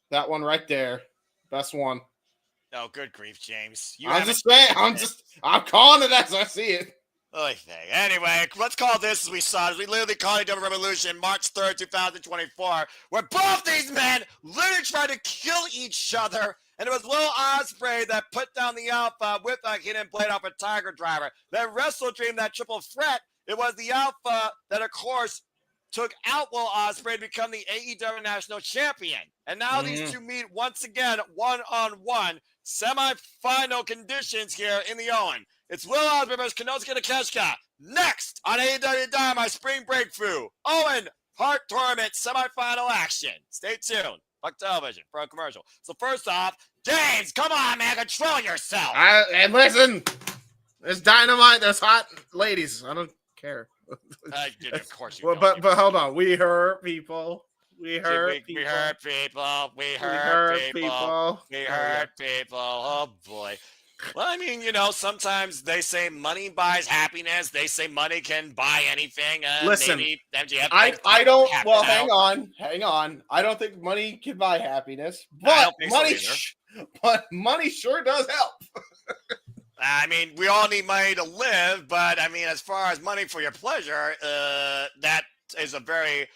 [SPEAKER 2] That one right there. Best one.
[SPEAKER 1] Oh, good grief, James.
[SPEAKER 2] I'm just saying, I'm calling it as I see it.
[SPEAKER 1] Anyway, let's call this as we saw it. We literally called it AEW Revolution March 3rd, 2024, where both these men literally tried to kill each other. And it was Will Ospreay that put down the Alpha with a hidden blade off a Tiger Driver. That Wrestle Dream, that triple threat, it was the Alpha that, of course, took out Will Ospreay to become the AEW National Champion. And now these two meet once again, one-on-one, semifinal conditions here in the Owen. It's Will Ospreay versus Konosuke Takeshita. Next on AEW Dynamite Spring Break Thru. Owen Hart Tournament semifinal action. Stay tuned. Fuck television for a commercial. So first off, James, come on, man, control yourself.
[SPEAKER 2] And listen, there's Dynamite, there's hot ladies. I don't care.
[SPEAKER 1] Of course you
[SPEAKER 2] don't. But hold on, we hurt people. We hurt people.
[SPEAKER 1] We hurt people. We hurt people. We hurt people. Oh, boy. Well, I mean, sometimes they say money buys happiness. They say money can buy anything.
[SPEAKER 2] Listen,
[SPEAKER 1] maybe MJF
[SPEAKER 2] I don't. Well, hang on. I don't think money can buy happiness, but money sure does help.
[SPEAKER 1] I mean, we all need money to live, but I mean, as far as money for your pleasure, that is a very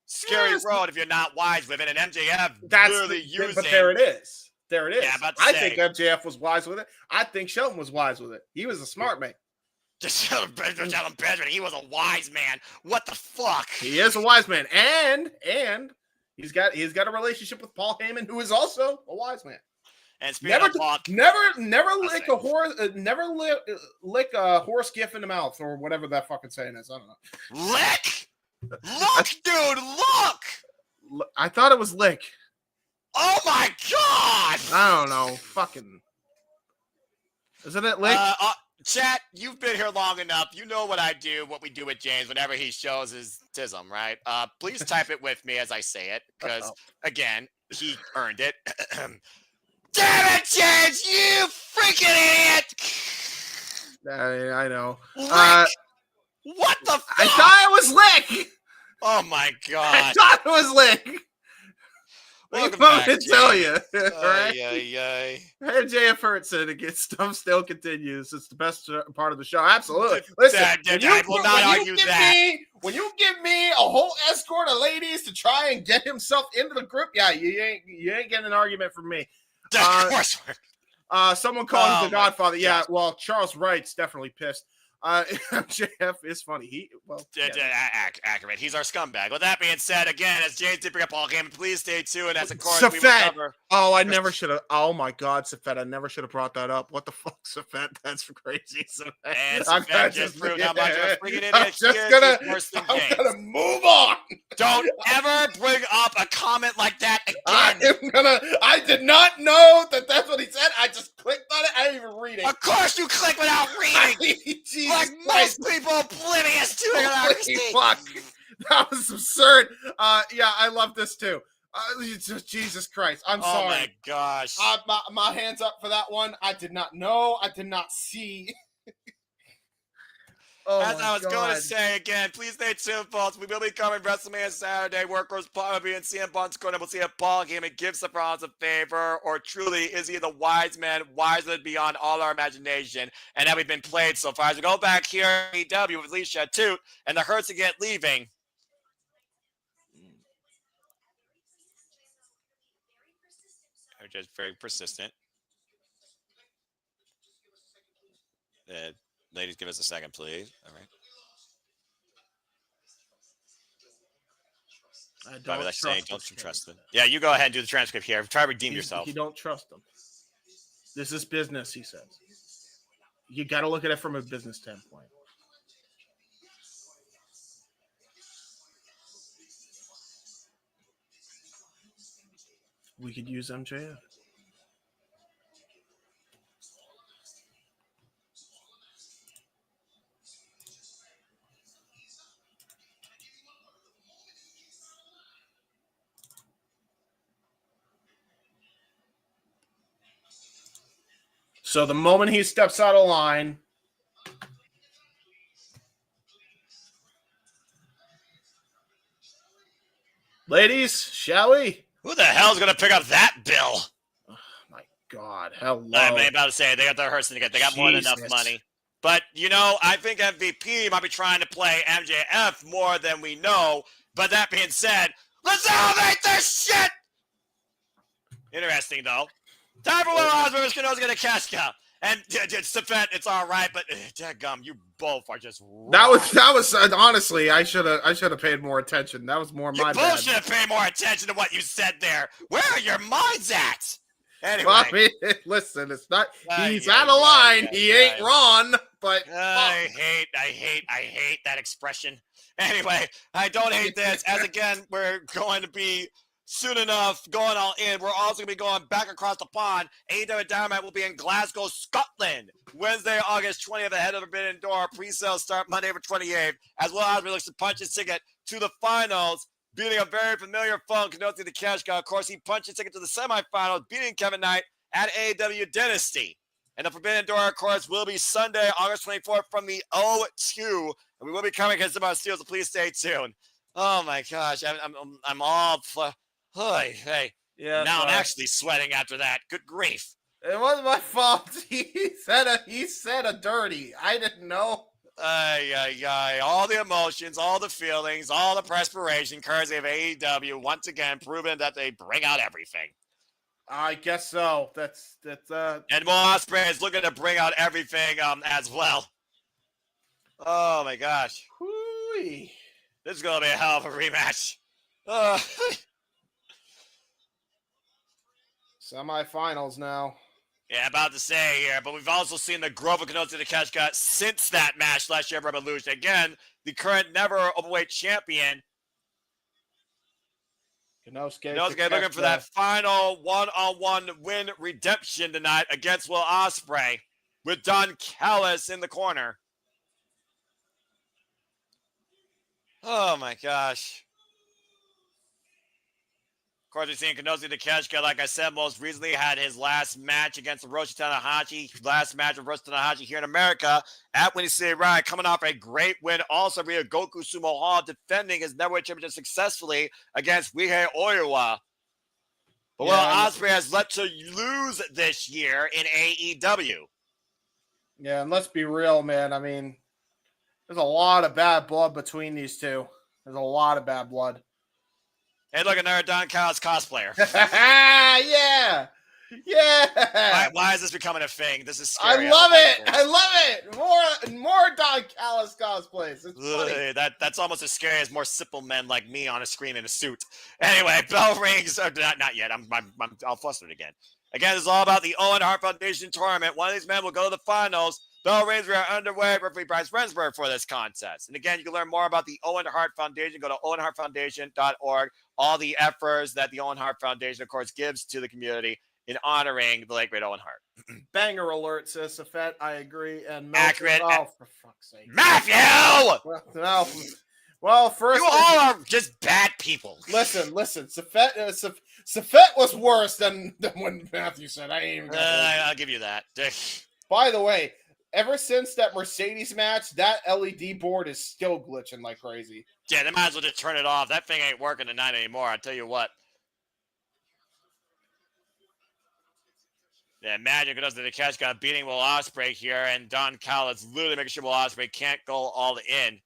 [SPEAKER 1] scary road if you're not wise with it. And MJF literally using.
[SPEAKER 2] But there it is. There it is.
[SPEAKER 1] Yeah,
[SPEAKER 2] I think MJF was wise with it. I think Shelton was wise with it. He was a smart man.
[SPEAKER 1] Just Shelton Benjamin, he was a wise man. What the fuck?
[SPEAKER 2] He is a wise man, and he's got a relationship with Paul Heyman, who is also a wise man.
[SPEAKER 1] And never
[SPEAKER 2] lick a horse, lick a horse gift in the mouth or whatever that fucking saying is. I don't know.
[SPEAKER 1] Lick, look, dude, look.
[SPEAKER 2] I thought it was lick.
[SPEAKER 1] Oh my god!
[SPEAKER 2] I don't know. Fucking. Isn't it lick?
[SPEAKER 1] Chat, you've been here long enough. You know what I do, what we do with James whenever he shows his tism, right? Please type it with me as I say it, because, again, he earned it. Damn it, James! You freaking idiot!
[SPEAKER 2] I know.
[SPEAKER 1] What the fuck?
[SPEAKER 2] I thought it was lick!
[SPEAKER 1] Oh my god.
[SPEAKER 2] I thought it was lick!
[SPEAKER 1] Welcome back,
[SPEAKER 2] to tell you. Right?
[SPEAKER 1] MJF
[SPEAKER 2] hurts it against stuff still continues. It's the best part of the show. Absolutely. Listen,
[SPEAKER 1] I will not argue that.
[SPEAKER 2] When you give me a whole escort of ladies to try and get himself into the group, yeah, you ain't getting an argument from me.
[SPEAKER 1] Of course.
[SPEAKER 2] Someone called him the Godfather. Yeah, well, Charles Wright's definitely pissed. MJF is funny.
[SPEAKER 1] Accurate. He's our scumbag. With that being said, again, as James did bring up Paul Heyman, please stay tuned. As of course we will cover.
[SPEAKER 2] Oh, I never should have. Oh my God, Safet, I never should have brought that up. What the fuck, Safet? That's crazy.
[SPEAKER 1] And Safet just proved how much of a freaking idiot
[SPEAKER 2] I'm gonna move on.
[SPEAKER 1] Don't ever bring up a comment like that again.
[SPEAKER 2] I did not know that's what he said. I just clicked on it. I didn't even read it.
[SPEAKER 1] Of course you click without reading. Like most people oblivious to it.
[SPEAKER 2] Fuck. That was absurd. Yeah, I love this too. Jesus Christ. I'm sorry.
[SPEAKER 1] Oh my gosh.
[SPEAKER 2] My hands up for that one. I did not know. I did not see.
[SPEAKER 1] As I was going to say again, please stay tuned, folks. We will be covering WrestleMania Saturday. Workers probably in CM Punk's corner. We'll see if Paul Heyman gives the Rollins a favor, or truly is he the wise man, wiser beyond all our imagination, and that we've been played so far. As we go back here, AEW with Alicia Toot and the Hurts again leaving. They're just very persistent. Ladies, give us a second, please. All right. Don't trust them. Yeah, you go ahead and do the transcript here. Try to redeem yourself.
[SPEAKER 2] You don't trust them. This is business, he says. You got to look at it from a business standpoint. We could use MJF. So the moment he steps out of line, ladies, shall we?
[SPEAKER 1] Who the hell's going to pick up that bill?
[SPEAKER 2] Oh, my God. Hello.
[SPEAKER 1] I'm about to say, they got their Hurts again. They got more than enough money. But, I think MVP might be trying to play MJF more than we know. But that being said, let's elevate this shit! Interesting, though. Time for Will Ospreay versus Konosuke Takeshita. And Safet, it's all right, but dadgum, you both are just wrong.
[SPEAKER 2] That was honestly, I should have paid more attention. That was more my bad.
[SPEAKER 1] You both should have paid more attention to what you said there. Where are your minds at? Anyway,
[SPEAKER 2] well, I mean, listen, it's not. He's out of line. He ain't wrong. But
[SPEAKER 1] I hate that expression. Anyway, I don't hate this. As again, we're going to be. Soon enough, going all in. We're also going to be going back across the pond. AEW Dynamite will be in Glasgow, Scotland, Wednesday, August 20th, ahead of the Forbidden Door. Pre-sales start Monday, April 28th, as well as we look to punch his ticket to the finals beating a very familiar foe, Konosuke Takeshita. Of course, he punched his ticket to the semifinals, beating Kevin Knight at AEW Dynasty. And the Forbidden Door, of course, will be Sunday, August 24th from the O2. And we will be coming against the Steele, so please stay tuned. Oh my gosh, I'm all hey. Yeah, now I'm actually sweating after that. Good grief.
[SPEAKER 2] It wasn't my fault. He said a dirty. I didn't know.
[SPEAKER 1] All the emotions, all the feelings, all the perspiration, courtesy of AEW, once again proving that they bring out everything.
[SPEAKER 2] I guess so. That's
[SPEAKER 1] and Will Ospreay is looking to bring out everything as well. Oh my gosh.
[SPEAKER 2] Whoo-wee.
[SPEAKER 1] This is gonna be a hell of a rematch.
[SPEAKER 2] Semifinals now.
[SPEAKER 1] Yeah, about to say here, but we've also seen the growth of Konosuke Takeshita since that match last year at Revolution. Again, the current never overweight champion.
[SPEAKER 2] Konosuke
[SPEAKER 1] looking for that final one-on-one win redemption tonight against Will Ospreay with Don Callis in the corner. Oh my gosh. Of course, we've seen Konosuke Takeshita, like I said, most recently had his last match against Hiroshi Tanahashi. Last match of Hiroshi Tanahashi here in America at Windy City Riot, coming off a great win also via Goku Sumo Hall, defending his Neverweight Championship successfully against Rihei Oiwa. But Will Ospreay has led to lose this year in AEW.
[SPEAKER 2] Yeah, and let's be real, man. I mean, there's a lot of bad blood between these two. There's a lot of bad blood.
[SPEAKER 1] Hey, look, another Don Callis cosplayer.
[SPEAKER 2] Yeah.
[SPEAKER 1] Why is this becoming a thing? This is scary.
[SPEAKER 2] I love it. More Don Callis cosplays. It's funny.
[SPEAKER 1] That's almost as scary as more simple men like me on a screen in a suit. Anyway, bell rings. Not yet. I'm all flustered again. Again, this is all about the Owen Hart Foundation tournament. One of these men will go to the finals. Bell rings are underway. Referee Bryce Rensburg for this contest. And again, you can learn more about the Owen Hart Foundation. Go to owenhartfoundation.org. All the efforts that the Owen Hart Foundation, of course, gives to the community in honoring the late great Owen Hart.
[SPEAKER 2] Banger alert, says Safet. I agree. And
[SPEAKER 1] accurate.
[SPEAKER 2] Oh, for fuck's sake,
[SPEAKER 1] Matthew!
[SPEAKER 2] Well, first,
[SPEAKER 1] you all are just bad people.
[SPEAKER 2] Listen. Safet was worse than when Matthew said. I ain't even.
[SPEAKER 1] I'll give you that.
[SPEAKER 2] By the way, ever since that Mercedes match, that LED board is still glitching like crazy.
[SPEAKER 1] Yeah, they might as well just turn it off. That thing ain't working tonight anymore. I'll tell you what. Yeah, Magic does the Takeshita beating Will Ospreay here, and Don Callis literally making sure Will Ospreay can't go all in.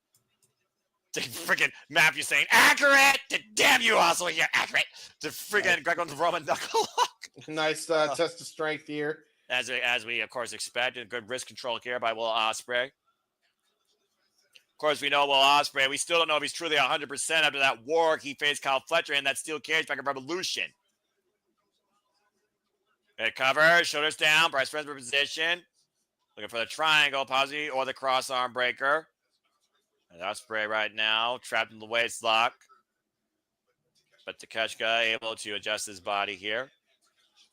[SPEAKER 1] Freaking Matthew saying, accurate! Damn you, also, you're accurate! To freaking Greg on the Roman knuckle lock.
[SPEAKER 2] Nice test of strength here.
[SPEAKER 1] As we, of course, expected. Good wrist control here by Will Ospreay. Of course, we know Will Ospreay. We still don't know if he's truly 100% after that war he faced Kyle Fletcher in that steel cage back in Revolution. Good cover, shoulders down, Bryce Rensburg position. Looking for the triangle, posse, or the cross arm breaker. And Ospreay right now, trapped in the waist lock. But Takeshita able to adjust his body here.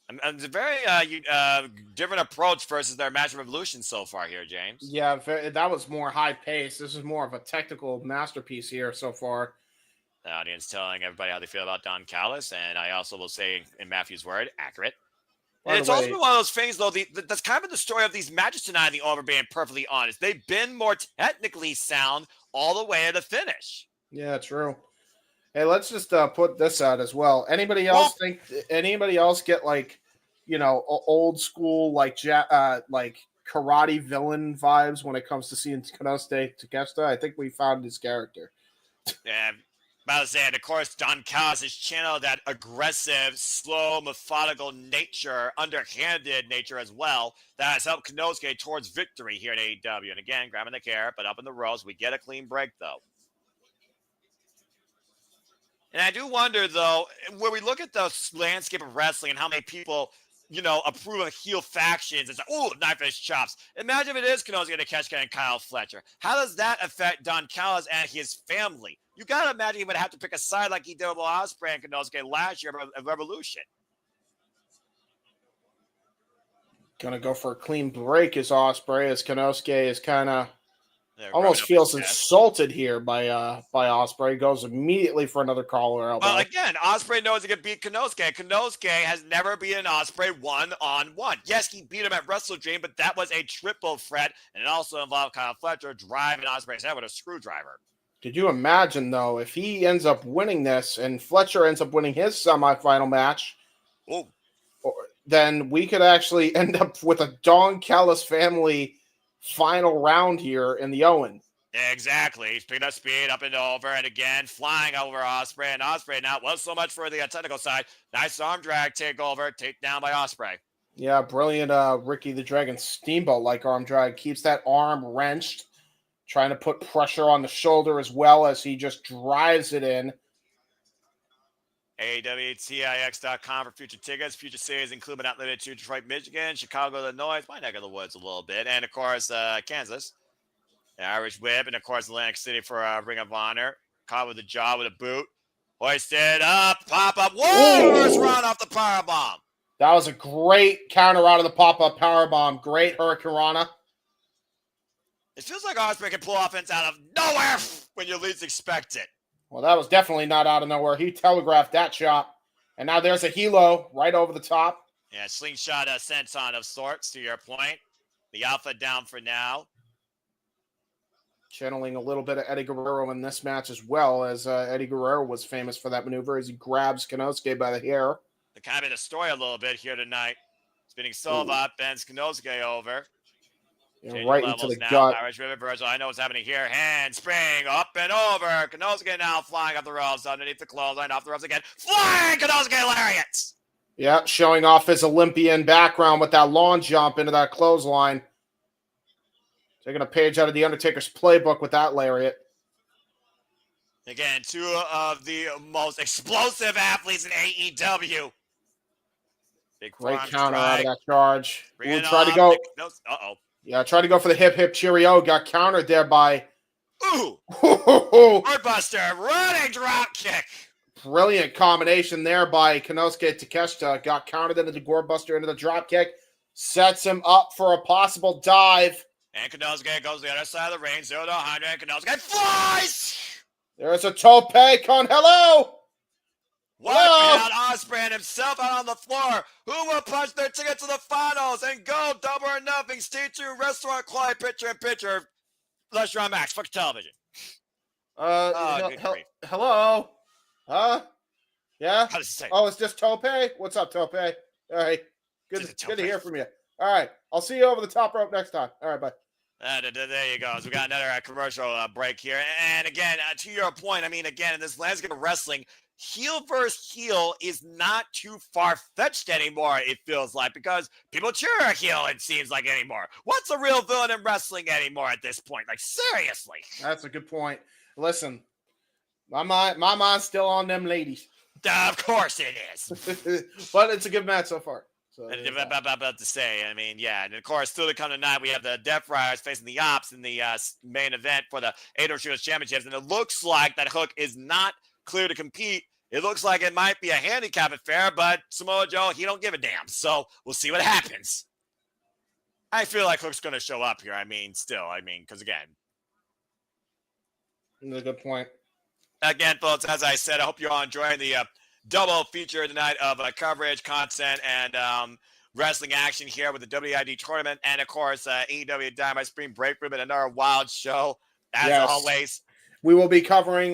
[SPEAKER 1] And it's a very different approach versus their match of Revolution so far here, James.
[SPEAKER 2] Yeah, that was more high pace. This is more of a technical masterpiece here so far.
[SPEAKER 1] The audience telling everybody how they feel about Don Callis, and I also will say, in Matthew's word, accurate. And it's also been one of those things, though, that's kind of the story of these matches tonight, the Over being perfectly honest. They've been more technically sound all the way to the finish.
[SPEAKER 2] Yeah, true. Hey, let's just put this out as well. Anybody else get like, old school like karate villain vibes when it comes to seeing Konosuke Takeshita? I think we found his character.
[SPEAKER 1] Yeah, about to say, and of course, Don Callis has channeled that aggressive, slow, methodical nature, underhanded nature as well that has helped Konosuke towards victory here in AEW. And again, grabbing the carrot, but up in the ropes, we get a clean break though. And I do wonder, though, when we look at the landscape of wrestling and how many people, approve of heel factions, it's like, oh, knife edge chops. Imagine if it is Konosuke Takeshita and Kyle Fletcher. How does that affect Don Callis and his family? You got to imagine he would have to pick a side like he did with Ospreay and Konosuke last year of Revolution.
[SPEAKER 2] Gonna go for a clean break as Ospreay, as Konosuke is kind of Almost feels insulted here by Ospreay. Goes immediately for another collar elbow.
[SPEAKER 1] Well, again, Ospreay knows he can beat Konosuke. Konosuke has never beaten Ospreay one-on-one. Yes, he beat him at Wrestle Dream, but that was a triple threat, and it also involved Kyle Fletcher driving Ospreay's head with a screwdriver.
[SPEAKER 2] Could you imagine, though, if he ends up winning this and Fletcher ends up winning his semifinal match, then we could actually end up with a Don Callis family final round here in the Owen.
[SPEAKER 1] Exactly. He's picking up speed up and over, and again, flying over Ospreay. And Ospreay now, well, so much for the technical side. Nice arm drag takeover, takedown by Ospreay.
[SPEAKER 2] Yeah, brilliant Ricky the Dragon Steamboat-like arm drag. Keeps that arm wrenched, trying to put pressure on the shoulder as well as he just drives it in.
[SPEAKER 1] AEWTIX.com for future tickets. Future series include but not limited to Detroit, Michigan, Chicago, Illinois, my neck of the woods a little bit, and of course Kansas, the Irish Whip, and of course Atlantic City for Ring of Honor. Caught with a jaw with a boot, hoisted up, pop up. Whoa! First run off the power bomb.
[SPEAKER 2] That was a great counter out of the pop up power bomb. Great Hurricane Rana.
[SPEAKER 1] It feels like Ospreay can pull offense out of nowhere when you least expect it.
[SPEAKER 2] Well, that was definitely not out of nowhere. He telegraphed that shot. And now there's a helo right over the top.
[SPEAKER 1] Yeah, slingshot senton of sorts, to your point. The Alpha down for now.
[SPEAKER 2] Channeling a little bit of Eddie Guerrero in this match as well, as Eddie Guerrero was famous for that maneuver as he grabs Konosuke by the hair.
[SPEAKER 1] The kind of the story a little bit here tonight. Spinning Silva, bends Konosuke over.
[SPEAKER 2] Yeah, right into the gut.
[SPEAKER 1] Irish River Virgil. I know what's happening here. Hand spring up and over. Konosuke now flying up the ropes underneath the clothesline, off the ropes again. Flying Konosuke lariats.
[SPEAKER 2] Yeah, showing off his Olympian background with that lawn jump into that clothesline. Taking a page out of the Undertaker's playbook with that lariat.
[SPEAKER 1] Again, two of the most explosive athletes in AEW. Big
[SPEAKER 2] great counter out of that charge. We'll try to go.
[SPEAKER 1] Uh-oh.
[SPEAKER 2] Yeah, tried to go for the hip cheerio. Got countered there by.
[SPEAKER 1] Ooh! Birdbuster, running drop kick.
[SPEAKER 2] Brilliant combination there by Konosuke Takeshita. Got countered into the Gorebuster into the drop kick. Sets him up for a possible dive.
[SPEAKER 1] And Konosuke goes to the other side of the ring. 0 to 100. And Konosuke flies!
[SPEAKER 2] There's a tope con. Hello!
[SPEAKER 1] Wiping out Ospreay and himself out on the floor. Who will punch their ticket to the finals and go double or nothing? Stay tuned. Restaurant Clyde, picture in picture. Unless you're on Max. Fuck television.
[SPEAKER 2] Hello? Yeah?
[SPEAKER 1] How does it say?
[SPEAKER 2] Oh, it's just Tope? What's up, Tope? All right. Good to hear from you. All right. I'll see you over the top rope next time. All right, bye.
[SPEAKER 1] There you go. So we got another commercial break here. And again, to your point, I mean, again, in this landscape of wrestling, heel versus heel is not too far-fetched anymore, it feels like, because people cheer a heel, it seems like, anymore. What's a real villain in wrestling anymore at this point? Like, seriously.
[SPEAKER 2] That's a good point. Listen, my mind's still on them ladies.
[SPEAKER 1] Of course it is.
[SPEAKER 2] But it's a good match so far. So,
[SPEAKER 1] about to say, I mean, yeah. And of course, still to come tonight, we have the Death Riders facing the Ops in the main event for the AEW Trios Championships. And it looks like that Hook is not clear to compete. It looks like it might be a handicap affair, but Samoa Joe, he don't give a damn. So we'll see what happens. I feel like Hook's going to show up here. I mean, because again.
[SPEAKER 2] That's a good point.
[SPEAKER 1] Again, folks, as I said, I hope you're all enjoying the double feature tonight of coverage, content, and wrestling action here with the WID tournament. And, of course, AEW Dynamite Spring Break Thru, another wild show, as always.
[SPEAKER 2] We will be covering,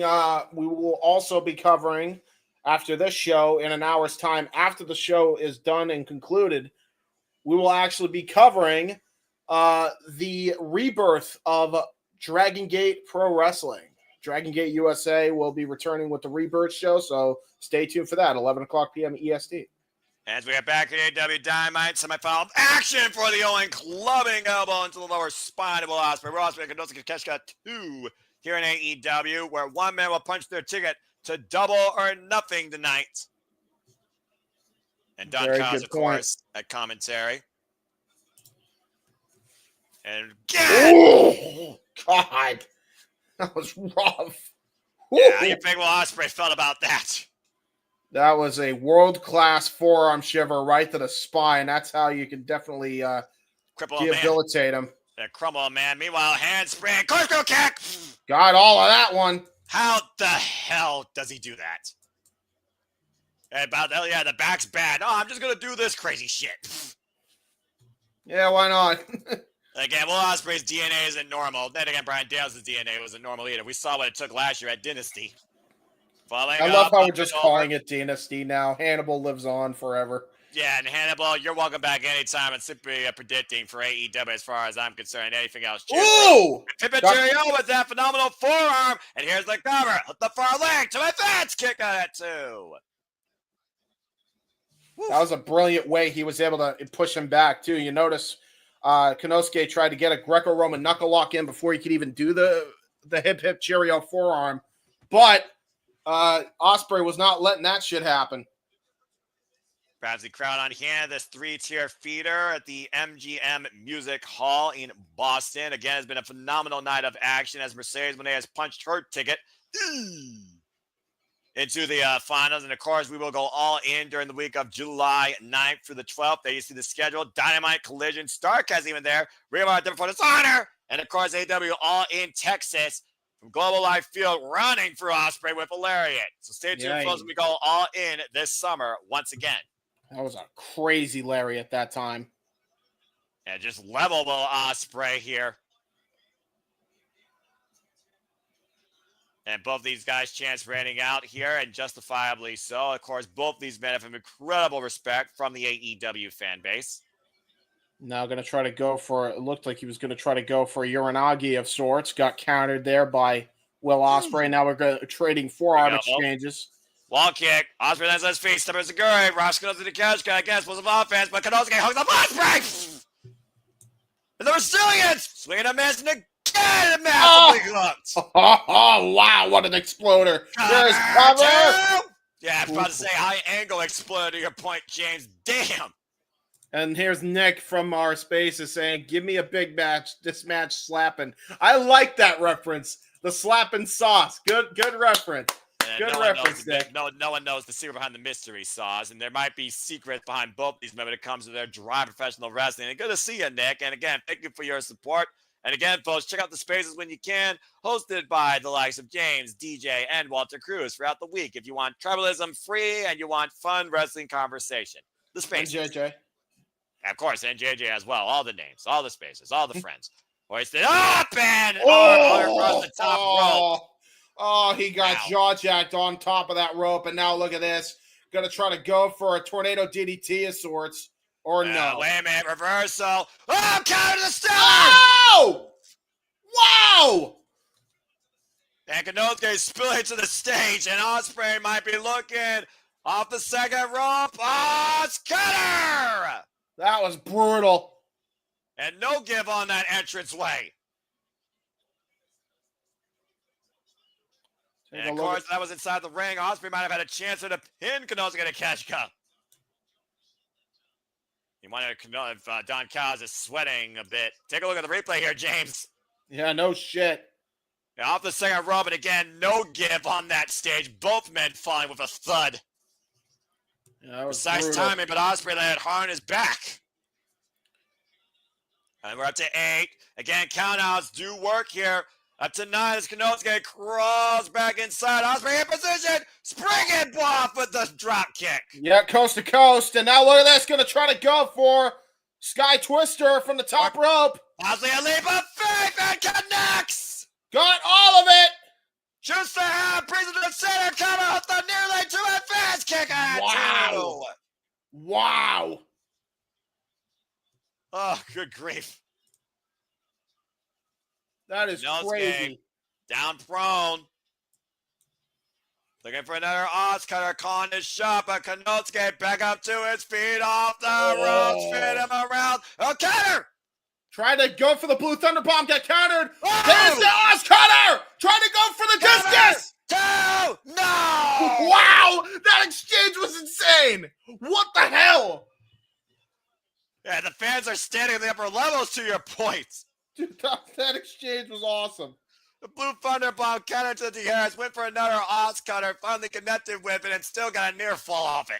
[SPEAKER 2] we will also be covering after this show in an hour's time. After the show is done and concluded, we will actually be covering the rebirth of Dragon Gate Pro Wrestling. Dragon Gate USA will be returning with the rebirth show, so stay tuned for that, 11 o'clock p.m. EST.
[SPEAKER 1] As we get back at AEW Dynamite, semifinal action for the Owen clubbing elbow into the lower spine of Will Ospreay. We're Ospreay, Konosuke, Takeshita 2 here in AEW, where one man will punch their ticket to double or nothing tonight. And Don Kaz, of course, at commentary. And
[SPEAKER 2] oh, God, that was rough.
[SPEAKER 1] Yeah, how you think Will Ospreay felt about that?
[SPEAKER 2] That was a world-class forearm shiver right to the spine. That's how you can definitely debilitate him.
[SPEAKER 1] Crumble, man. Meanwhile, handspring, corkscrew kick.
[SPEAKER 2] Got all of that one.
[SPEAKER 1] How the hell does he do that? Yeah, the back's bad. Oh, I'm just gonna do this crazy shit.
[SPEAKER 2] Yeah, why not?
[SPEAKER 1] Again, Will Ospreay's DNA isn't normal. Then again, Bryan Danielson's DNA wasn't normal either. We saw what it took last year at Dynasty.
[SPEAKER 2] I love how we're just calling it Dynasty now. Hannibal lives on forever.
[SPEAKER 1] Yeah, and Hannibal, you're welcome back anytime and simply predicting for AEW as far as I'm concerned. Anything else?
[SPEAKER 2] Ooh!
[SPEAKER 1] Cheerio with that phenomenal forearm. And here's the cover. With the far leg to my fence. Kick on it, too.
[SPEAKER 2] That was a brilliant way he was able to push him back, too. You notice Konosuke tried to get a Greco-Roman knuckle lock in before he could even do the hip cheerio forearm. But Ospreay was not letting that shit happen.
[SPEAKER 1] Grabs the crowd on hand. This 3-tier feeder at the MGM Music Hall in Boston. Again, it's been a phenomenal night of action as Mercedes Moné has punched her ticket into the finals. And, of course, we will go all in during the week of July 9th through the 12th. There you see the schedule. Dynamite, Collision, Starrcast even there. Ring of Honor for Dishonor. And, of course, AEW all in Texas from Global Life Field, running through Ospreay with a lariat. So stay tuned, folks, when we go all in this summer once again.
[SPEAKER 2] That was a crazy lariat at that time.
[SPEAKER 1] And just level Will Ospreay here. And both these guys chance raining out here, and justifiably so. Of course, both these men have incredible respect from the AEW fan base.
[SPEAKER 2] Now going to try to go for, it looked like he was going to try to go for a Uranagi of sorts. Got countered there by Will Ospreay. Now we're trading forearm exchanges.
[SPEAKER 1] Wall kick. Ospreay lands on his feet. Step into Seguri. Ross goes to the couch. Got against was of offense, but Konosuke hugs up Ospreay. And the resilience. Swinging a miss and again massively hooked.
[SPEAKER 2] Oh, wow. What an exploder. There's cover.
[SPEAKER 1] Yeah, I was about to say high angle exploder to your point, James. Damn.
[SPEAKER 2] And here's Nick from our spaces saying, give me a big match. This match slapping. I like that reference. The slapping sauce. Good reference. Good reference, Nick.
[SPEAKER 1] No one knows the secret behind the mystery sauce, and there might be secrets behind both these men when it comes to their dry professional wrestling. And good to see you, Nick. And again, thank you for your support. And again, folks, check out the spaces when you can. Hosted by the likes of James, DJ, and Walter Cruz throughout the week. If you want tribalism free and you want fun wrestling conversation, the spaces.
[SPEAKER 2] And JJ.
[SPEAKER 1] Of course, and JJ as well. All the names, all the spaces, all the friends. Hoisted up and across the top rope.
[SPEAKER 2] Oh, he got jaw-jacked on top of that rope, and now look at this. Going to try to go for a tornado DDT of sorts, or no.
[SPEAKER 1] Wait a minute, reversal. Oh, counter to the Stellar!
[SPEAKER 2] Oh! Wow!
[SPEAKER 1] And Konosuke spilling to the stage, and Ospreay might be looking off the second rope. Oh, it's cutter!
[SPEAKER 2] That was brutal.
[SPEAKER 1] And no give on that entranceway. And of course, that was inside the ring. Ospreay might have had a chance to pin Konosuke to catch cup. You wonder if Don Callis is sweating a bit. Take a look at the replay here, James.
[SPEAKER 2] Yeah, no shit.
[SPEAKER 1] Yeah, off the second rope, and again, no give on that stage. Both men falling with a thud.
[SPEAKER 2] Yeah,
[SPEAKER 1] precise timing, but Ospreay landed hard on his back. And we're up to 8. Again, countouts do work here. Up to 9 as Konosuke crawls back inside. Ospreay in position. Springing off with the drop kick.
[SPEAKER 2] Yeah, coast to coast. And now look at this. Going to try to go for Sky Twister from the top rope.
[SPEAKER 1] Ospreay a leap of faith and connects.
[SPEAKER 2] Got all of it.
[SPEAKER 1] Just to have brings it to the center. Cover off the nearly to a fast kick.
[SPEAKER 2] Wow. Wow.
[SPEAKER 1] Oh, good grief.
[SPEAKER 2] That is crazy.
[SPEAKER 1] Down prone. Looking for another Os cutter, calling his shot, but Konosuke back up to his feet off the ropes, spin him around. Oh, cutter!
[SPEAKER 2] Trying to go for the Blue Thunder Bomb, get countered. There's the Os cutter! Trying to go for the discus!
[SPEAKER 1] No!
[SPEAKER 2] Wow! That exchange was insane! What the hell?
[SPEAKER 1] Yeah, the fans are standing in the upper levels to your points.
[SPEAKER 2] Dude, that exchange was awesome.
[SPEAKER 1] The Blue Thunder Bomb counter to the Harris, went for another Os cutter, finally connected with it, and still got a near fall off it.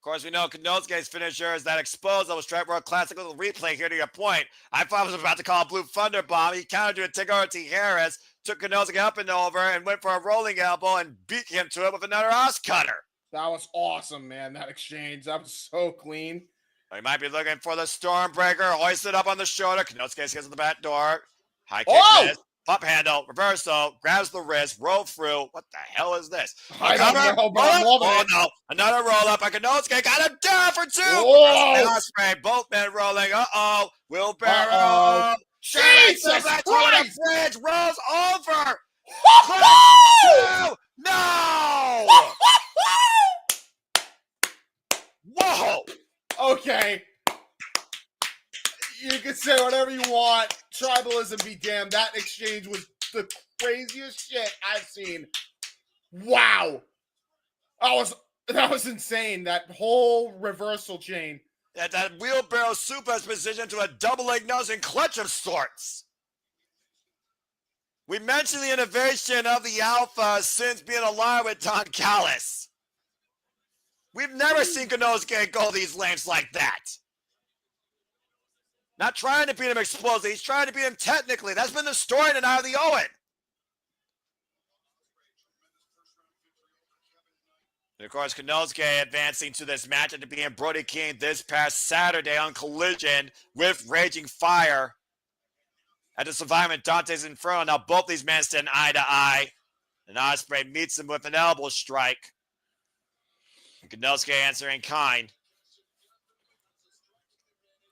[SPEAKER 1] Of course, we know Konosuke's finisher is that exposed double strike world classic little replay here to your point. I thought I was about to call a Blue Thunder Bomb. He countered to a Takeshita Harris, took Konosuke up and over, and went for a rolling elbow and beat him to it with another Os cutter.
[SPEAKER 2] That was awesome, man, that exchange. That was so clean.
[SPEAKER 1] We might be looking for the Stormbreaker, hoisted up on the shoulder. Konosuke gets to the back door. High kick miss. Pop handle, reversal, grabs the wrist, roll through. What the hell is this?
[SPEAKER 2] I don't know, but I'm loving it.
[SPEAKER 1] No, another roll up. Konosuke got him down for 2. Ospreay, both men rolling. Wheelbarrow.
[SPEAKER 2] Jesus Christ!
[SPEAKER 1] Bridge rolls over. No! Whoa!
[SPEAKER 2] Okay. You can say whatever you want. Tribalism be damned. That exchange was the craziest shit I've seen. Wow. That was insane. That whole reversal chain.
[SPEAKER 1] That wheelbarrow suplex position to a double leg nose and clutch of sorts. We mentioned the innovation of the Alpha since being aligned with Don Callis. We've never seen Konosuke go these lengths like that. Not trying to beat him explosively. He's trying to beat him technically. That's been the story tonight of the Owen. And of course, Konosuke advancing to this match after being Brody King this past Saturday on Collision with Raging Fire at the Survivor Dante's Inferno. Now both these men stand eye to eye. And Ospreay meets him with an elbow strike. And Konosuke answering in kind.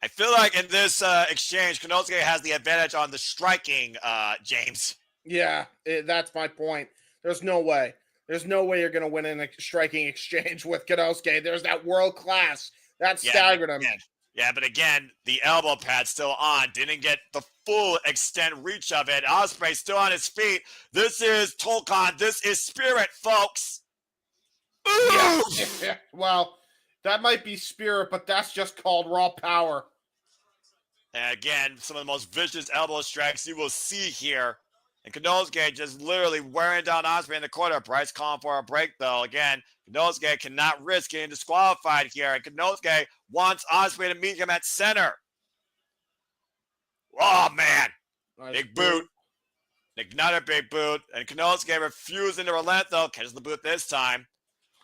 [SPEAKER 1] I feel like in this exchange, Konosuke has the advantage on the striking, James.
[SPEAKER 2] Yeah, that's my point. There's no way. There's no way you're going to win in a striking exchange with Konosuke. There's that world class. That staggered him.
[SPEAKER 1] Yeah, but again, the elbow pad's still on. Didn't get the full extent reach of it. Ospreay still on his feet. This is Tolkien. This is Spirit, folks.
[SPEAKER 2] Yeah. Well, that might be Spirit, but that's just called raw power.
[SPEAKER 1] And again, some of the most vicious elbow strikes you will see here. And Konosuke just literally wearing down Ospreay in the corner. Bryce calling for a break, though. Again, Konosuke cannot risk getting disqualified here. And Konosuke wants Ospreay to meet him at center. Oh, man. Nice big boot. Another big boot. And Konosuke refusing to relent, though. Catches the boot this time.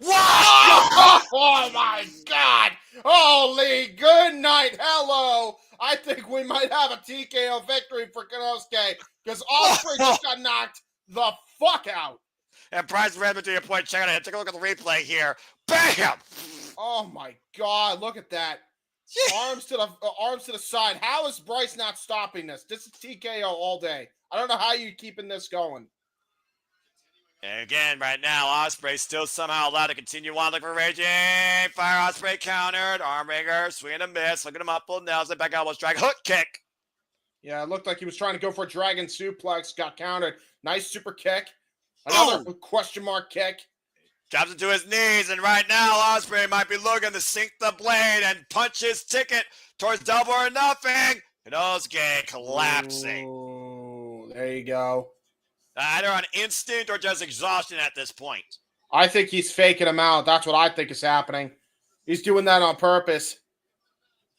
[SPEAKER 2] Wow! Oh my God! Holy good night, hello! I think we might have a TKO victory for Konosuke because Ospreay just got knocked the fuck out.
[SPEAKER 1] And Bryce Redmond to your point, check it out. Take a look at the replay here. Bam!
[SPEAKER 2] Oh my God! Look at that. Arms to the side. How is Bryce not stopping this? This is TKO all day. I don't know how you're keeping this going.
[SPEAKER 1] And again, right now, Ospreay still somehow allowed to continue on. Look for Raging Fire. Ospreay countered. Armringer, swing and a miss. Looking him up, full nails it. Back elbow strike. Hook kick.
[SPEAKER 2] Yeah, it looked like he was trying to go for a dragon suplex. Got countered. Nice super kick. Another question mark kick.
[SPEAKER 1] Drops it to his knees. And right now, Ospreay might be looking to sink the blade and punch his ticket towards double or nothing. Konosuke collapsing.
[SPEAKER 2] Ooh, there you go.
[SPEAKER 1] Either on instinct or just exhaustion at this point.
[SPEAKER 2] I think he's faking him out. That's what I think is happening. He's doing that on purpose.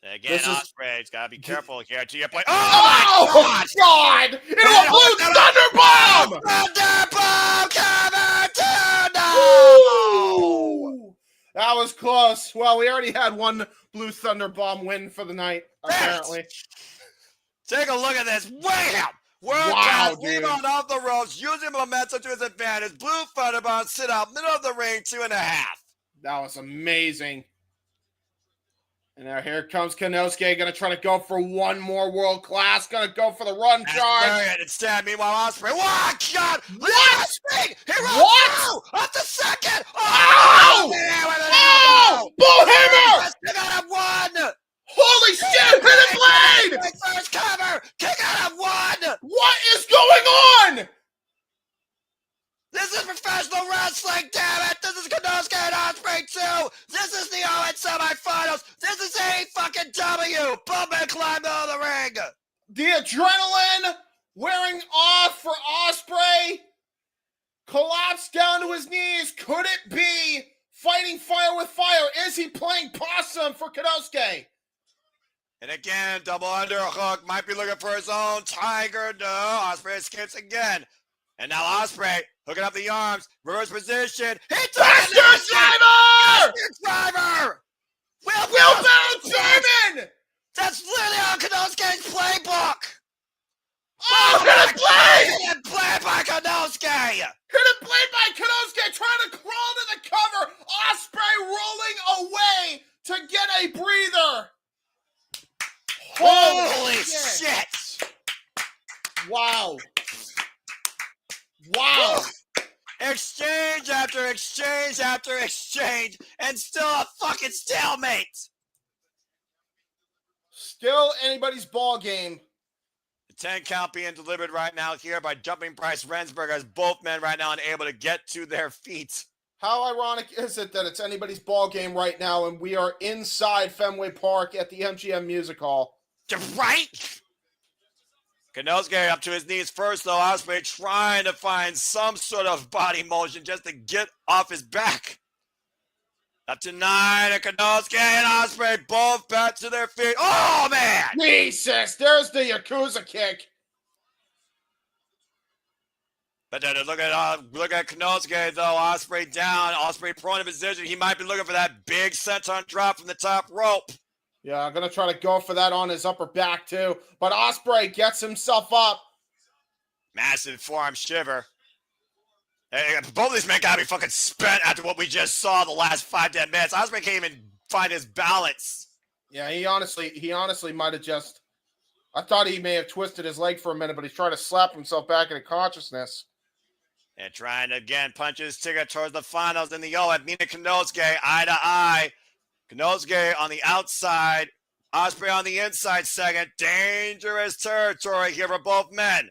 [SPEAKER 1] Again, Ospreay's got to be careful here. To your point.
[SPEAKER 2] Oh, my God! Into a blue Thunderbomb!
[SPEAKER 1] Thunderbomb coming to
[SPEAKER 2] no! That was close. Well, we already had one blue Thunderbomb win for the night, apparently.
[SPEAKER 1] Take a look at this. Wham!
[SPEAKER 2] Wow, dude.
[SPEAKER 1] Rebound off the ropes, using momentum to his advantage. Blue Thunderbomb sit out, middle of the ring, 2.5.
[SPEAKER 2] That was amazing. And now here comes Konosuke, going to try to go for one more world class, going to go for the run charge.
[SPEAKER 1] Instead, meanwhile, Ospreay, God!
[SPEAKER 2] What?
[SPEAKER 1] What? Up the second!
[SPEAKER 2] Oh! Oh! Bullhammer!
[SPEAKER 1] Kick out of one!
[SPEAKER 2] Holy shit! Hit a blade!
[SPEAKER 1] First cover! Kick out of one!
[SPEAKER 2] What is going on?
[SPEAKER 1] This is professional wrestling, damn it! This is Konosuke and Ospreay 2! This is the Owen semifinals! This is AEW! Bowman climbed out of the ring!
[SPEAKER 2] The adrenaline wearing off for Ospreay. Collapsed down to his knees. Could it be fighting fire with fire. Is he playing possum for Konosuke?
[SPEAKER 1] And again, double underhook. Might be looking for his own tiger. No, Ospreay escapes again. And now Ospreay hooking up the arms. Reverse position. He took
[SPEAKER 2] Driver!
[SPEAKER 1] Driver!
[SPEAKER 2] Wheelbarrow German!
[SPEAKER 1] That's literally on Konosuke's playbook!
[SPEAKER 2] Oh, hit play!
[SPEAKER 1] Hit play by Konosuke!
[SPEAKER 2] Hit play by Konosuke trying to crawl to the cover. Ospreay rolling away to get a breather.
[SPEAKER 1] Holy shit!
[SPEAKER 2] Wow. Wow.
[SPEAKER 1] Exchange after exchange after exchange, and still a fucking stalemate.
[SPEAKER 2] Still anybody's ball game.
[SPEAKER 1] The 10 count being delivered right now here by Jumping Price Rensburg, as both men right now unable to get to their feet. How
[SPEAKER 2] ironic is it that it's anybody's ball game right now, and we are inside Fenway Park at the MGM Music Hall?
[SPEAKER 1] Right? Konosuke up to his knees first, though. Ospreay trying to find some sort of body motion just to get off his back. Up to 9, and Konosuke and Ospreay both back to their feet. Oh, man!
[SPEAKER 2] Jesus, there's the Yakuza kick.
[SPEAKER 1] But then look at Konosuke, though. Ospreay down. Ospreay prone in position. He might be looking for that big senton drop from the top rope.
[SPEAKER 2] Yeah, I'm going to try to go for that on his upper back, too. But Ospreay gets himself up.
[SPEAKER 1] Massive forearm shiver. Hey, both of these men got to be fucking spent after what we just saw the last 5-10 minutes. Ospreay can't even find his balance.
[SPEAKER 2] Yeah, he honestly might have just... I thought he may have twisted his leg for a minute, but he's trying to slap himself back into consciousness.
[SPEAKER 1] And trying to, again, punch his ticket towards the finals in the Owen. Mina Konosuke, eye to eye. Konosuke on the outside, Ospreay on the inside second. Dangerous territory here for both men.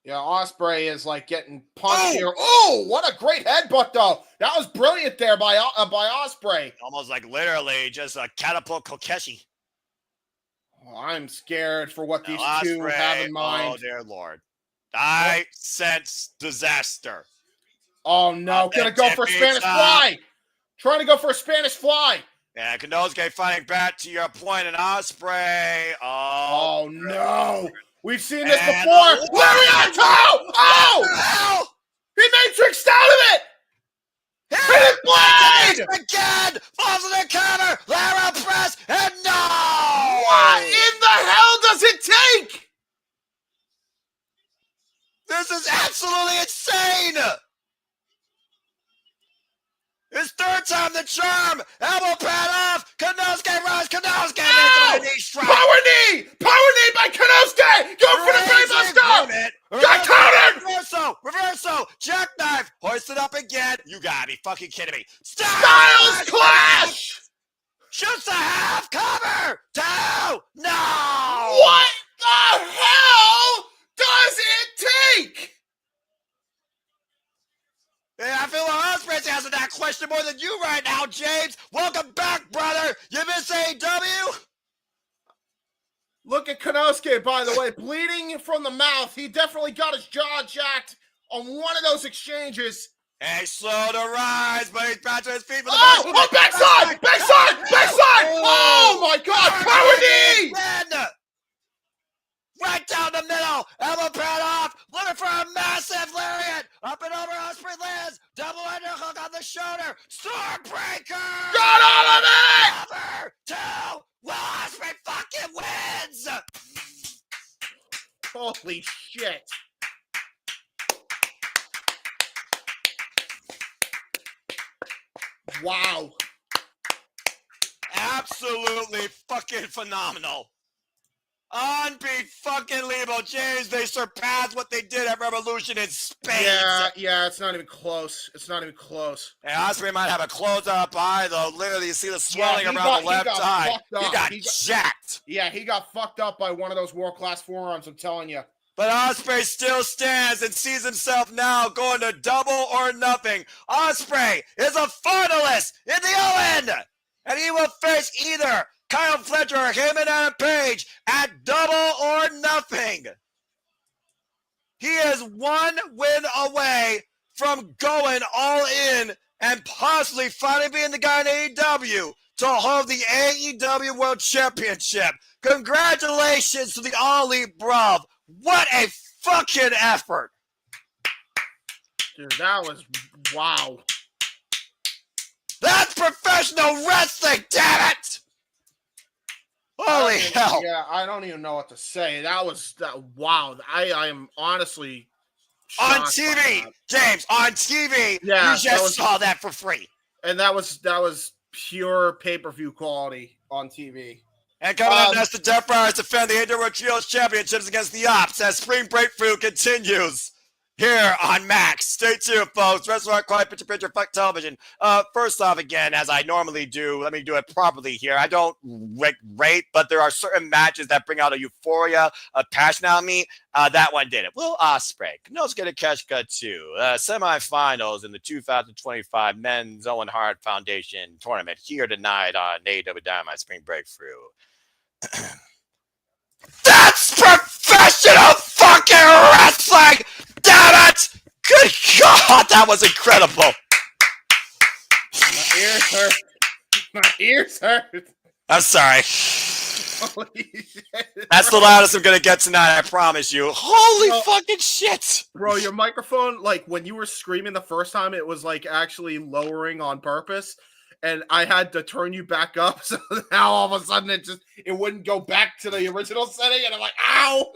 [SPEAKER 2] Yeah, Ospreay is like getting punched here. Oh, what a great headbutt, though. That was brilliant there by Ospreay.
[SPEAKER 1] Almost like literally just a catapult Kokeshi.
[SPEAKER 2] Oh, I'm scared for what these
[SPEAKER 1] Ospreay,
[SPEAKER 2] two have in mind.
[SPEAKER 1] Oh, dear Lord. I sense disaster.
[SPEAKER 2] Oh, no. Gonna go for a Spanish fly. Trying to go for a Spanish fly.
[SPEAKER 1] Yeah, Konosuke fighting back to your point, and Ospreay.
[SPEAKER 2] Oh no. We've seen this before. Lariato! Oh! He matrixed out of it! Hit it, blade!
[SPEAKER 1] Again! Falls in the cover! Lara press, and no!
[SPEAKER 2] What in the hell does it take?
[SPEAKER 1] This is absolutely insane! It's third time the charm! Elbow pad off! Konosuke rise! Konosuke makes a knee strike!
[SPEAKER 2] Power knee! Power knee by Konosuke! Go for the brainbuster! Got countered!
[SPEAKER 1] Reverso! Jackknife! Hoisted up again! You gotta be fucking kidding me!
[SPEAKER 2] Styles clash!
[SPEAKER 1] Shoots the half cover! 2! No!
[SPEAKER 2] What the hell does it take?
[SPEAKER 1] Yeah, I feel like Ospreay's answering that question more than you right now, James. Welcome back, brother. You miss AEW?
[SPEAKER 2] Look at Konosuke, by the way, bleeding from the mouth. He definitely got his jaw jacked on one of those exchanges.
[SPEAKER 1] Hey, slow to rise, but he's back to his feet.
[SPEAKER 2] Backside! Oh my God! Power knee!
[SPEAKER 1] Right down the middle. Elbow pad off. Looking for a massive lariat. Up and over. Ospreay lands. Double underhook on the shoulder. Stormbreaker.
[SPEAKER 2] Got all of it.
[SPEAKER 1] Cover. 2. Well, Ospreay fucking wins.
[SPEAKER 2] Holy shit. Wow.
[SPEAKER 1] Absolutely fucking phenomenal. Unbe-fucking-leable, James. They surpassed what they did at Revolution in Spain.
[SPEAKER 2] Yeah, it's not even close.
[SPEAKER 1] Hey, Ospreay might have a close-up eye, though. Literally, you see the swelling around the left eye. He got jacked.
[SPEAKER 2] Yeah, he got fucked up by one of those world-class forearms, I'm telling you.
[SPEAKER 1] But Ospreay still stands and sees himself now going to double or nothing. Ospreay is a finalist in the Owen, and he will face either Kyle Fletcher or Heyman Adam Page at double or nothing. He is one win away from going all in and possibly finally being the guy in AEW to hold the AEW World Championship. Congratulations to the All Elite Bruv. What a fucking effort.
[SPEAKER 2] Dude, that was wow.
[SPEAKER 1] That's professional wrestling, damn it! Holy hell.
[SPEAKER 2] Yeah, I don't even know what to say. Wow. I am honestly
[SPEAKER 1] on TV, James, on TV.
[SPEAKER 2] Yeah,
[SPEAKER 1] you just saw that for free.
[SPEAKER 2] And that was pure pay-per-view quality on TV.
[SPEAKER 1] And coming up next, the Death Riders defend the AEW Trios Championships against the Ops as Spring Break Thru continues here on Max. Stay tuned, folks. Wrestling Quiet Picture, fuck television. First off, again, as I normally do, let me do it properly here. I don't rate, but there are certain matches that bring out a euphoria, a passion out of me. That one did it. Will Ospreay, Konosuke Takeshita 2, semifinals in the 2025 Men's Owen Hart Foundation tournament here tonight on AEW Dynamite Spring Break Thru. That's professional fucking wrestling! Damn it! Good God, that was incredible.
[SPEAKER 2] My ears hurt. My ears hurt.
[SPEAKER 1] I'm sorry.
[SPEAKER 2] Holy shit.
[SPEAKER 1] That's the loudest I'm gonna get tonight, I promise you. Holy fucking shit!
[SPEAKER 2] Bro, your microphone, like when you were screaming the first time, it was like actually lowering on purpose. And I had to turn you back up, so now all of a sudden it wouldn't go back to the original setting, and I'm like, ow!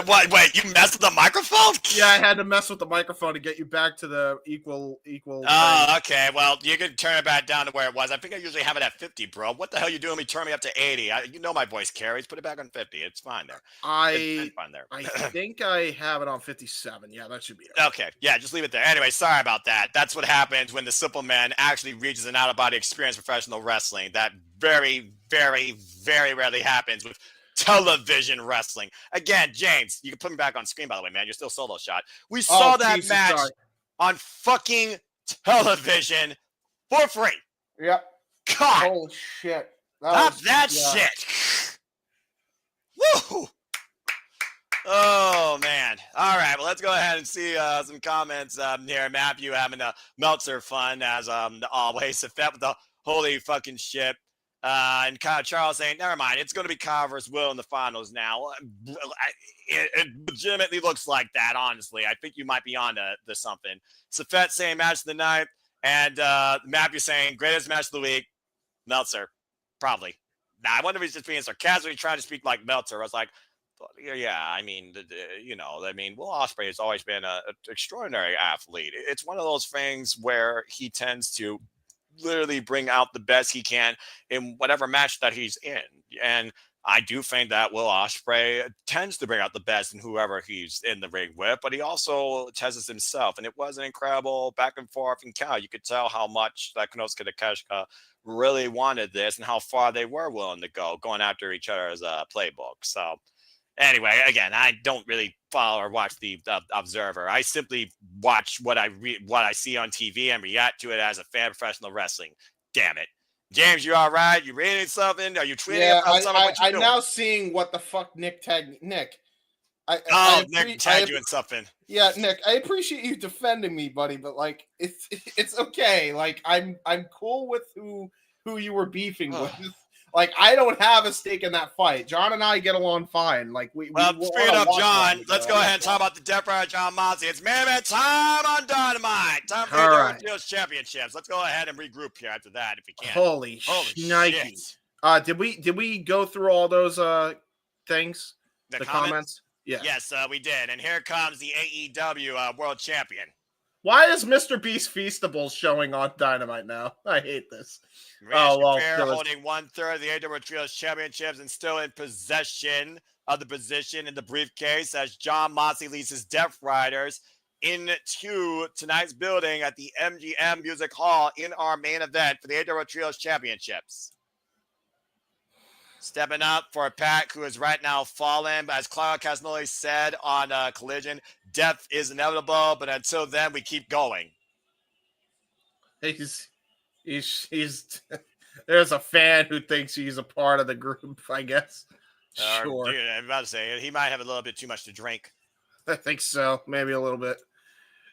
[SPEAKER 1] What? Wait, you messed with the microphone?
[SPEAKER 2] Yeah, I had to mess with the microphone to get you back to the equal.
[SPEAKER 1] Oh, okay. Well, you can turn it back down to where it was. I think I usually have it at 50, bro. What the hell you doing? Me turn me up to 80? You know my voice carries. Put it back on 50. It's fine there. It's fine there.
[SPEAKER 2] I think I have it on 57. Yeah, that should be it.
[SPEAKER 1] Okay. Yeah, just leave it there. Anyway, sorry about that. That's what happens when the simple man actually reaches an out-of-body experience in professional wrestling. That very, very, very rarely happens with television wrestling. Again, James, you can put me back on screen, by the way, man. You're still solo shot. We saw that match on fucking television for free.
[SPEAKER 2] Yep.
[SPEAKER 1] God.
[SPEAKER 2] Holy shit.
[SPEAKER 1] That shit. Woo. Oh, man. All right. Well, let's go ahead and see some comments here. Matthew having a Meltzer fun, as always. Effect with the holy fucking shit. And Kyle Charles saying, never mind, it's going to be Kyle versus Will in the finals now. It legitimately looks like that, honestly. I think you might be on to something. Safet saying match of the night. And Matthew saying greatest match of the week. Meltzer, probably. Now, I wonder if he's just being sarcastically trying to speak like Meltzer. I was like, yeah, I mean, Will Ospreay has always been an extraordinary athlete. It's one of those things where he tends to literally bring out the best he can in whatever match that he's in. And I do think that Will Ospreay tends to bring out the best in whoever he's in the ring with, but he also tests himself. And it was an incredible back and forth encounter. You could tell how much that Konosuke Takeshita really wanted this and how far they were willing to go, going after each other's playbook. So anyway, again, I don't really follow or watch the Observer. I simply watch what I see on TV and react to it as a fan of professional wrestling. Damn it. James, you all right? You reading something? Are you tweeting about something?
[SPEAKER 2] I'm now seeing what the fuck Nick tagged Nick.
[SPEAKER 1] Nick tagged you in something.
[SPEAKER 2] Yeah, Nick, I appreciate you defending me, buddy, but like it's okay. Like I'm cool with who you were beefing with. Like, I don't have a stake in that fight. John and I get along fine. Like, speaking
[SPEAKER 1] of John, let's go ahead and talk about the Death Rider John Moxley. It's man time on Dynamite. Time for the Trios Championships. Let's go ahead and regroup here after that if we can.
[SPEAKER 2] Holy shit. Did we go through all those things? The comments? Yeah.
[SPEAKER 1] Yes, we did. And here comes the AEW World Champion.
[SPEAKER 2] Why is Mr. Beast Feastables showing on Dynamite now? I hate this.
[SPEAKER 1] Holding 1/3 of the AEW Trios Championships and still in possession of the position in the briefcase as John Moxley leads his Death Riders into tonight's building at the MGM Music Hall in our main event for the AEW Trios Championships. Stepping up for Pat, who is right now fallen. But as Claudio Castagnoli said on Collision, death is inevitable, but until then, we keep going.
[SPEAKER 2] He's there's a fan who thinks he's a part of the group, I guess. Sure.
[SPEAKER 1] I'm about to say, he might have a little bit too much to drink.
[SPEAKER 2] I think so. Maybe a little bit.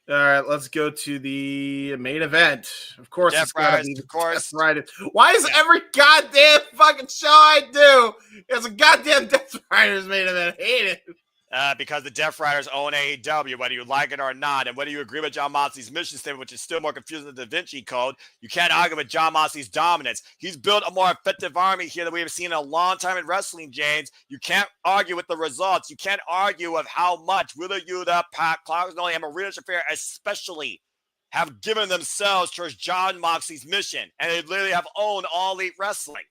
[SPEAKER 2] All right, let's go to the main event. Of course,
[SPEAKER 1] Death
[SPEAKER 2] it's got to
[SPEAKER 1] Riders,
[SPEAKER 2] be the
[SPEAKER 1] of course.
[SPEAKER 2] Death Riders. Why is every goddamn fucking show I do is a goddamn Death Riders main event? I hate it.
[SPEAKER 1] Because the Death Riders own AEW, whether you like it or not, and whether you agree with John Moxley's mission statement, which is still more confusing than the Da Vinci Code, you can't argue with John Moxley's dominance. He's built a more effective army here than we have seen in a long time in wrestling, James. You can't argue with the results. You can't argue with how much Wheeler Yuta, Pat Clark, and Marina Shafir especially have given themselves towards John Moxley's mission, and they literally have owned All Elite Wrestling.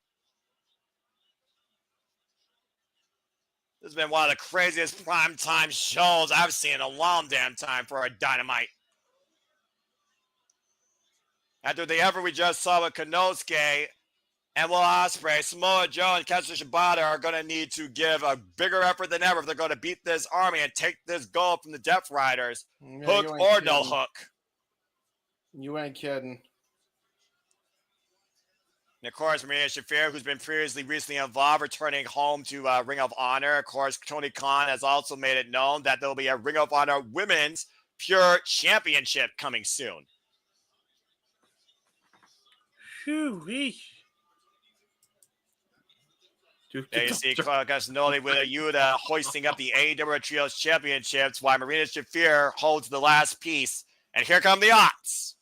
[SPEAKER 1] This has been one of the craziest primetime shows I've seen in a long damn time for a Dynamite. After the effort we just saw with Konosuke and Will Ospreay, Samoa Joe and Kazuchika Shibata are going to need to give a bigger effort than ever if they're going to beat this army and take this gold from the Death Riders, hook or no hook.
[SPEAKER 2] You ain't kidding.
[SPEAKER 1] And of course, Marina Shafir, who's been recently involved, returning home to Ring of Honor. Of course, Tony Khan has also made it known that there will be a Ring of Honor Women's Pure Championship coming soon.
[SPEAKER 2] There
[SPEAKER 1] you see Claudio Castagnoli with Yuta hoisting up the AEW Trios Championships while Marina Shafir holds the last piece. And here come the Ops.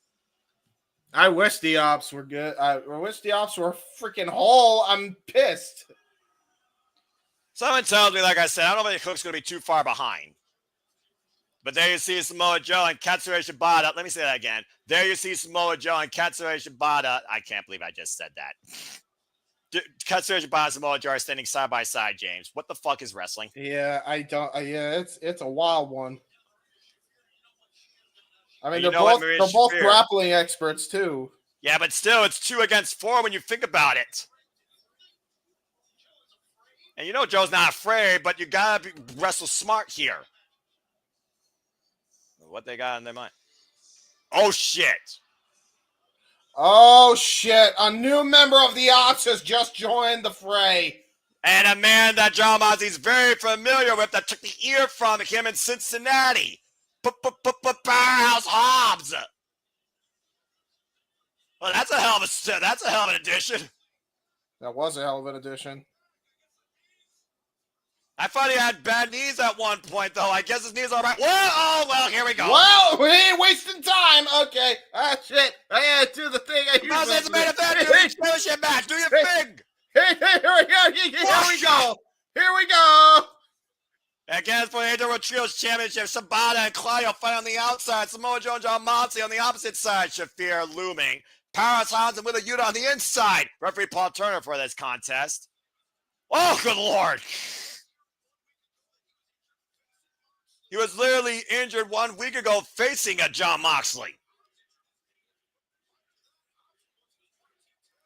[SPEAKER 2] I wish the Ops were good. I wish the Ops were freaking whole. I'm pissed.
[SPEAKER 1] Someone tells me, like I said, I don't know if the Hook's going to be too far behind. But there you see Samoa Joe and Katsuyori Shibata. Let me say that again. There you see Samoa Joe and Katsuyori Shibata. I can't believe I just said that. Katsuyori Shibata and Samoa Joe are standing side by side, James. What the fuck is wrestling?
[SPEAKER 2] Yeah, I don't. Yeah, it's a wild one. I mean, they're both grappling experts, too.
[SPEAKER 1] Yeah, but still, it's 2 against 4 when you think about it. And you know Joe's not afraid, but you got to wrestle smart here. What they got in their mind? Oh, shit.
[SPEAKER 2] Oh, shit. A new member of the Ops has just joined the fray.
[SPEAKER 1] And a man that John Moxley's very familiar with that took the ear from him in Cincinnati. Powerhouse Hobbs. Well, that's a hell of an addition.
[SPEAKER 2] That was a hell of an addition.
[SPEAKER 1] I thought he had bad knees at one point, though. I guess his knees are right. Well, here we go.
[SPEAKER 2] Well, we ain't wasting time. Okay. Ah, shit. I gotta do the thing I usually
[SPEAKER 1] do. Made a championship match. Do your thing.
[SPEAKER 2] Here we go. Here we go.
[SPEAKER 1] Again, for the AEW Trios Championship, Shibata and Claudio fight on the outside. Samoa Joe and John Moxley on the opposite side. Shafir looming. Powerhouse Hobbs and Wheeler Yuta on the inside. Referee Paul Turner for this contest. Oh, good Lord. He was literally injured 1 week ago facing a John Moxley.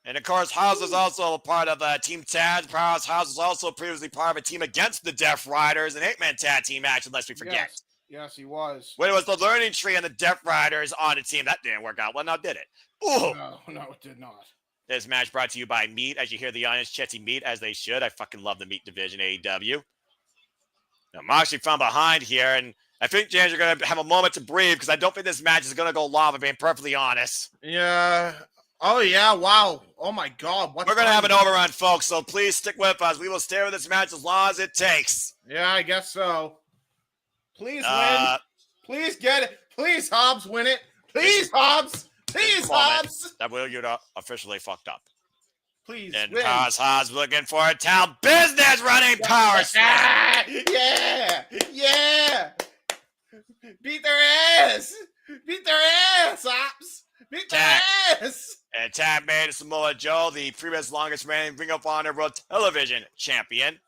[SPEAKER 1] And of course, House was also a part of Team Taz. Powerhouse House was also previously part of a team against the Death Riders, an 8-man tag team match, unless we forget.
[SPEAKER 2] Yes, he was.
[SPEAKER 1] When it was the Learning Tree and the Death Riders on the team, that didn't work out. Well, now did it? Ooh.
[SPEAKER 2] No, it did not.
[SPEAKER 1] This match brought to you by Meat. As you hear the audience chanting Meat as they should. I fucking love the Meat division, AEW. Now, Moxley from behind here, and I think, James, you're going to have a moment to breathe because I don't think this match is going to go long, if I'm being perfectly honest.
[SPEAKER 2] Yeah. Oh, yeah. Wow. Oh, my God.
[SPEAKER 1] We're going to have an overrun, folks, so please stick with us. We will stay with this match as long as it takes.
[SPEAKER 2] Yeah, I guess so. Please win. Please get it. Please, Hobbs, win it. Please, Hobbs. Please, Hobbs.
[SPEAKER 1] That Will Yuta officially fucked up.
[SPEAKER 2] Please,
[SPEAKER 1] and
[SPEAKER 2] win.
[SPEAKER 1] Hobbs looking for a town business running power slam.
[SPEAKER 2] Yeah. Beat their ass. Hobbs. Beat their ass.
[SPEAKER 1] And tag made Samoa Joe, the previous longest reigning Ring of Honor World Television Champion.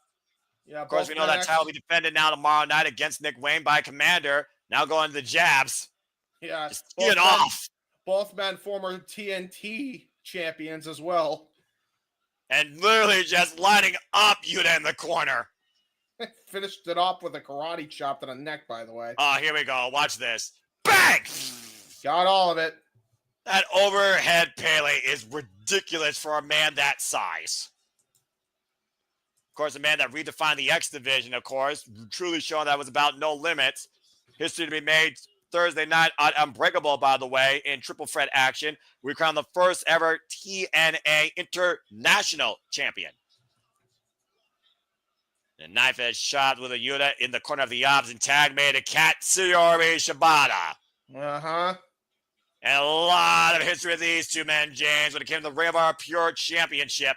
[SPEAKER 2] Yeah,
[SPEAKER 1] of course, we know that title will be defended now tomorrow night against Nick Wayne by Commander. Now going to the jabs.
[SPEAKER 2] Yeah.
[SPEAKER 1] Just teeing off.
[SPEAKER 2] Both men former TNT champions as well.
[SPEAKER 1] And literally just lighting up Yuta in the corner.
[SPEAKER 2] Finished it off with a karate chop to the neck, by the way.
[SPEAKER 1] Oh, here we go. Watch this. Bang!
[SPEAKER 2] Got all of it.
[SPEAKER 1] That overhead Pele is ridiculous for a man that size. Of course, a man that redefined the X division, of course, truly showing that was about no limits. History to be made Thursday night on Unbreakable, by the way, in triple threat action. We crowned the first ever TNA International Champion. And knife edge shot with a unit in the corner of the obs and tag made a Katsuyori Shibata.
[SPEAKER 2] Uh-huh.
[SPEAKER 1] And a lot of history with these two men, James, when it came to the Ring of Honor Pure Championship.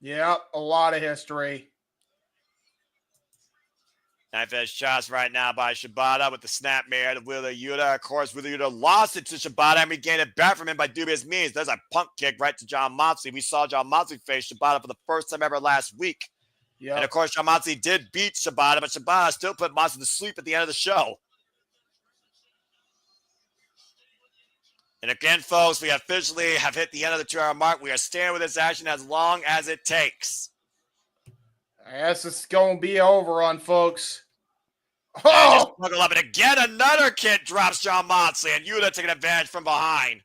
[SPEAKER 2] Yep, a lot of history.
[SPEAKER 1] Knife edge shots right now by Shibata with the snapmare to Wheeler Yuta. Of course, Wheeler Yuta lost it to Shibata and regained it back from him by dubious means. There's a punk kick right to John Moxley. We saw John Moxley face Shibata for the first time ever last week. Yep. And of course, John Moxley did beat Shibata, but Shibata still put Moxley to sleep at the end of the show. And again, folks, we officially have hit the end of the 2-hour mark. We are staying with this action as long as it takes.
[SPEAKER 2] I guess it's going to be over on, folks.
[SPEAKER 1] Oh! Buckle up, and again, another kick drops John Moxley, and Yuta taking advantage from behind.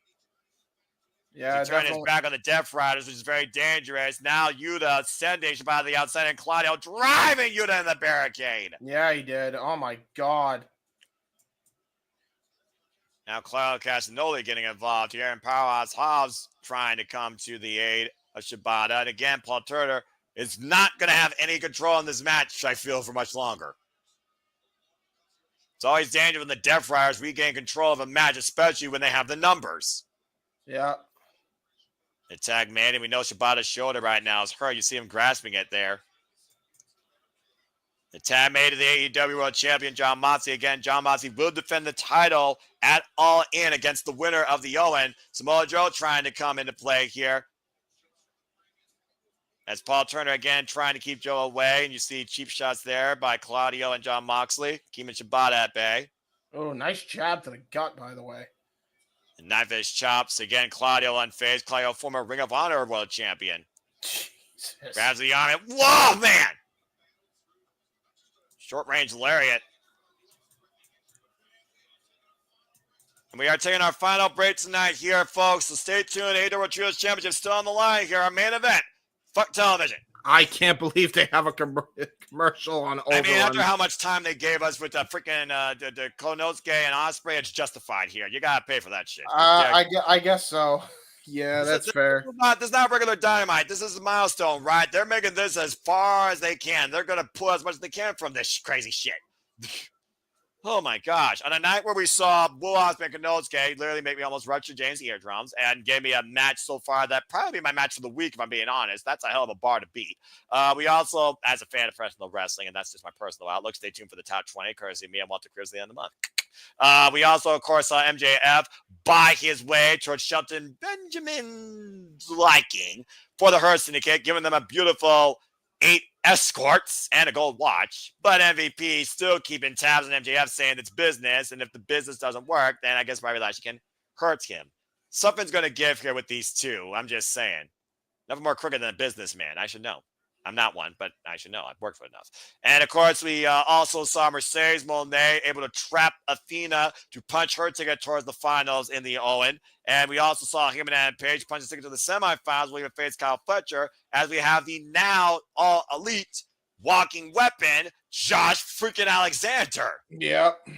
[SPEAKER 2] Yeah,
[SPEAKER 1] he turned his back on the Death Riders, which is very dangerous. Now Yuta sending Shibata to the outside, and Claudio driving Yuta in the barricade.
[SPEAKER 2] Yeah, he did. Oh, my God.
[SPEAKER 1] Now Claudio Castagnoli getting involved here, and Powerhouse Hobbs trying to come to the aid of Shibata. And again, Paul Turner is not going to have any control in this match, I feel, for much longer. It's always dangerous when the Death Riders regain control of a match, especially when they have the numbers.
[SPEAKER 2] Yeah.
[SPEAKER 1] The tag man, and we know Shibata's shoulder right now is hurt. You see him grasping it there. The tag mate of the AEW World Champion, John Moxley. Again, John Moxley will defend the title at All In against the winner of the Owen. Samoa Joe trying to come into play here. As Paul Turner, again, trying to keep Joe away. And you see cheap shots there by Claudio and John Moxley. Keeping Shibata at bay.
[SPEAKER 2] Oh, nice jab to the gut, by the way.
[SPEAKER 1] And knife edge chops. Again, Claudio unfazed. Claudio, former Ring of Honor World Champion.
[SPEAKER 2] Jesus.
[SPEAKER 1] Grabs the arm. Whoa, man! Short range lariat. And we are taking our final break tonight here, folks. So stay tuned. AEW Trios Championship still on the line here. Our main event. Fuck television.
[SPEAKER 2] I can't believe they have a commercial on Overrun.
[SPEAKER 1] I mean, after how much time they gave us with the freaking the Konosuke and Osperay, it's justified here. You gotta pay for that shit.
[SPEAKER 2] I guess so. Yeah, that's fair.
[SPEAKER 1] This is not regular Dynamite. This is a milestone, right? They're making this as far as they can. They're going to pull as much as they can from this crazy shit. Oh, my gosh. On a night where we saw Will Ospreay and Konosuke literally make me almost rupture James' eardrums and gave me a match so far that probably be my match of the week, if I'm being honest. That's a hell of a bar to beat. We also, as a fan of professional wrestling, and that's just my personal outlook, stay tuned for the top 20, courtesy of me and Walter Cruz at the end of the month. We also, of course, saw MJF buy his way towards Shelton Benjamin's liking for the Hurt Syndicate, giving them a beautiful 8 escorts and a gold watch. But MVP still keeping tabs on MJF, saying it's business, and if the business doesn't work, then I guess Bobby Lashley can hurt him. Something's going to give here with these two. I'm just saying. Nothing more crooked than a businessman. I should know. I'm not one, but I should know. I've worked for enough. And, of course, we also saw Mercedes Moné able to trap Athena to punch her ticket towards the finals in the Owen. And we also saw him and Page punch his ticket to the semifinals. We'll even face Kyle Fletcher as we have the now all-elite walking weapon, Josh freaking Alexander.
[SPEAKER 2] Yep.
[SPEAKER 1] And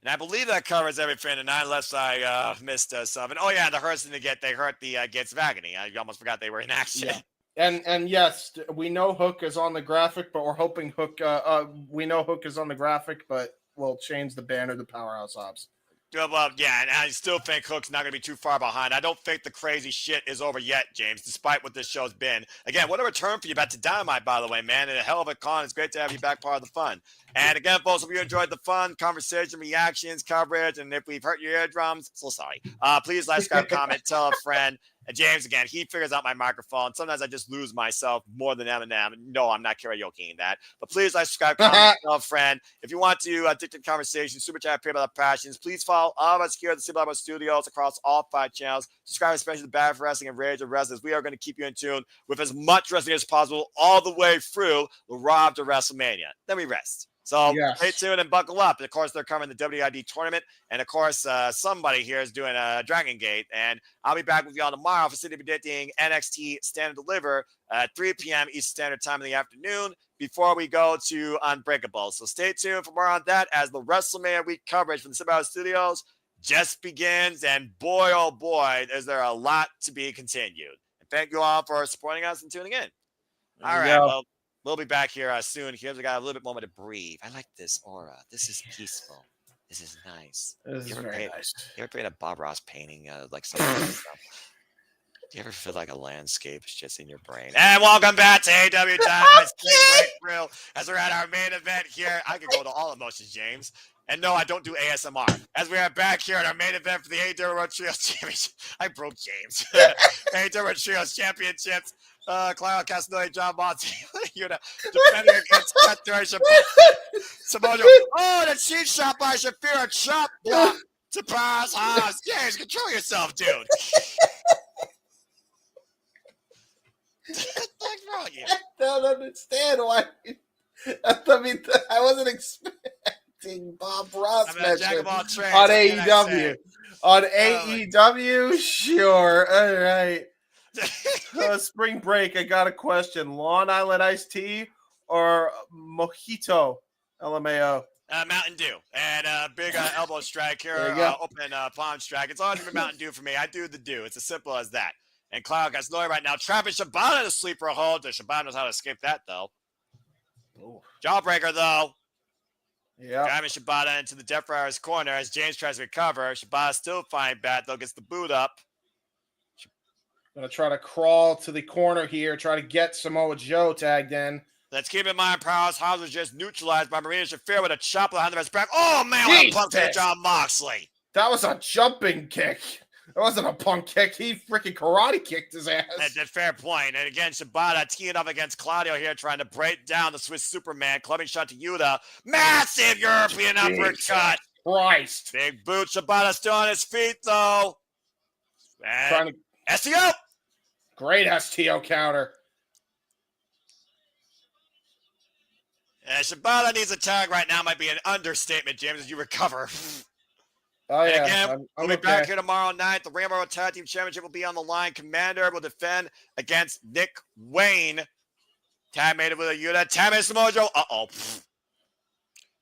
[SPEAKER 1] I believe that covers everything tonight, unless I missed something. Oh, yeah, the Hurt Syndicate, they hurt the Gates of Agony. I almost forgot they were in action.
[SPEAKER 2] Yeah. And yes, we know Hook is on the graphic, but we're hoping Hook. We know Hook is on the graphic, but we'll change the banner to Powerhouse Hobbs.
[SPEAKER 1] Well, yeah, and I still think Hook's not going to be too far behind. I don't think the crazy shit is over yet, James, despite what this show's been. Again, what a return for you back to Dynamite, by the way, man, and a hell of a con. It's great to have you back, part of the fun. And again, folks, if you enjoyed the fun, conversation, reactions, coverage, and if we've hurt your eardrums, so sorry. Please like, subscribe, comment, tell a friend. And James, again, he figures out my microphone. Sometimes I just lose myself more than Eminem. No, I'm not karaokeing that. But please like, subscribe, comment, tell a friend. If you want to addicted conversation, super chat, pay about passions, please follow all of us here at the Super Studios across all 5 channels. Subscribe especially to Bad for Wrestling and Rage of Wrestling. We are going to keep you in tune with as much wrestling as possible all the way through the Raw to WrestleMania. Then we rest. So stay tuned and buckle up. Of course, they're covering the WID tournament. And of course, somebody here is doing a Dragon Gate. And I'll be back with y'all tomorrow for City predicting NXT Stand and Deliver at 3 p.m. Eastern Standard Time in the afternoon before we go to Unbreakable. So stay tuned for more on that as the WrestleMania week coverage from the Surpass Studios just begins. And boy, oh boy, is there a lot to be continued. And thank you all for supporting us and tuning in. All right, well, we'll be back here soon. Here's we got a little bit moment to breathe. I like this aura. This is peaceful. This is nice.
[SPEAKER 2] This is very nice.
[SPEAKER 1] You ever paint a Bob Ross painting like something? Do you ever feel like a landscape is just in your brain? And welcome back to AEW Dynamite Spring Break Thru as we're at our main event here. I could go to all emotions, James. And no, I don't do ASMR. As we are back here at our main event for the AEW World Trios Championship. I broke James. AEW World Trios Championships. Claudio Castagnoli, John Monty, defending against Katsuyori Samoa Joe. Oh, the cheat shot by Shafira. Chop block to pass. James, control yourself, dude. What's wrong with you?
[SPEAKER 2] I don't understand why. I mean, I wasn't expecting Bob Ross mention on AEW. On AEW, sure. All right. Spring break. I got a question. Long Island iced tea or mojito? LMAO.
[SPEAKER 1] Mountain Dew and a big elbow strike here. Open palm strike. It's always been Mountain Dew for me. I do the Dew. It's as simple as that. And Claudio Castagnoli right now trapping Shibata to sleeper hold. Shibata knows how to escape that, though. Ooh. Jawbreaker, though.
[SPEAKER 2] Yeah.
[SPEAKER 1] Driving Shibata into the Death Rider's corner as James tries to recover. Shibata still fine bat, though, gets the boot up.
[SPEAKER 2] Gonna try to crawl to the corner here, try to get Samoa Joe tagged in.
[SPEAKER 1] Let's keep in mind, Prowse Hobbs was just neutralized by Marina Shafir with a chop behind the back. Oh, man, what a pump kick, John Moxley.
[SPEAKER 2] That was a jumping kick. That wasn't a punk kick. He freaking karate kicked his ass.
[SPEAKER 1] That's a fair point. And again, Shibata teeing up against Claudio here, trying to break down the Swiss Superman. Clubbing shot to Yuta. Massive European uppercut.
[SPEAKER 2] Christ.
[SPEAKER 1] Big boot. Shibata still on his feet, though. And STO.
[SPEAKER 2] Great STO counter.
[SPEAKER 1] Shibata needs a tag right now. Might be an understatement, James, as you recover.
[SPEAKER 2] Oh, yeah.
[SPEAKER 1] Again, we'll be back here tomorrow night. The Rainbow Tag Team Championship will be on the line. Commander will defend against Nick Wayne. Tag made it with a Yuta. Tag made Samoa Joe.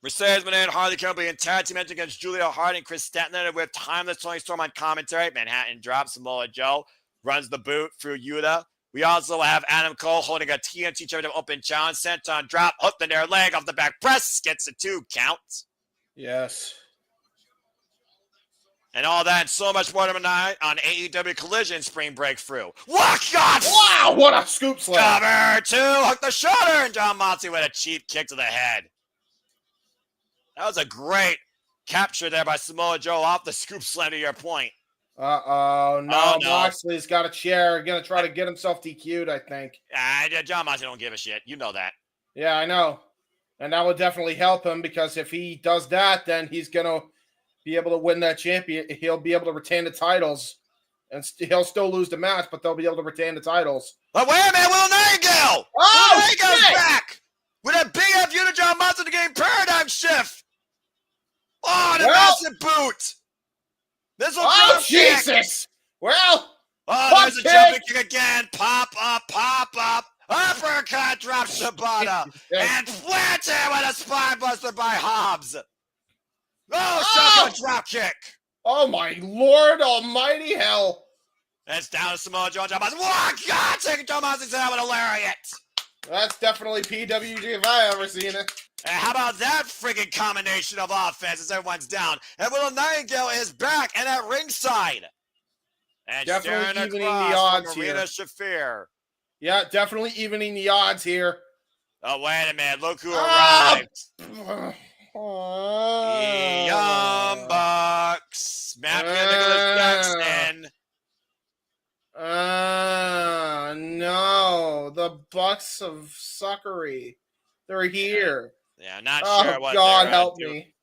[SPEAKER 1] Mercedes Moné and Harley Quinn will be in tag team match against Julia Hart and Chris Statlander with Timeless Tony Storm on commentary. Manhattan drops Samoa Joe. Runs the boot through Yuta. We also have Adam Cole holding a TNT Championship open challenge. Senton drop. Hooked in their leg off the back press. Gets a 2 count.
[SPEAKER 2] Yes.
[SPEAKER 1] And all that and so much more tonight on AEW Collision Spring Break Thru. What? God!
[SPEAKER 2] Wow, what a scoop slam.
[SPEAKER 1] Cover 2. Hook the shoulder. And John Moxley with a cheap kick to the head. That was a great capture there by Samoa Joe off the scoop slam to your point.
[SPEAKER 2] No. Moxley's got a chair. Going to try to get himself DQ'd, I think.
[SPEAKER 1] John Moxley don't give a shit. You know that.
[SPEAKER 2] Yeah, I know. And that would definitely help him because if he does that, then he's going to be able to win that champion. He'll be able to retain the titles. And he'll still lose the match, but they'll be able to retain the titles.
[SPEAKER 1] But wait a minute, Will Nightingale!
[SPEAKER 2] Oh,
[SPEAKER 1] Nightingale's back! With a big F unit, John Moxley to game paradigm shift! Oh, the massive boot! This will
[SPEAKER 2] Jesus! Well,
[SPEAKER 1] there's a jumping kick again. Pop up. Uppercut drops Shibata. And planted with a spine buster by Hobbs. Shotgun drop kick.
[SPEAKER 2] Oh, my Lord almighty hell.
[SPEAKER 1] It's down to Samoa Joe and John Moxley. What? God, taking John Moxley's out with a lariat.
[SPEAKER 2] That's definitely PWG if I ever seen it.
[SPEAKER 1] And how about that friggin' combination of offense as everyone's down? And Will Nightingale is back and at ringside. And
[SPEAKER 2] definitely evening the odds here.
[SPEAKER 1] Shafir.
[SPEAKER 2] Yeah, definitely evening the odds here.
[SPEAKER 1] Oh, wait a minute. Look who arrived. Young Bucks. Mafia Nicholas Jackson.
[SPEAKER 2] No. The Bucks of Suckery. They're here.
[SPEAKER 1] Yeah, not sure what
[SPEAKER 2] God help me.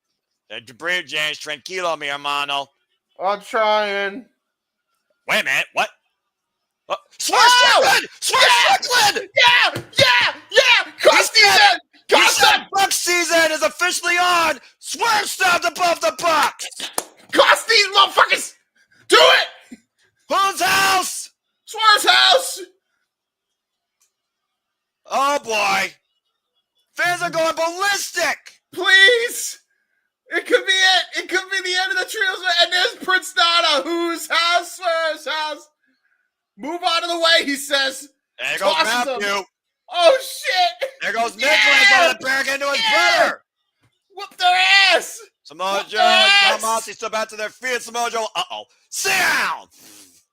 [SPEAKER 1] Debris, James. Tranquilo, mi hermano.
[SPEAKER 2] I'm trying.
[SPEAKER 1] Wait a minute. What? Strickland! Strickland!
[SPEAKER 2] Yeah! Cuff season!
[SPEAKER 1] Buck season is a officially on. Swerve stopped above the box.
[SPEAKER 2] Cost these motherfuckers. Do it.
[SPEAKER 1] Whose house?
[SPEAKER 2] Swerve's house.
[SPEAKER 1] Oh boy. Fans are going ballistic.
[SPEAKER 2] Please. It could be it. It could be the end of the trios. And there's Prince Nana. Whose house? Swerve's house. Move out of the way, he says.
[SPEAKER 1] There goes Matthew.
[SPEAKER 2] Oh, shit.
[SPEAKER 1] There goes Nicholas on the back into his brother.
[SPEAKER 2] Whoop their ass.
[SPEAKER 1] Samoa Joe and John Moxley still back to their feet. Samoa Joe, sit down.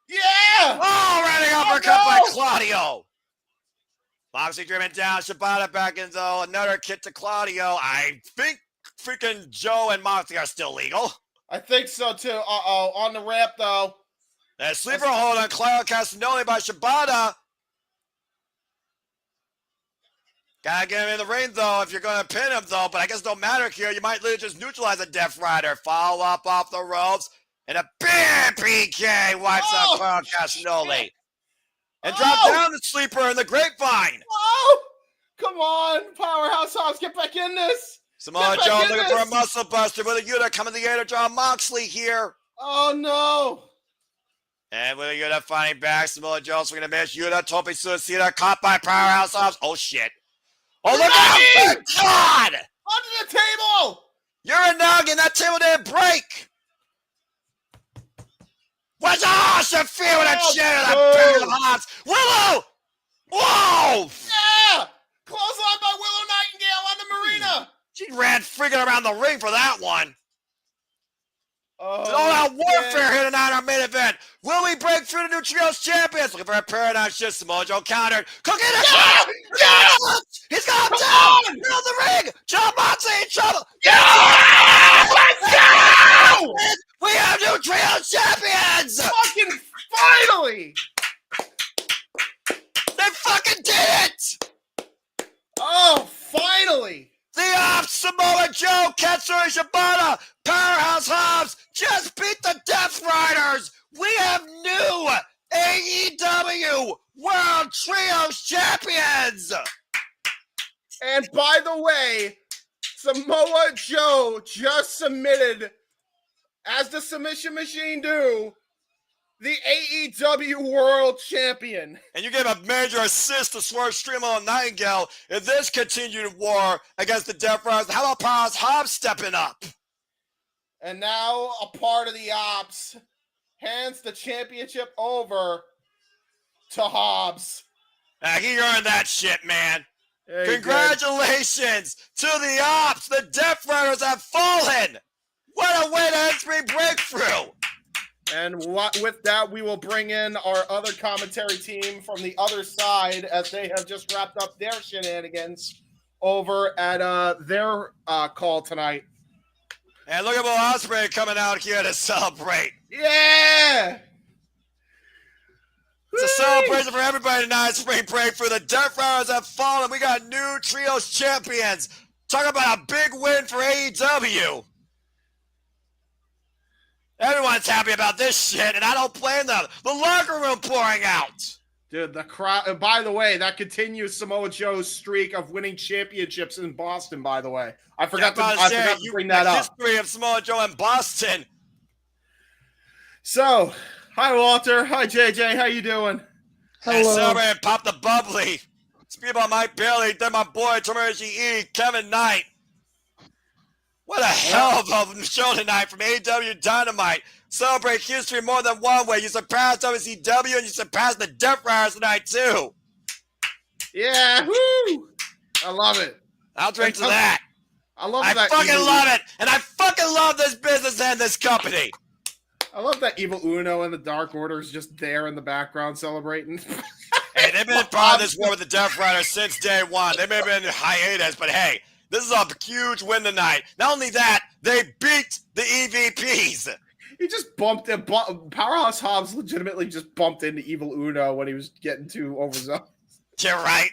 [SPEAKER 2] Yeah.
[SPEAKER 1] Oh, running uppercut by Claudio. Moxley driven down. Shibata back in though. Another kick to Claudio. I think freaking Joe and Moxley are still legal.
[SPEAKER 2] I think so too. On the ramp though.
[SPEAKER 1] A sleeper hold on Claudio Castagnoli by Shibata. Gotta get him in the ring, though, if you're going to pin him, though. But I guess it don't matter here. You might literally just neutralize a Death Rider. Follow up off the ropes. And a big PK wipes out Claudio Castagnoli. And drop down the sleeper in the grapevine.
[SPEAKER 2] Oh! Come on, Powerhouse Hobbs, get back in this.
[SPEAKER 1] Samoa Joe looking for a muscle buster with a unit coming to the aid of John Moxley here.
[SPEAKER 2] Oh, no.
[SPEAKER 1] And with a unit fighting back, Samoa Joe swinging a miss. Unit, Tope Suicida, caught by Powerhouse Hobbs. Oh, shit. Oh, look out! Thank God!
[SPEAKER 2] Under the table!
[SPEAKER 1] You're a noggin. That table didn't break. What's Shafir with a chair that bag of Hobbs? Willow! Whoa!
[SPEAKER 2] Yeah! Clothesline by Willow Nightingale on the marina.
[SPEAKER 1] She ran freaking around the ring for that one.
[SPEAKER 2] Oh,
[SPEAKER 1] all-out warfare here tonight, our main event. Will we break through the new trios champions? Looking for a paradigm shift. Samoa Joe countered. Cooking it. Yeah! He's got him down. Middle of the ring. John Moxley in trouble.
[SPEAKER 2] Yeah! Let's go!
[SPEAKER 1] We have new trios champions.
[SPEAKER 2] Fucking finally!
[SPEAKER 1] They fucking did it.
[SPEAKER 2] Oh, finally!
[SPEAKER 1] The Ops, Samoa Joe, Katsuri Shibata, Powerhouse Hobbs just beat the Death Riders. We have new AEW World Trios Champions.
[SPEAKER 2] And by the way, Samoa Joe just submitted, as the submission machine do, the AEW World Champion.
[SPEAKER 1] And you gave a major assist to Swerve Streamo and Nightingale in this continued war against the Death Riders. How about Powerhouse Hobbs stepping up?
[SPEAKER 2] And now a part of the Ops hands the championship over to Hobbs.
[SPEAKER 1] He earned that shit, man.
[SPEAKER 2] Yeah,
[SPEAKER 1] congratulations to the Ops. The Death Riders have fallen. What a way to end Spring Break Thru.
[SPEAKER 2] And with that, we will bring in our other commentary team from the other side as they have just wrapped up their shenanigans over at their call tonight.
[SPEAKER 1] And look at Osperay coming out here to celebrate.
[SPEAKER 2] Yeah!
[SPEAKER 1] It's a celebration for everybody tonight. Spring Break Thru. The Death Riders have fallen. We got new trios champions. Talk about a big win for AEW. Everyone's happy about this shit, and I don't blame them. The locker room pouring out.
[SPEAKER 2] Dude, the crowd. By the way, that continues Samoa Joe's streak of winning championships in Boston, by the way. I forgot to bring that up.
[SPEAKER 1] History of Samoa Joe in Boston.
[SPEAKER 2] So, hi, Walter. Hi, JJ. How you doing?
[SPEAKER 4] Hello.
[SPEAKER 1] And pop the bubbly. Speak about Mike Bailey, then my boy, Tomoyoshi E, Kevin Knight. What a hell of a show tonight from AEW Dynamite. Celebrate history more than one way. You surpassed WCW and you surpassed the Death Riders tonight, too.
[SPEAKER 2] Yeah, woo! I love it.
[SPEAKER 1] I'll drink to that.
[SPEAKER 2] I love
[SPEAKER 1] I
[SPEAKER 2] that.
[SPEAKER 1] fucking love it. And I fucking love this business and this company.
[SPEAKER 2] I love that Evil Uno and the Dark Order is just there in the background celebrating.
[SPEAKER 1] Hey, they've been part of this war with the Death Riders since day one. They may have been in hiatus, but hey, this is a huge win tonight. Not only that, they beat the EVPs.
[SPEAKER 2] He just bumped it. Powerhouse Hobbs legitimately just bumped into Evil Uno when he was getting too overzealous.
[SPEAKER 1] You're right.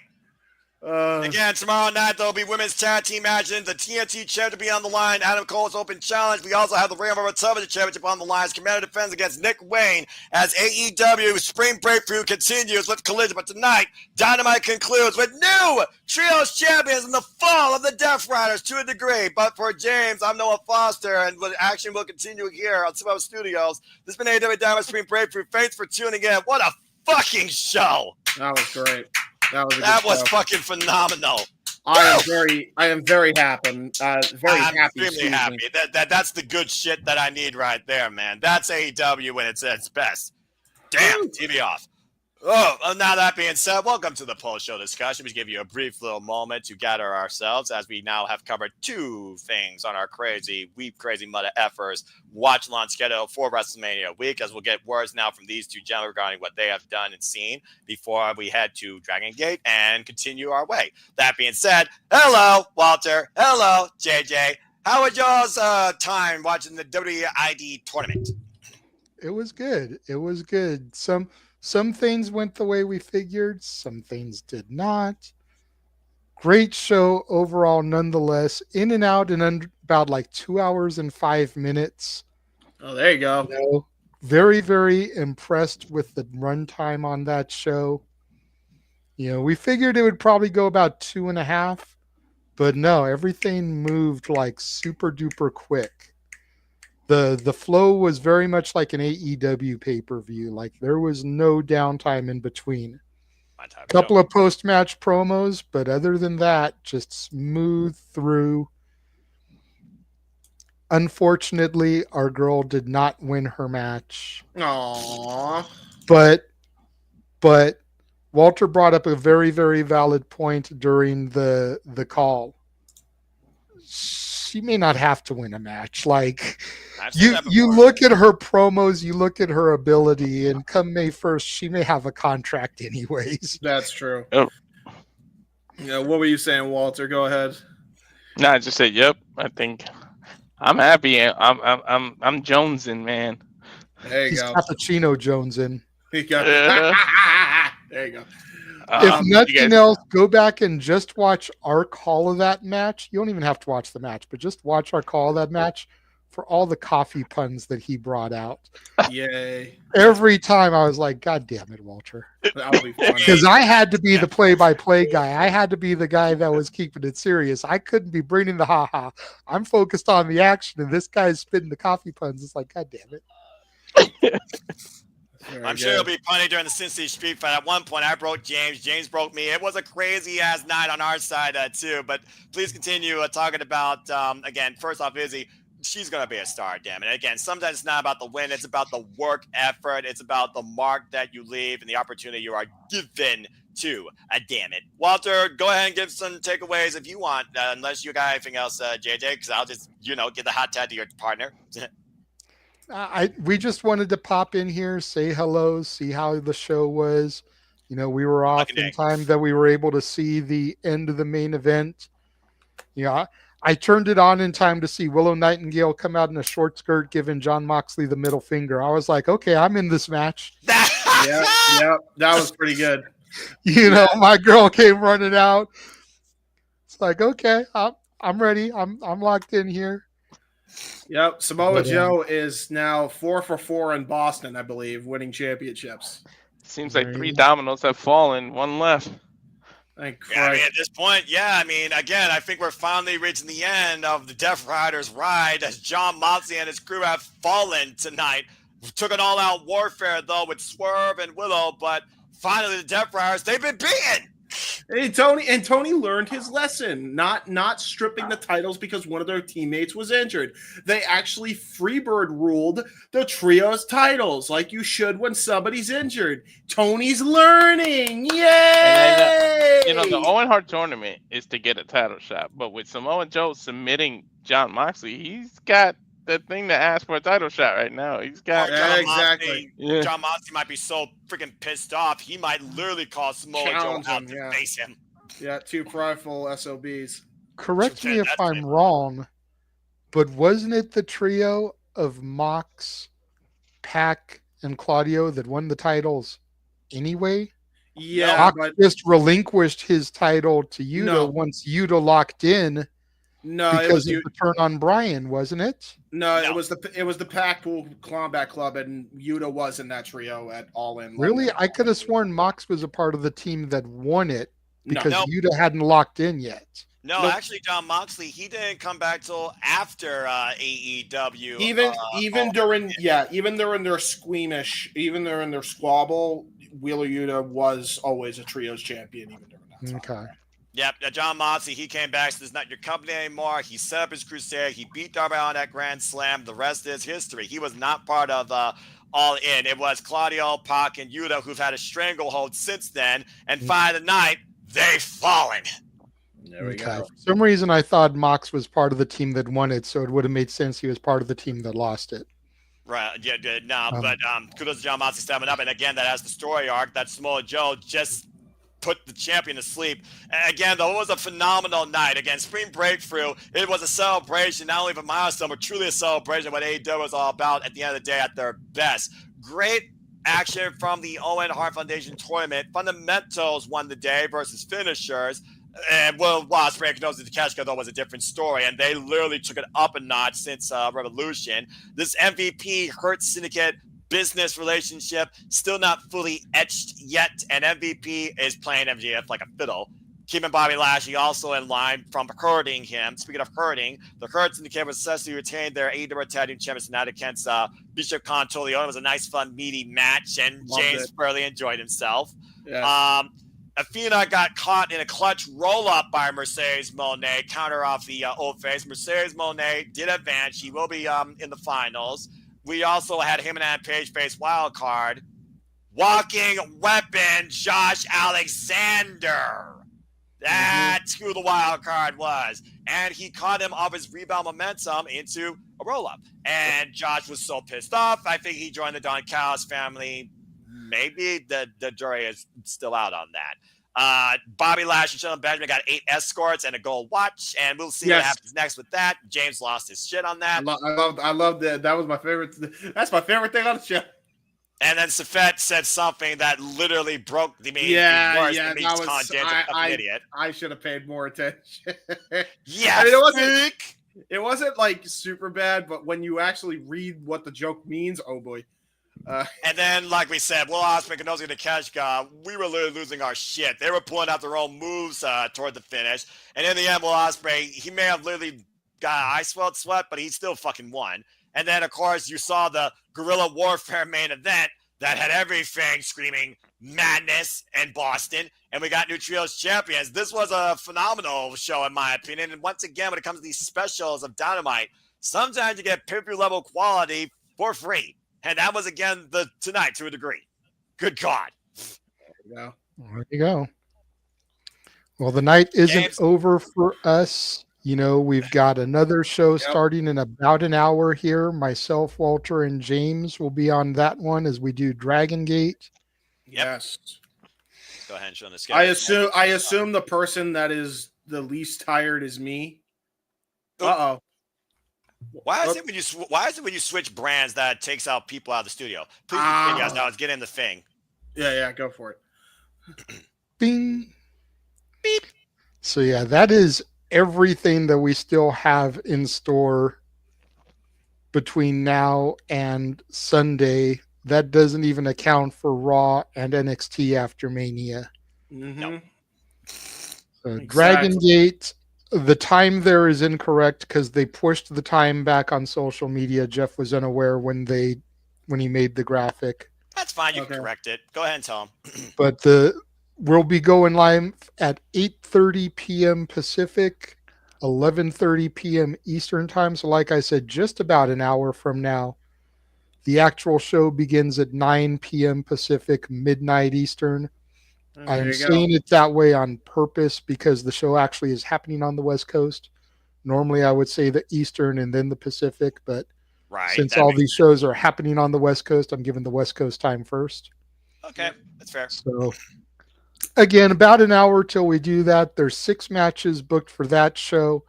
[SPEAKER 1] Again, tomorrow night, there'll be women's tag team matches. The TNT championship to be on the line. Adam Cole's open challenge. We also have the Ring of Honor Television Championship on the line. Commander defends against Nick Wayne as AEW Spring Break Thru continues with Collision. But tonight, Dynamite concludes with new Trios champions in the fall of the Death Riders to a degree. But for James, I'm Noah Foster, and the action will continue here on Surpass Studios. This has been AEW Dynamite Spring Break Thru. Thanks for tuning in. What a fucking show!
[SPEAKER 2] That was great.
[SPEAKER 1] That was fucking phenomenal.
[SPEAKER 2] I am very happy. I'm
[SPEAKER 1] extremely happy. That's the good shit that I need right there, man. That's AEW when it's at its best. Damn, TV off. Oh, now that being said, welcome to the post-show discussion. We give you a brief little moment to gather ourselves as we now have covered two things on our crazy mother effers watch launch schedule for WrestleMania week, as we'll get words now from these two gentlemen regarding what they have done and seen before we head to Dragon Gate and continue our way. That being said, hello, Walter. Hello, JJ. How was y'all's time watching the WID tournament?
[SPEAKER 4] It was good. It was good. Some things went the way we figured. Some things did not. Great show overall, nonetheless. In and out in about like 2 hours and 5 minutes.
[SPEAKER 2] Oh, there you go.
[SPEAKER 4] You know, very, very impressed with the runtime on that show. You know, we figured it would probably go about 2.5, but no, everything moved like super duper quick. The flow was very much like an AEW pay-per-view. Like there was no downtime in between. A couple of post-match promos, but other than that, just smooth through. Unfortunately, our girl did not win her match.
[SPEAKER 2] Aww.
[SPEAKER 4] But Walter brought up a very, very valid point during the call. She may not have to win a match. Like you look at her promos, you look at her ability, and come May 1st, she may have a contract anyways.
[SPEAKER 2] That's true.
[SPEAKER 5] Oh.
[SPEAKER 2] Yeah, what were you saying, Walter? Go ahead.
[SPEAKER 5] No, I just said, yep. I think I'm happy. I'm jonesing, man.
[SPEAKER 2] There you go.
[SPEAKER 4] Cappuccino Jonesing.
[SPEAKER 2] There you go.
[SPEAKER 4] If nothing else, go back and just watch our call of that match. You don't even have to watch the match, but just watch our call of that match for all the coffee puns that he brought out.
[SPEAKER 2] Yay.
[SPEAKER 4] Every time I was like, God damn it, Walter.
[SPEAKER 2] That'll be fun.
[SPEAKER 4] Because I had to be the play-by-play guy. I had to be the guy that was keeping it serious. I couldn't be bringing the ha-ha. I'm focused on the action, and this guy's spitting the coffee puns. It's like, God damn it.
[SPEAKER 1] I'm sure it'll be funny during the Sin City Street Fight. At one point, I broke James. James broke me. It was a crazy-ass night on our side, too. But please continue talking about, again, first off, Izzy, she's going to be a star, damn it. Again, sometimes it's not about the win. It's about the work effort. It's about the mark that you leave and the opportunity you are given to. Damn it. Walter, go ahead and give some takeaways if you want, unless you got anything else, JJ, because I'll just, give the hot tag to your partner.
[SPEAKER 4] We just wanted to pop in here, say hello, see how the show was. We were off in time that we were able to see the end of the main event. I turned it on in time to see Willow Nightingale come out in a short skirt giving John Moxley the middle finger. I was like, okay, I'm in this match.
[SPEAKER 2] Yeah, that was pretty good.
[SPEAKER 4] My girl came running out. It's like, okay, I'm ready. I'm locked in here.
[SPEAKER 2] Yep, Samoa Joe is now 4 for 4 in Boston, I believe, winning championships.
[SPEAKER 5] Seems like 3 dominoes have fallen, 1 left.
[SPEAKER 2] Thank
[SPEAKER 1] yeah, at this point, again, I think we're finally reaching the end of the Death Riders' ride as John Moxley and his crew have fallen tonight. We took an all-out warfare, though, with Swerve and Willow, but finally the Death Riders, they've been beaten.
[SPEAKER 2] Hey, Tony learned his lesson, not stripping the titles because one of their teammates was injured. They actually Freebird ruled the trios titles like you should when somebody's injured. Tony's learning. Yay!
[SPEAKER 5] And then, the Owen Hart tournament is to get a title shot, but with Samoa Joe submitting John Moxley, he's got the thing to ask for a title shot right now. He's got
[SPEAKER 2] exactly.
[SPEAKER 1] John Moxley might be so freaking pissed off, he might literally call Samoa Joe out to face him.
[SPEAKER 2] Yeah, 2 prideful SOBs.
[SPEAKER 4] Correct me if I'm wrong, but wasn't it the trio of Mox, Pac, and Claudio that won the titles anyway?
[SPEAKER 2] Yeah,
[SPEAKER 4] Mox
[SPEAKER 2] but
[SPEAKER 4] just relinquished his title to Yuta
[SPEAKER 2] No.
[SPEAKER 4] once Yuta locked in
[SPEAKER 2] no, it
[SPEAKER 4] because
[SPEAKER 2] was
[SPEAKER 4] of the turn on Brian, wasn't it?
[SPEAKER 2] no,
[SPEAKER 1] No.
[SPEAKER 2] it was the Pac-Pool Combat Club, and Yuta was in that trio at All In.
[SPEAKER 4] Really?
[SPEAKER 2] London.
[SPEAKER 4] I could have sworn Mox was a part of the team that won it because
[SPEAKER 1] No.
[SPEAKER 4] Yuta hadn't locked in yet.
[SPEAKER 1] No,
[SPEAKER 2] Nope.
[SPEAKER 1] actually, John Moxley, he didn't come back till after AEW.
[SPEAKER 2] Even during their squeamish, even during their squabble, Wheeler Yuta was always a trios champion even during that time.
[SPEAKER 4] Okay.
[SPEAKER 1] Yep, John Moxley, he came back, so this is not your company anymore. He set up his crusade. He beat Darby on that Grand Slam. The rest is history. He was not part of All In. It was Claudio, Pac, and Yuta who've had a stranglehold since then. And finally tonight, they've fallen.
[SPEAKER 2] There we
[SPEAKER 4] Okay.
[SPEAKER 2] go.
[SPEAKER 4] For some reason, I thought Mox was part of the team that won it, so it would have made sense he was part of the team that lost it.
[SPEAKER 1] Right, yeah, no, but kudos to John Moxley stepping up. And again, that has the story arc that Samoa Joe just put the champion to sleep. And again, though, it was a phenomenal night. Again, Spring Break Thru, it was a celebration, not only of a milestone, but truly a celebration of what AEW was all about at the end of the day at their best. Great action from the Owen Hart Foundation tournament. Fundamentals won the day versus finishers. And Osperay and Konosuke Takeshita, though, was a different story, and they literally took it up a notch since Revolution. This MVP Hurt Syndicate business relationship still not fully etched yet, and MVP is playing MJF like a fiddle. Keeping Bobby Lashley also in line from hurting him. Speaking of hurting, the Hurt Syndicate was successfully retained their AEW Tag Team Champions tonight against Bishop Contolione. It was a nice, fun, meaty match, and James Burley enjoyed himself.
[SPEAKER 2] Yes.
[SPEAKER 1] Athena got caught in a clutch roll-up by Mercedes Moné, counter off the old face. Mercedes Moné did advance. She will be in the finals. We also had him and Page face wild card. Walking weapon, Josh Alexander. That's who the wild card was. And he caught him off his rebound momentum into a roll-up. And Josh was so pissed off. I think he joined the Don Callis family. Maybe the jury is still out on that. Bobby Lashley and Shelton Benjamin got 8 escorts and a gold watch, and we'll see what happens next with that. James lost his shit on that.
[SPEAKER 2] I love that. That was my favorite. That's my favorite thing on the show.
[SPEAKER 1] And then Safet said something that literally broke the meaning.
[SPEAKER 2] That was.
[SPEAKER 1] Idiot.
[SPEAKER 2] I should have paid more attention.
[SPEAKER 1] Yeah,
[SPEAKER 2] I mean, it wasn't like super bad, but when you actually read what the joke means, oh boy.
[SPEAKER 1] And then, like we said, Will Ospreay, Konosuke Takeshita, we were literally losing our shit. They were pulling out their own moves toward the finish. And in the end, Will Ospreay, he may have literally got ice sweat, but he still fucking won. And then, of course, you saw the Guerrilla Warfare main event that had everything screaming madness in Boston. And we got new trios champions. This was a phenomenal show, in my opinion. And once again, when it comes to these specials of Dynamite, sometimes you get pay-per-view level quality for free. And that was, again, tonight to a degree. Good God.
[SPEAKER 2] There
[SPEAKER 4] you go. Well, the night isn't over for us. You know, we've got another show starting in about an hour here. Myself, Walter, and James will be on that one as we do Dragon Gate.
[SPEAKER 2] Yes.
[SPEAKER 1] Go ahead and show the schedule.
[SPEAKER 2] I assume the person that is the least tired is me. Uh-oh.
[SPEAKER 1] Why is it when you switch brands that takes out people out of the studio? Please continue us now. Let's get in the thing.
[SPEAKER 2] Yeah, go for it.
[SPEAKER 4] Bing. Beep. So yeah, that is everything that we still have in store between now and Sunday. That doesn't even account for Raw and NXT after Mania.
[SPEAKER 1] No.
[SPEAKER 4] So Dragon Gate. The time there is incorrect because they pushed the time back on social media. Jeff was unaware when he made the graphic.
[SPEAKER 1] That's fine. You can correct it. Go ahead and tell him.
[SPEAKER 4] But we'll be going live at 8:30 p.m. Pacific, 11:30 p.m. Eastern time. So like I said, just about an hour from now. The actual show begins at 9 p.m. Pacific, midnight Eastern. I'm saying it that way on purpose because the show actually is happening on the West Coast. Normally, I would say the Eastern and then the Pacific, but since all these shows are happening on the West Coast, I'm giving the West Coast time first.
[SPEAKER 1] Okay, that's fair.
[SPEAKER 4] So, again, about an hour till we do that. There's 6 matches booked for that show.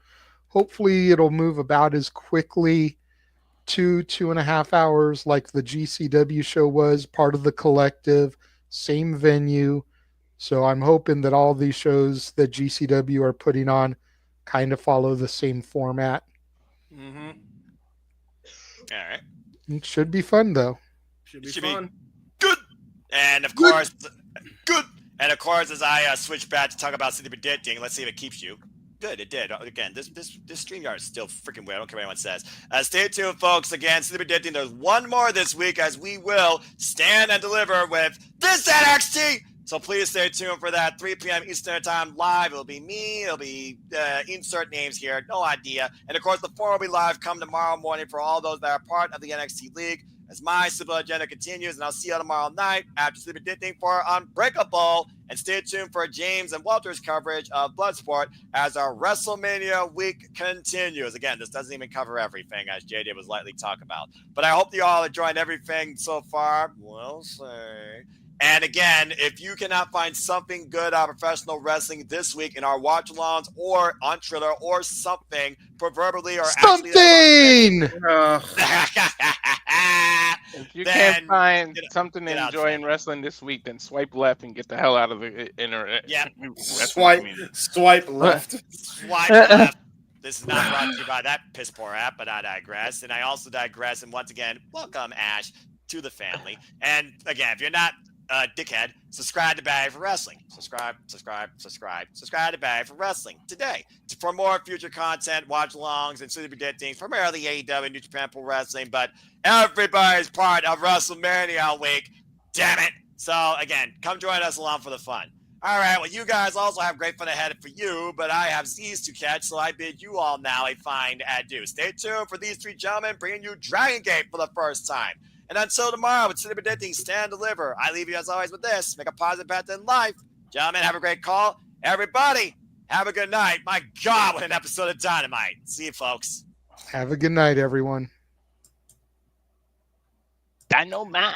[SPEAKER 4] Hopefully, it'll move about as quickly 2.5 hours like the GCW show was, part of the collective, same venue. So I'm hoping that all these shows that GCW are putting on kind of follow the same format.
[SPEAKER 2] Mm-hmm.
[SPEAKER 1] All right.
[SPEAKER 4] It should be fun, though.
[SPEAKER 2] Should be
[SPEAKER 1] Should
[SPEAKER 2] fun.
[SPEAKER 1] be good. And of course, good. And of course, as I switch back to talk about city predicting, let's see if it keeps you. Good, it did. Again, this StreamYard is still freaking weird. I don't care what anyone says. Stay tuned, folks. Again, city predicting. There's one more this week, as we will stand and deliver with this NXT. So please stay tuned for that 3 p.m. Eastern Time live. It'll be me. It'll be insert names here. No idea. And of course, the forum will be live come tomorrow morning for all those that are part of the NXT League. As my simple agenda continues, and I'll see you tomorrow night after sleeping predicting for Unbreakable. And stay tuned for James and Walter's coverage of Bloodsport as our WrestleMania week continues. Again, this doesn't even cover everything, as JD was lightly talk about. But I hope you all enjoyed everything so far. We'll see. And again, if you cannot find something good out of professional wrestling this week in our watch-alongs or on Triller or something, proverbially or
[SPEAKER 4] something!
[SPEAKER 5] If you can't find something to enjoy in wrestling this week, then swipe left and get the hell out of the internet.
[SPEAKER 1] Yeah.
[SPEAKER 2] Swipe left.
[SPEAKER 1] Swipe left. This is not brought to you by that piss poor app, but I digress. And I also digress. And once again, welcome, Ash, to the family. And again, if you're not dickhead, subscribe to Bag for Wrestling. Subscribe to Bag for Wrestling today. For more future content, watch-alongs, and city predicting, primarily AEW, New Japan Pro Wrestling, but everybody's part of WrestleMania week. Damn it. So, again, come join us along for the fun. All right, well, you guys also have great fun ahead for you, but I have Z's to catch, so I bid you all now a fine adieu. Stay tuned for these three gentlemen bringing you Dragon Gate for the first time. And until tomorrow, with City Predicting, Stand Deliver, I leave you as always with this. Make a positive bet in life. Gentlemen, have a great call. Everybody, have a good night. My God, what an episode of Dynamite. See you, folks.
[SPEAKER 4] Have a good night, everyone.
[SPEAKER 5] Dynamite.